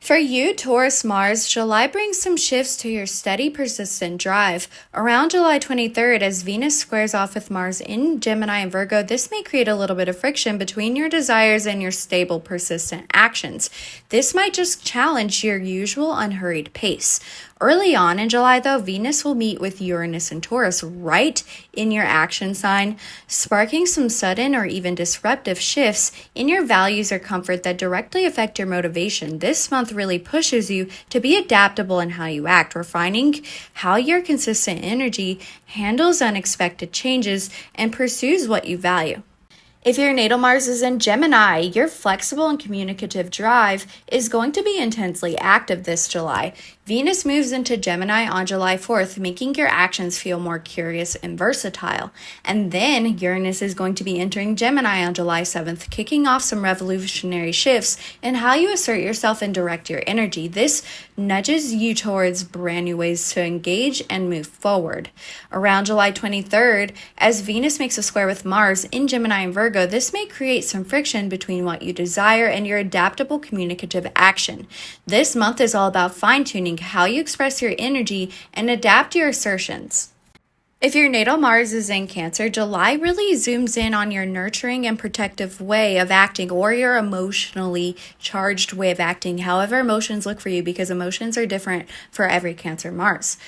For you, Taurus Mars, July brings some shifts to your steady, persistent drive. Around July 23rd, as Venus squares off with Mars in Gemini and Virgo, this may create a little bit of friction between your desires and your stable, persistent actions. This might just challenge your usual unhurried pace. Early on in July, though, Venus will meet with Uranus and Taurus right in your action sign, sparking some sudden or even disruptive shifts in your values or comfort that directly affect your motivation. This month really pushes you to be adaptable in how you act, refining how your consistent energy handles unexpected changes and pursues what you value. If your natal Mars is in Gemini, your flexible and communicative drive is going to be intensely active this July. Venus moves into Gemini on July 4th, making your actions feel more curious and versatile. And then Uranus is going to be entering Gemini on July 7th, kicking off some revolutionary shifts in how you assert yourself and direct your energy. This nudges you towards brand new ways to engage and move forward. Around July 23rd, as Venus makes a square with Mars in Gemini and Virgo, this may create some friction between what you desire and your adaptable communicative action. This month is all about fine-tuning how you express your energy and adapt your assertions. If your natal Mars is in Cancer, July really zooms in on your nurturing and protective way of acting or your emotionally charged way of acting, however emotions look for you, because emotions are different for every Cancer Mars.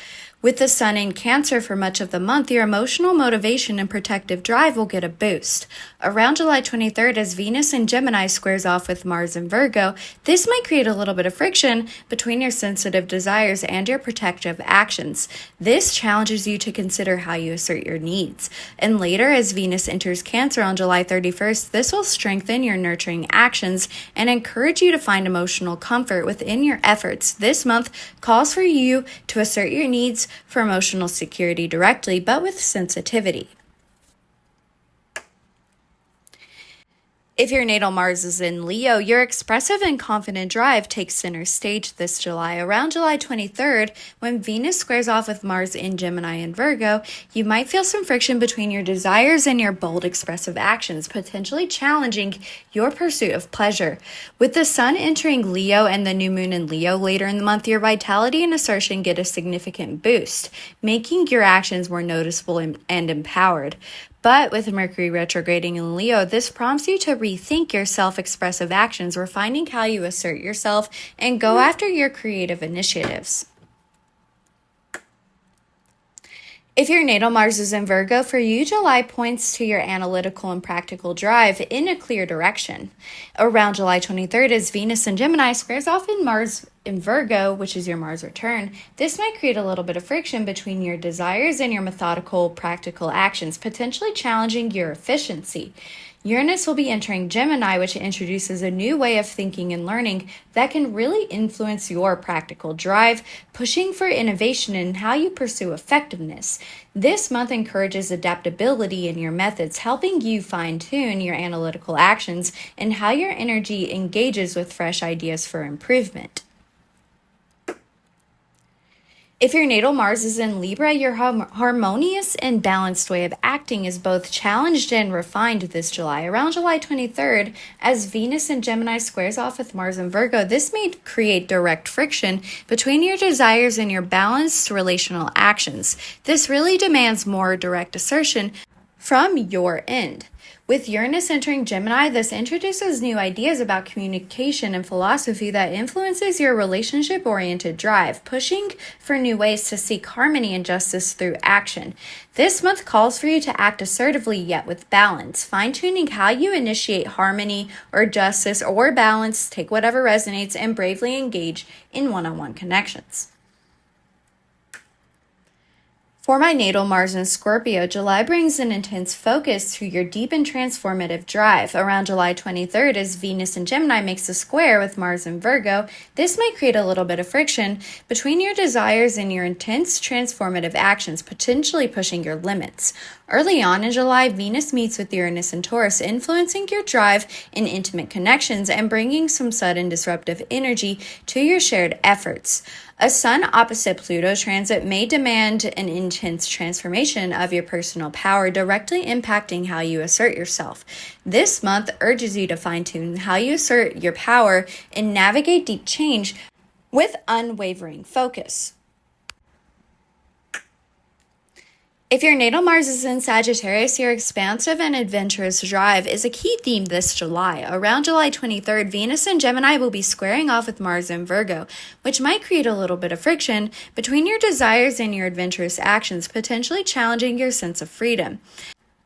With the Sun in Cancer for much of the month, your emotional motivation and protective drive will get a boost. Around July 23rd, as Venus in Gemini squares off with Mars in Virgo, this might create a little bit of friction between your sensitive desires and your protective actions. This challenges you to consider how you assert your needs. And later, as Venus enters Cancer on July 31st, this will strengthen your nurturing actions and encourage you to find emotional comfort within your efforts. This month calls for you to assert your needs for emotional security directly, but with sensitivity. If your natal Mars is in Leo, your expressive and confident drive takes center stage this July. Around July 23rd, when Venus squares off with Mars in Gemini and Virgo, you might feel some friction between your desires and your bold expressive actions, potentially challenging your pursuit of pleasure. With the Sun entering Leo and the new moon in Leo later in the month, your vitality and assertion get a significant boost, making your actions more noticeable and empowered. But with Mercury retrograding in Leo, this prompts you to rethink your self-expressive actions, refining how you assert yourself and go after your creative initiatives. If your natal Mars is in Virgo, for you, July points to your analytical and practical drive in a clear direction. Around July 23rd, as Venus in Gemini squares off in Mars in Virgo, which is your Mars return, this might create a little bit of friction between your desires and your methodical, practical actions, potentially challenging your efficiency. Uranus will be entering Gemini, which introduces a new way of thinking and learning that can really influence your practical drive, pushing for innovation in how you pursue effectiveness. This month encourages adaptability in your methods, helping you fine-tune your analytical actions and how your energy engages with fresh ideas for improvement. If your natal Mars is in Libra, your harmonious and balanced way of acting is both challenged and refined this July. Around July 23rd, as Venus in Gemini squares off with Mars in Virgo, this may create direct friction between your desires and your balanced relational actions. This really demands more direct assertion from your end. With Uranus entering Gemini, this introduces new ideas about communication and philosophy that influences your relationship-oriented drive, pushing for new ways to seek harmony and justice through action. This month calls for you to act assertively yet with balance, fine-tuning how you initiate harmony or justice or balance, take whatever resonates, and bravely engage in one-on-one connections. For my natal Mars in Scorpio, July brings an intense focus to your deep and transformative drive. Around July 23rd, as Venus in Gemini makes a square with Mars in Virgo, this might create a little bit of friction between your desires and your intense transformative actions, potentially pushing your limits. Early on in July, Venus meets with Uranus and Taurus, influencing your drive in intimate connections and bringing some sudden disruptive energy to your shared efforts. A Sun opposite Pluto transit may demand an intense transformation of your personal power, directly impacting how you assert yourself. This month urges you to fine-tune how you assert your power and navigate deep change with unwavering focus. If your natal Mars is in Sagittarius, your expansive and adventurous drive is a key theme this July. Around July 23rd, Venus and Gemini will be squaring off with Mars in Virgo, which might create a little bit of friction between your desires and your adventurous actions, potentially challenging your sense of freedom.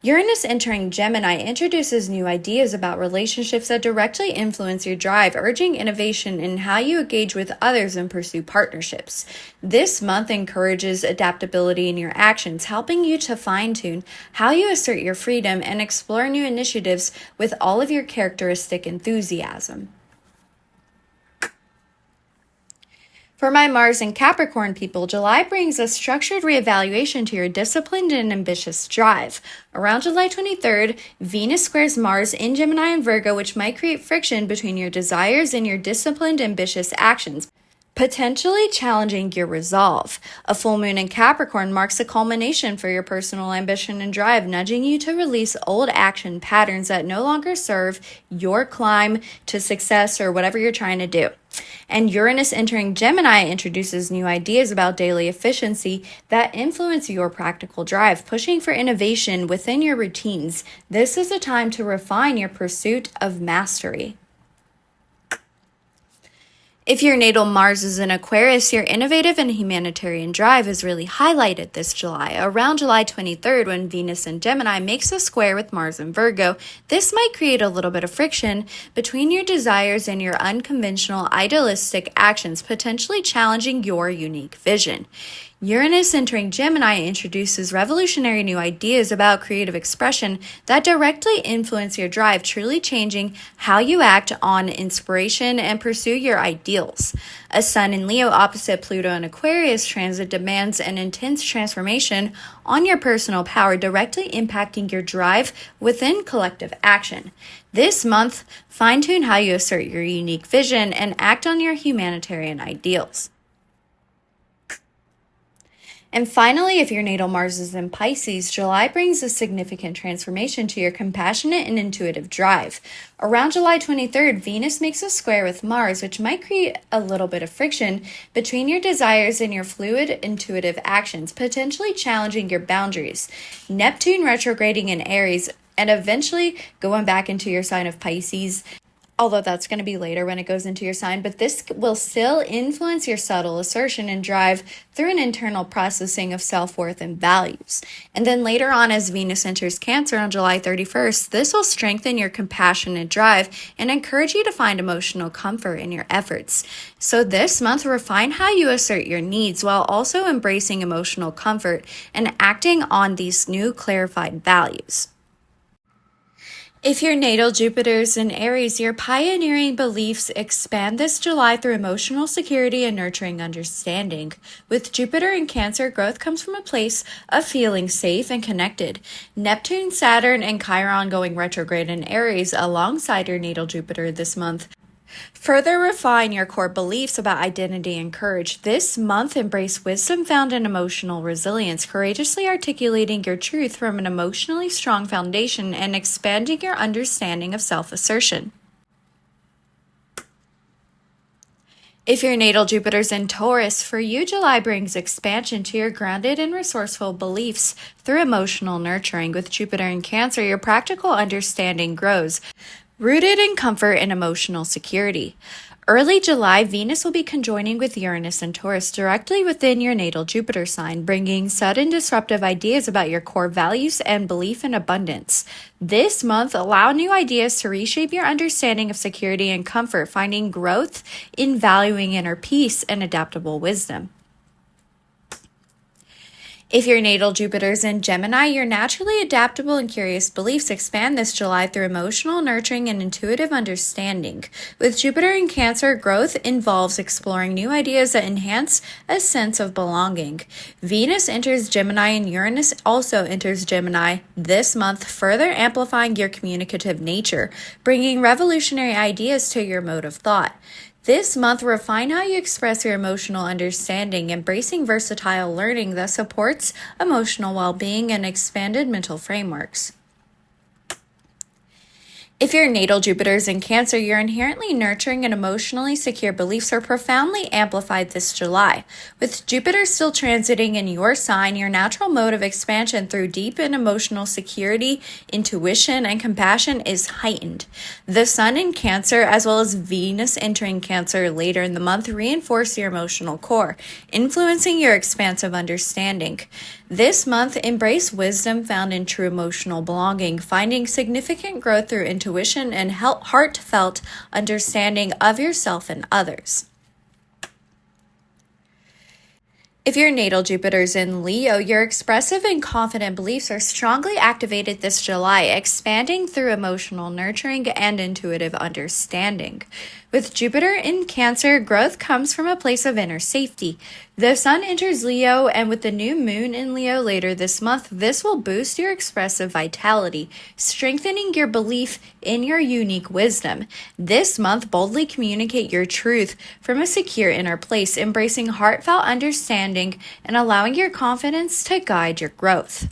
Uranus entering Gemini introduces new ideas about relationships that directly influence your drive, urging innovation in how you engage with others and pursue partnerships. This month encourages adaptability in your actions, helping you to fine-tune how you assert your freedom and explore new initiatives with all of your characteristic enthusiasm. For my Mars and Capricorn people, July brings a structured reevaluation to your disciplined and ambitious drive. Around July 23rd, Venus squares Mars in Gemini and Virgo, which might create friction between your desires and your disciplined, ambitious actions, potentially challenging your resolve. A full moon in Capricorn marks a culmination for your personal ambition and drive, nudging you to release old action patterns that no longer serve your climb to success or whatever you're trying to do. And Uranus entering Gemini introduces new ideas about daily efficiency that influence your practical drive, pushing for innovation within your routines. This is a time to refine your pursuit of mastery. If your natal Mars is in Aquarius, your innovative and humanitarian drive is really highlighted this July. Around July 23rd, when Venus in Gemini makes a square with Mars in Virgo, this might create a little bit of friction between your desires and your unconventional, idealistic actions, potentially challenging your unique vision. Uranus entering Gemini introduces revolutionary new ideas about creative expression that directly influence your drive, truly changing how you act on inspiration and pursue your ideals. A Sun in Leo opposite Pluto and Aquarius transit demands an intense transformation on your personal power, directly impacting your drive within collective action. This month, fine-tune how you assert your unique vision and act on your humanitarian ideals. And finally, if your natal Mars is in Pisces, July brings a significant transformation to your compassionate and intuitive drive. Around July 23rd, Venus makes a square with Mars, which might create a little bit of friction between your desires and your fluid, intuitive actions, potentially challenging your boundaries. Neptune retrograding in Aries and eventually going back into your sign of Pisces, although that's going to be later when it goes into your sign, but this will still influence your subtle assertion and drive through an internal processing of self-worth and values. And then later on, as Venus enters Cancer on July 31st, this will strengthen your compassionate drive and encourage you to find emotional comfort in your efforts. So this month, refine how you assert your needs while also embracing emotional comfort and acting on these new clarified values. If your natal Jupiter is in Aries, your pioneering beliefs expand this July through emotional security and nurturing understanding. With Jupiter in Cancer, growth comes from a place of feeling safe and connected. Neptune, Saturn, and Chiron going retrograde in Aries alongside your natal Jupiter this month further refine your core beliefs about identity and courage. This month, embrace wisdom found in emotional resilience, courageously articulating your truth from an emotionally strong foundation and expanding your understanding of self-assertion. If your natal Jupiter's in Taurus, for you, July brings expansion to your grounded and resourceful beliefs through emotional nurturing. With Jupiter in Cancer, your practical understanding grows, rooted in comfort and emotional security. Early July, Venus will be conjoining with Uranus and Taurus directly within your natal Jupiter sign, bringing sudden disruptive ideas about your core values and belief in abundance. This month, allow new ideas to reshape your understanding of security and comfort, finding growth in valuing inner peace and adaptable wisdom. If your natal Jupiter's in Gemini, your naturally adaptable and curious beliefs expand this July through emotional nurturing and intuitive understanding. With Jupiter in Cancer, growth involves exploring new ideas that enhance a sense of belonging. Venus enters Gemini and Uranus also enters Gemini this month, further amplifying your communicative nature, bringing revolutionary ideas to your mode of thought. This month, refine how you express your emotional understanding, embracing versatile learning that supports emotional well-being and expanded mental frameworks. If your natal Jupiter is in Cancer, your inherently nurturing and emotionally secure beliefs are profoundly amplified this July. With Jupiter still transiting in your sign, your natural mode of expansion through deep and emotional security, intuition, and compassion is heightened. The Sun in Cancer, as well as Venus entering Cancer later in the month, reinforce your emotional core, influencing your expansive understanding. This month, embrace wisdom found in true emotional belonging, finding significant growth through intuition and heartfelt understanding of yourself and others. If your natal Jupiter is in Leo, your expressive and confident beliefs are strongly activated this July, expanding through emotional nurturing and intuitive understanding. With Jupiter in Cancer, growth comes from a place of inner safety. The Sun enters Leo, and with the new moon in Leo later this month, this will boost your expressive vitality, strengthening your belief in your unique wisdom. This month, boldly communicate your truth from a secure inner place, embracing heartfelt understanding and allowing your confidence to guide your growth.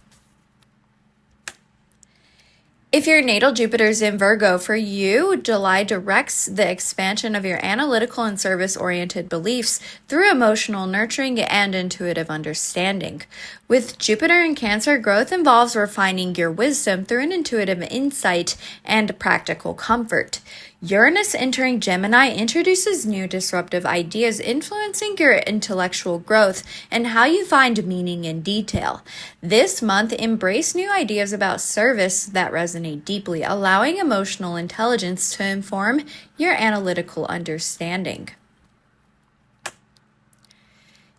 If your natal Jupiter is in Virgo, for you, July directs the expansion of your analytical and service-oriented beliefs through emotional nurturing and intuitive understanding. With Jupiter in Cancer, growth involves refining your wisdom through an intuitive insight and practical comfort. Uranus entering Gemini introduces new disruptive ideas influencing your intellectual growth and how you find meaning in detail. This month, embrace new ideas about service that resonate deeply, allowing emotional intelligence to inform your analytical understanding.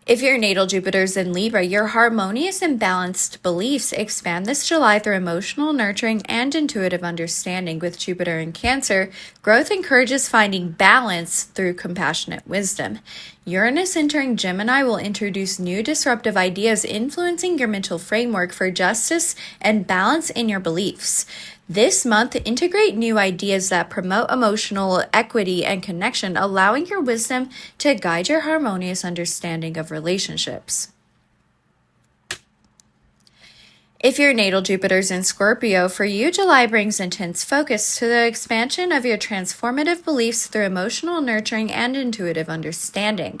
If your natal Jupiter is in Libra, your harmonious and balanced beliefs expand this July through emotional nurturing and intuitive understanding. With Jupiter in Cancer, growth encourages finding balance through compassionate wisdom. Uranus entering Gemini will introduce new disruptive ideas influencing your mental framework for justice and balance in your beliefs. This month, integrate new ideas that promote emotional equity and connection, allowing your wisdom to guide your harmonious understanding of relationships. If your natal Jupiter is in Scorpio, for you, July brings intense focus to the expansion of your transformative beliefs through emotional nurturing and intuitive understanding.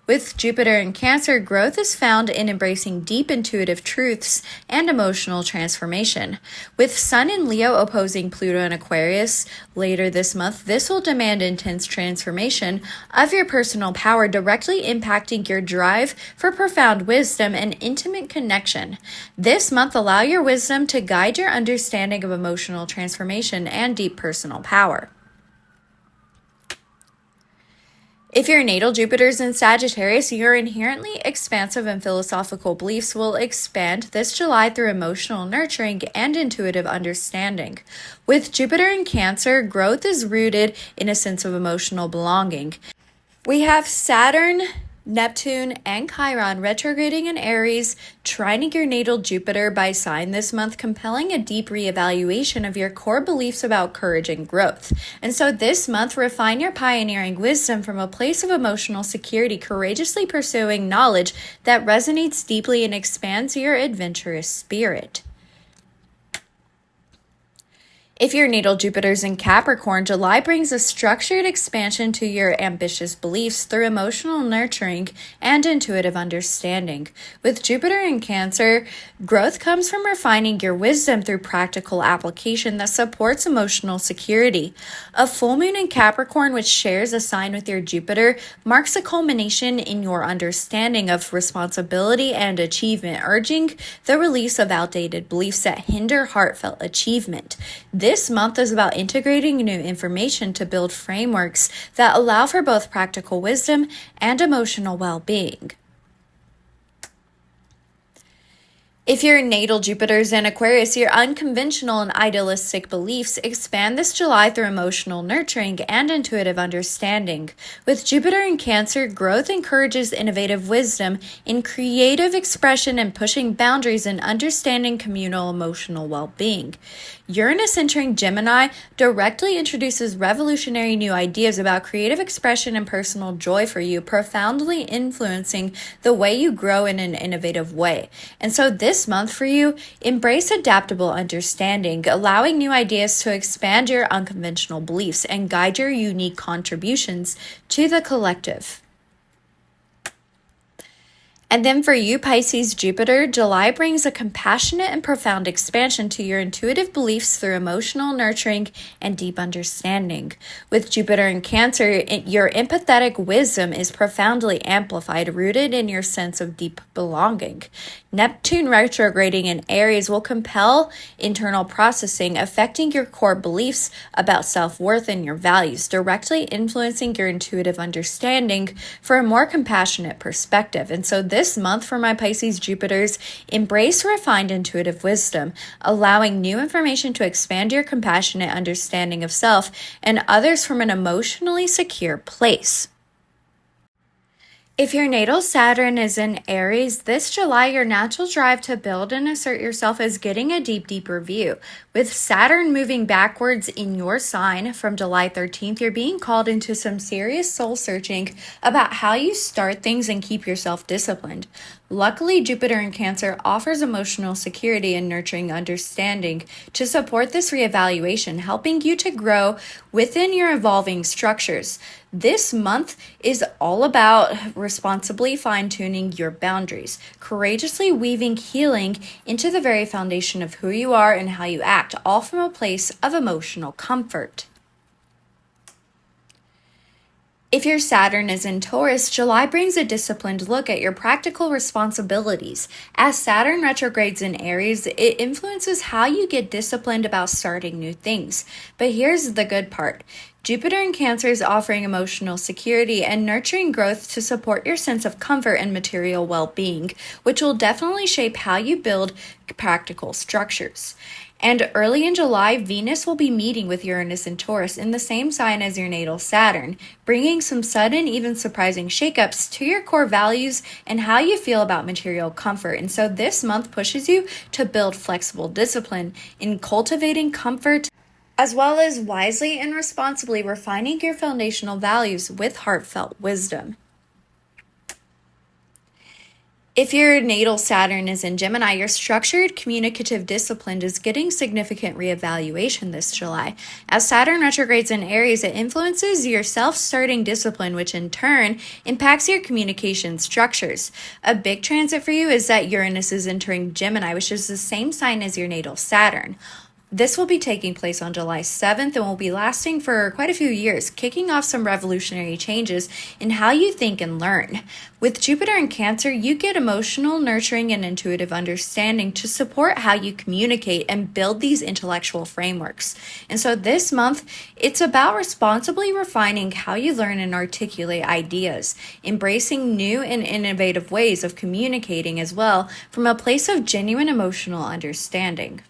With Jupiter in Cancer, growth is found in embracing deep intuitive truths and emotional transformation. With Sun in Leo opposing Pluto in Aquarius later this month, this will demand intense transformation of your personal power, directly impacting your drive for profound wisdom and intimate connection. This month, allow your wisdom to guide your understanding of emotional transformation and deep personal power. If your natal Jupiter is in Sagittarius, your inherently expansive and philosophical beliefs will expand this July through emotional nurturing and intuitive understanding. With Jupiter in Cancer, growth is rooted in a sense of emotional belonging. We have Saturn, Neptune, and Chiron retrograding in Aries, trining your natal Jupiter by sign this month, compelling a deep reevaluation of your core beliefs about courage and growth. And so this month, refine your pioneering wisdom from a place of emotional security, courageously pursuing knowledge that resonates deeply and expands your adventurous spirit. If your natal Jupiter is in Capricorn, July brings a structured expansion to your ambitious beliefs through emotional nurturing and intuitive understanding. With Jupiter in Cancer, growth comes from refining your wisdom through practical application that supports emotional security. A full moon in Capricorn, which shares a sign with your Jupiter, marks a culmination in your understanding of responsibility and achievement, urging the release of outdated beliefs that hinder heartfelt achievement. This month is about integrating new information to build frameworks that allow for both practical wisdom and emotional well-being. If your natal Jupiter is in Aquarius, your unconventional and idealistic beliefs expand this July through emotional nurturing and intuitive understanding. With Jupiter in Cancer, growth encourages innovative wisdom in creative expression and pushing boundaries and understanding communal emotional well-being. Uranus entering Gemini directly introduces revolutionary new ideas about creative expression and personal joy for you, profoundly influencing the way you grow in an innovative way. And so this month for you, embrace adaptable understanding, allowing new ideas to expand your unconventional beliefs and guide your unique contributions to the collective. And then for you, Pisces Jupiter, July brings a compassionate and profound expansion to your intuitive beliefs through emotional nurturing and deep understanding. With Jupiter in Cancer, your empathetic wisdom is profoundly amplified, rooted in your sense of deep belonging. Neptune retrograding in Aries will compel internal processing, affecting your core beliefs about self-worth and your values, directly influencing your intuitive understanding for a more compassionate perspective. And so this month for my Pisces Jupiters, embrace refined intuitive wisdom, allowing new information to expand your compassionate understanding of self and others from an emotionally secure place. If your natal Saturn is in Aries, this July your natural drive to build and assert yourself is getting a deeper view. With Saturn moving backwards in your sign from July 13th, you're being called into some serious soul searching about how you start things and keep yourself disciplined. Luckily, Jupiter in Cancer offers emotional security and nurturing understanding to support this reevaluation, helping you to grow within your evolving structures. This month is all about responsibly fine-tuning your boundaries, courageously weaving healing into the very foundation of who you are and how you act, all from a place of emotional comfort. If your Saturn is in Taurus, July brings a disciplined look at your practical responsibilities. As Saturn retrogrades in Aries, it influences how you get disciplined about starting new things. But here's the good part. Jupiter in Cancer is offering emotional security and nurturing growth to support your sense of comfort and material well-being, which will definitely shape how you build practical structures. And early in July, Venus will be meeting with Uranus in Taurus in the same sign as your natal Saturn, bringing some sudden, even surprising shakeups to your core values and how you feel about material comfort. And so this month pushes you to build flexible discipline in cultivating comfort, as well as wisely and responsibly refining your foundational values with heartfelt wisdom. If your natal Saturn is in Gemini, your structured communicative discipline is getting significant reevaluation this July. As Saturn retrogrades in Aries, it influences your self-starting discipline, which in turn impacts your communication structures. A big transit for you is that Uranus is entering Gemini, which is the same sign as your natal Saturn. This will be taking place on July 7th and will be lasting for quite a few years, kicking off some revolutionary changes in how you think and learn. With Jupiter in Cancer, you get emotional nurturing and intuitive understanding to support how you communicate and build these intellectual frameworks. And so this month, it's about responsibly refining how you learn and articulate ideas, embracing new and innovative ways of communicating as well from a place of genuine emotional understanding.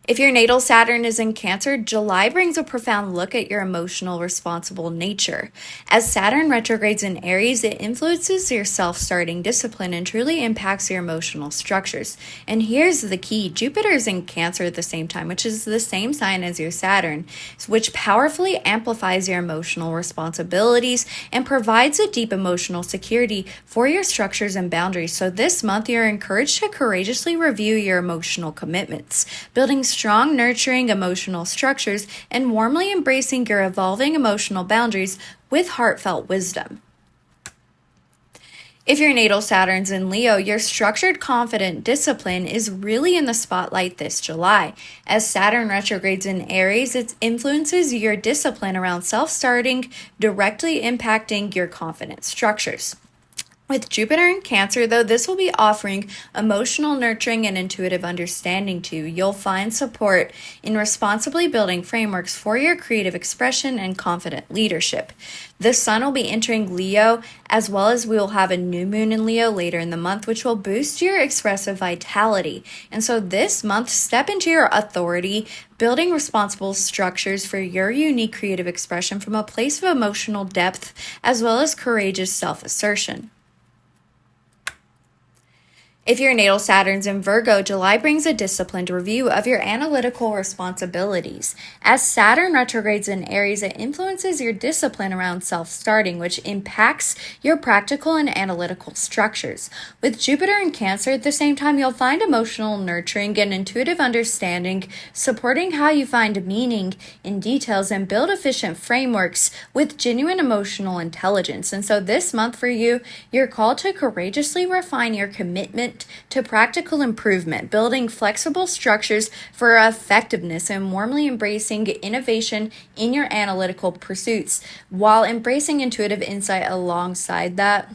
If your natal Saturn is in Cancer, July brings a profound look at your emotional, responsible nature. As Saturn retrogrades in Aries, it influences your self-starting discipline and truly impacts your emotional structures. And here's the key. Jupiter is in Cancer at the same time, which is the same sign as your Saturn, which powerfully amplifies your emotional responsibilities and provides a deep emotional security for your structures and boundaries. So this month, you're encouraged to courageously review your emotional commitments, building strong, nurturing emotional structures, and warmly embracing your evolving emotional boundaries with heartfelt wisdom. If your natal Saturn's in Leo, your structured, confident discipline is really in the spotlight this July. As Saturn retrogrades in Aries, it influences your discipline around self-starting, directly impacting your confident structures. With Jupiter in Cancer, though, this will be offering emotional nurturing and intuitive understanding to you. You'll find support in responsibly building frameworks for your creative expression and confident leadership. The Sun will be entering Leo, as well as we will have a new moon in Leo later in the month, which will boost your expressive vitality. And so this month, step into your authority, building responsible structures for your unique creative expression from a place of emotional depth, as well as courageous self-assertion. If your natal Saturn's in Virgo, July brings a disciplined review of your analytical responsibilities. As Saturn retrogrades in Aries, it influences your discipline around self-starting, which impacts your practical and analytical structures. With Jupiter in Cancer, at the same time, you'll find emotional nurturing and intuitive understanding, supporting how you find meaning in details and build efficient frameworks with genuine emotional intelligence. And so this month for you, you're called to courageously refine your commitment to practical improvement, building flexible structures for effectiveness and warmly embracing innovation in your analytical pursuits while embracing intuitive insight alongside that.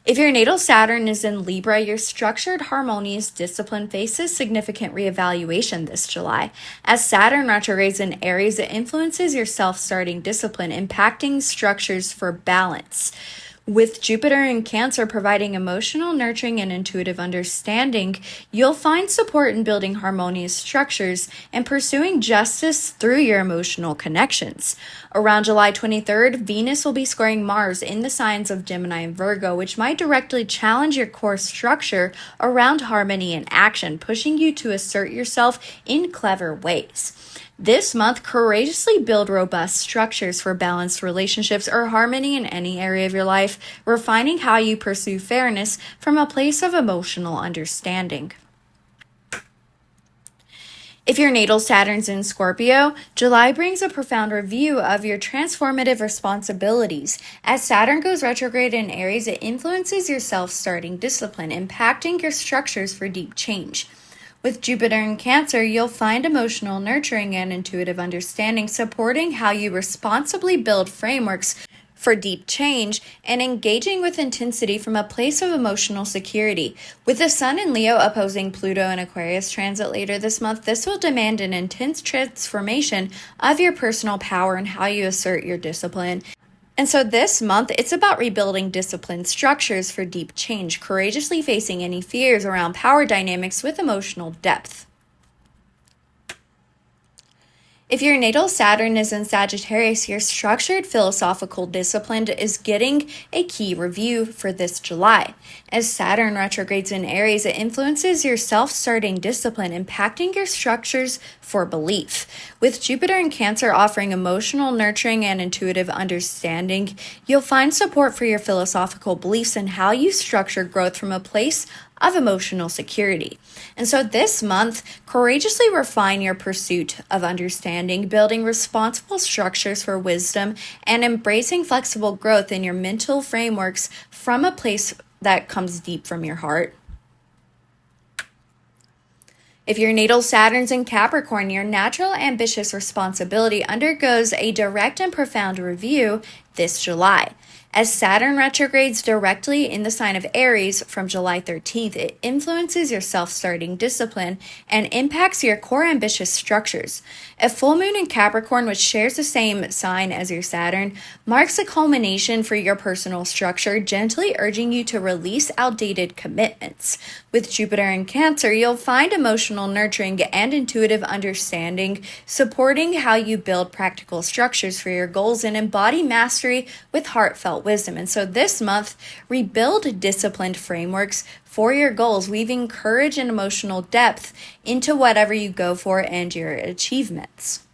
If your natal Saturn is in Libra, your structured, harmonious discipline faces significant reevaluation this July. As Saturn retrogrades in Aries, it influences your self-starting discipline, impacting structures for balance. With Jupiter in Cancer providing emotional nurturing and intuitive understanding, you'll find support in building harmonious structures and pursuing justice through your emotional connections. Around July 23rd, Venus will be squaring Mars in the signs of Gemini and Virgo, which might directly challenge your core structure around harmony and action, pushing you to assert yourself in clever ways. This month, courageously build robust structures for balanced relationships or harmony in any area of your life, refining how you pursue fairness from a place of emotional understanding. If your natal Saturn's in Scorpio, July brings a profound review of your transformative responsibilities. As Saturn goes retrograde in Aries, it influences your self-starting discipline, impacting your structures for deep change. With Jupiter in Cancer, you'll find emotional nurturing and intuitive understanding, supporting how you responsibly build frameworks for deep change and engaging with intensity from a place of emotional security. With the Sun in Leo opposing Pluto and Aquarius transit later this month, this will demand an intense transformation of your personal power and how you assert your discipline. And so this month, it's about rebuilding disciplined structures for deep change, courageously facing any fears around power dynamics with emotional depth. If your natal Saturn is in Sagittarius, your structured philosophical discipline is getting a key review for this July. As Saturn retrogrades in Aries, it influences your self-starting discipline, impacting your structures for belief. With Jupiter in Cancer offering emotional nurturing and intuitive understanding, you'll find support for your philosophical beliefs and how you structure growth from a place of emotional security. And so this month, courageously refine your pursuit of understanding, building responsible structures for wisdom, and embracing flexible growth in your mental frameworks from a place that comes deep from your heart. If your natal Saturn's in Capricorn, your natural ambitious responsibility undergoes a direct and profound review this July. As Saturn retrogrades directly in the sign of Aries from July 13th, it influences your self-starting discipline and impacts your core ambitious structures. A full moon in Capricorn, which shares the same sign as your Saturn, marks a culmination for your personal structure, gently urging you to release outdated commitments. With Jupiter in Cancer, you'll find emotional nurturing and intuitive understanding, supporting how you build practical structures for your goals and embody mastery with heartfelt wisdom. And so this month, rebuild disciplined frameworks for your goals, weaving courage and emotional depth into whatever you go for and your achievements.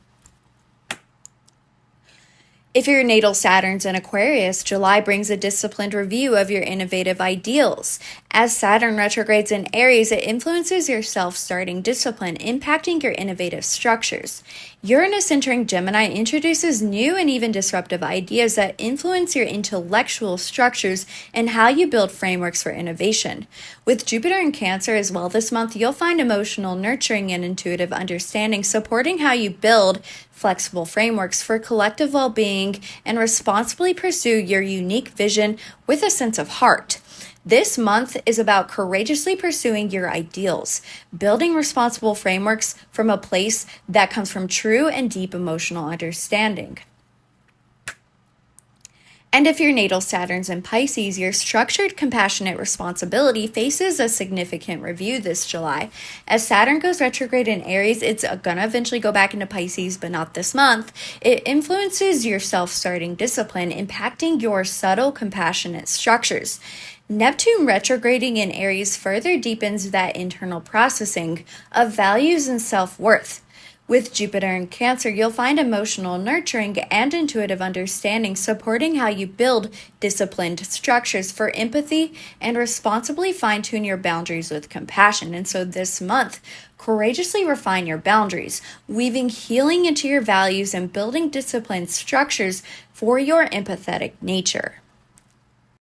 If your natal Saturn's in Aquarius, July brings a disciplined review of your innovative ideals. As Saturn retrogrades in Aries, it influences your self-starting discipline, impacting your innovative structures. Uranus entering Gemini introduces new and even disruptive ideas that influence your intellectual structures and how you build frameworks for innovation. With Jupiter in Cancer as well this month, you'll find emotional nurturing and intuitive understanding supporting how you build flexible frameworks for collective well-being and responsibly pursue your unique vision with a sense of heart. This month is about courageously pursuing your ideals, building responsible frameworks from a place that comes from true and deep emotional understanding. And if your natal Saturn's in Pisces, your structured, compassionate responsibility faces a significant review this July. As Saturn goes retrograde in Aries, it's going to eventually go back into Pisces, but not this month. It influences your self-starting discipline, impacting your subtle, compassionate structures. Neptune retrograding in Aries further deepens that internal processing of values and self-worth. With Jupiter in Cancer, you'll find emotional nurturing and intuitive understanding supporting how you build disciplined structures for empathy and responsibly fine-tune your boundaries with compassion. And so this month, courageously refine your boundaries, weaving healing into your values and building disciplined structures for your empathetic nature.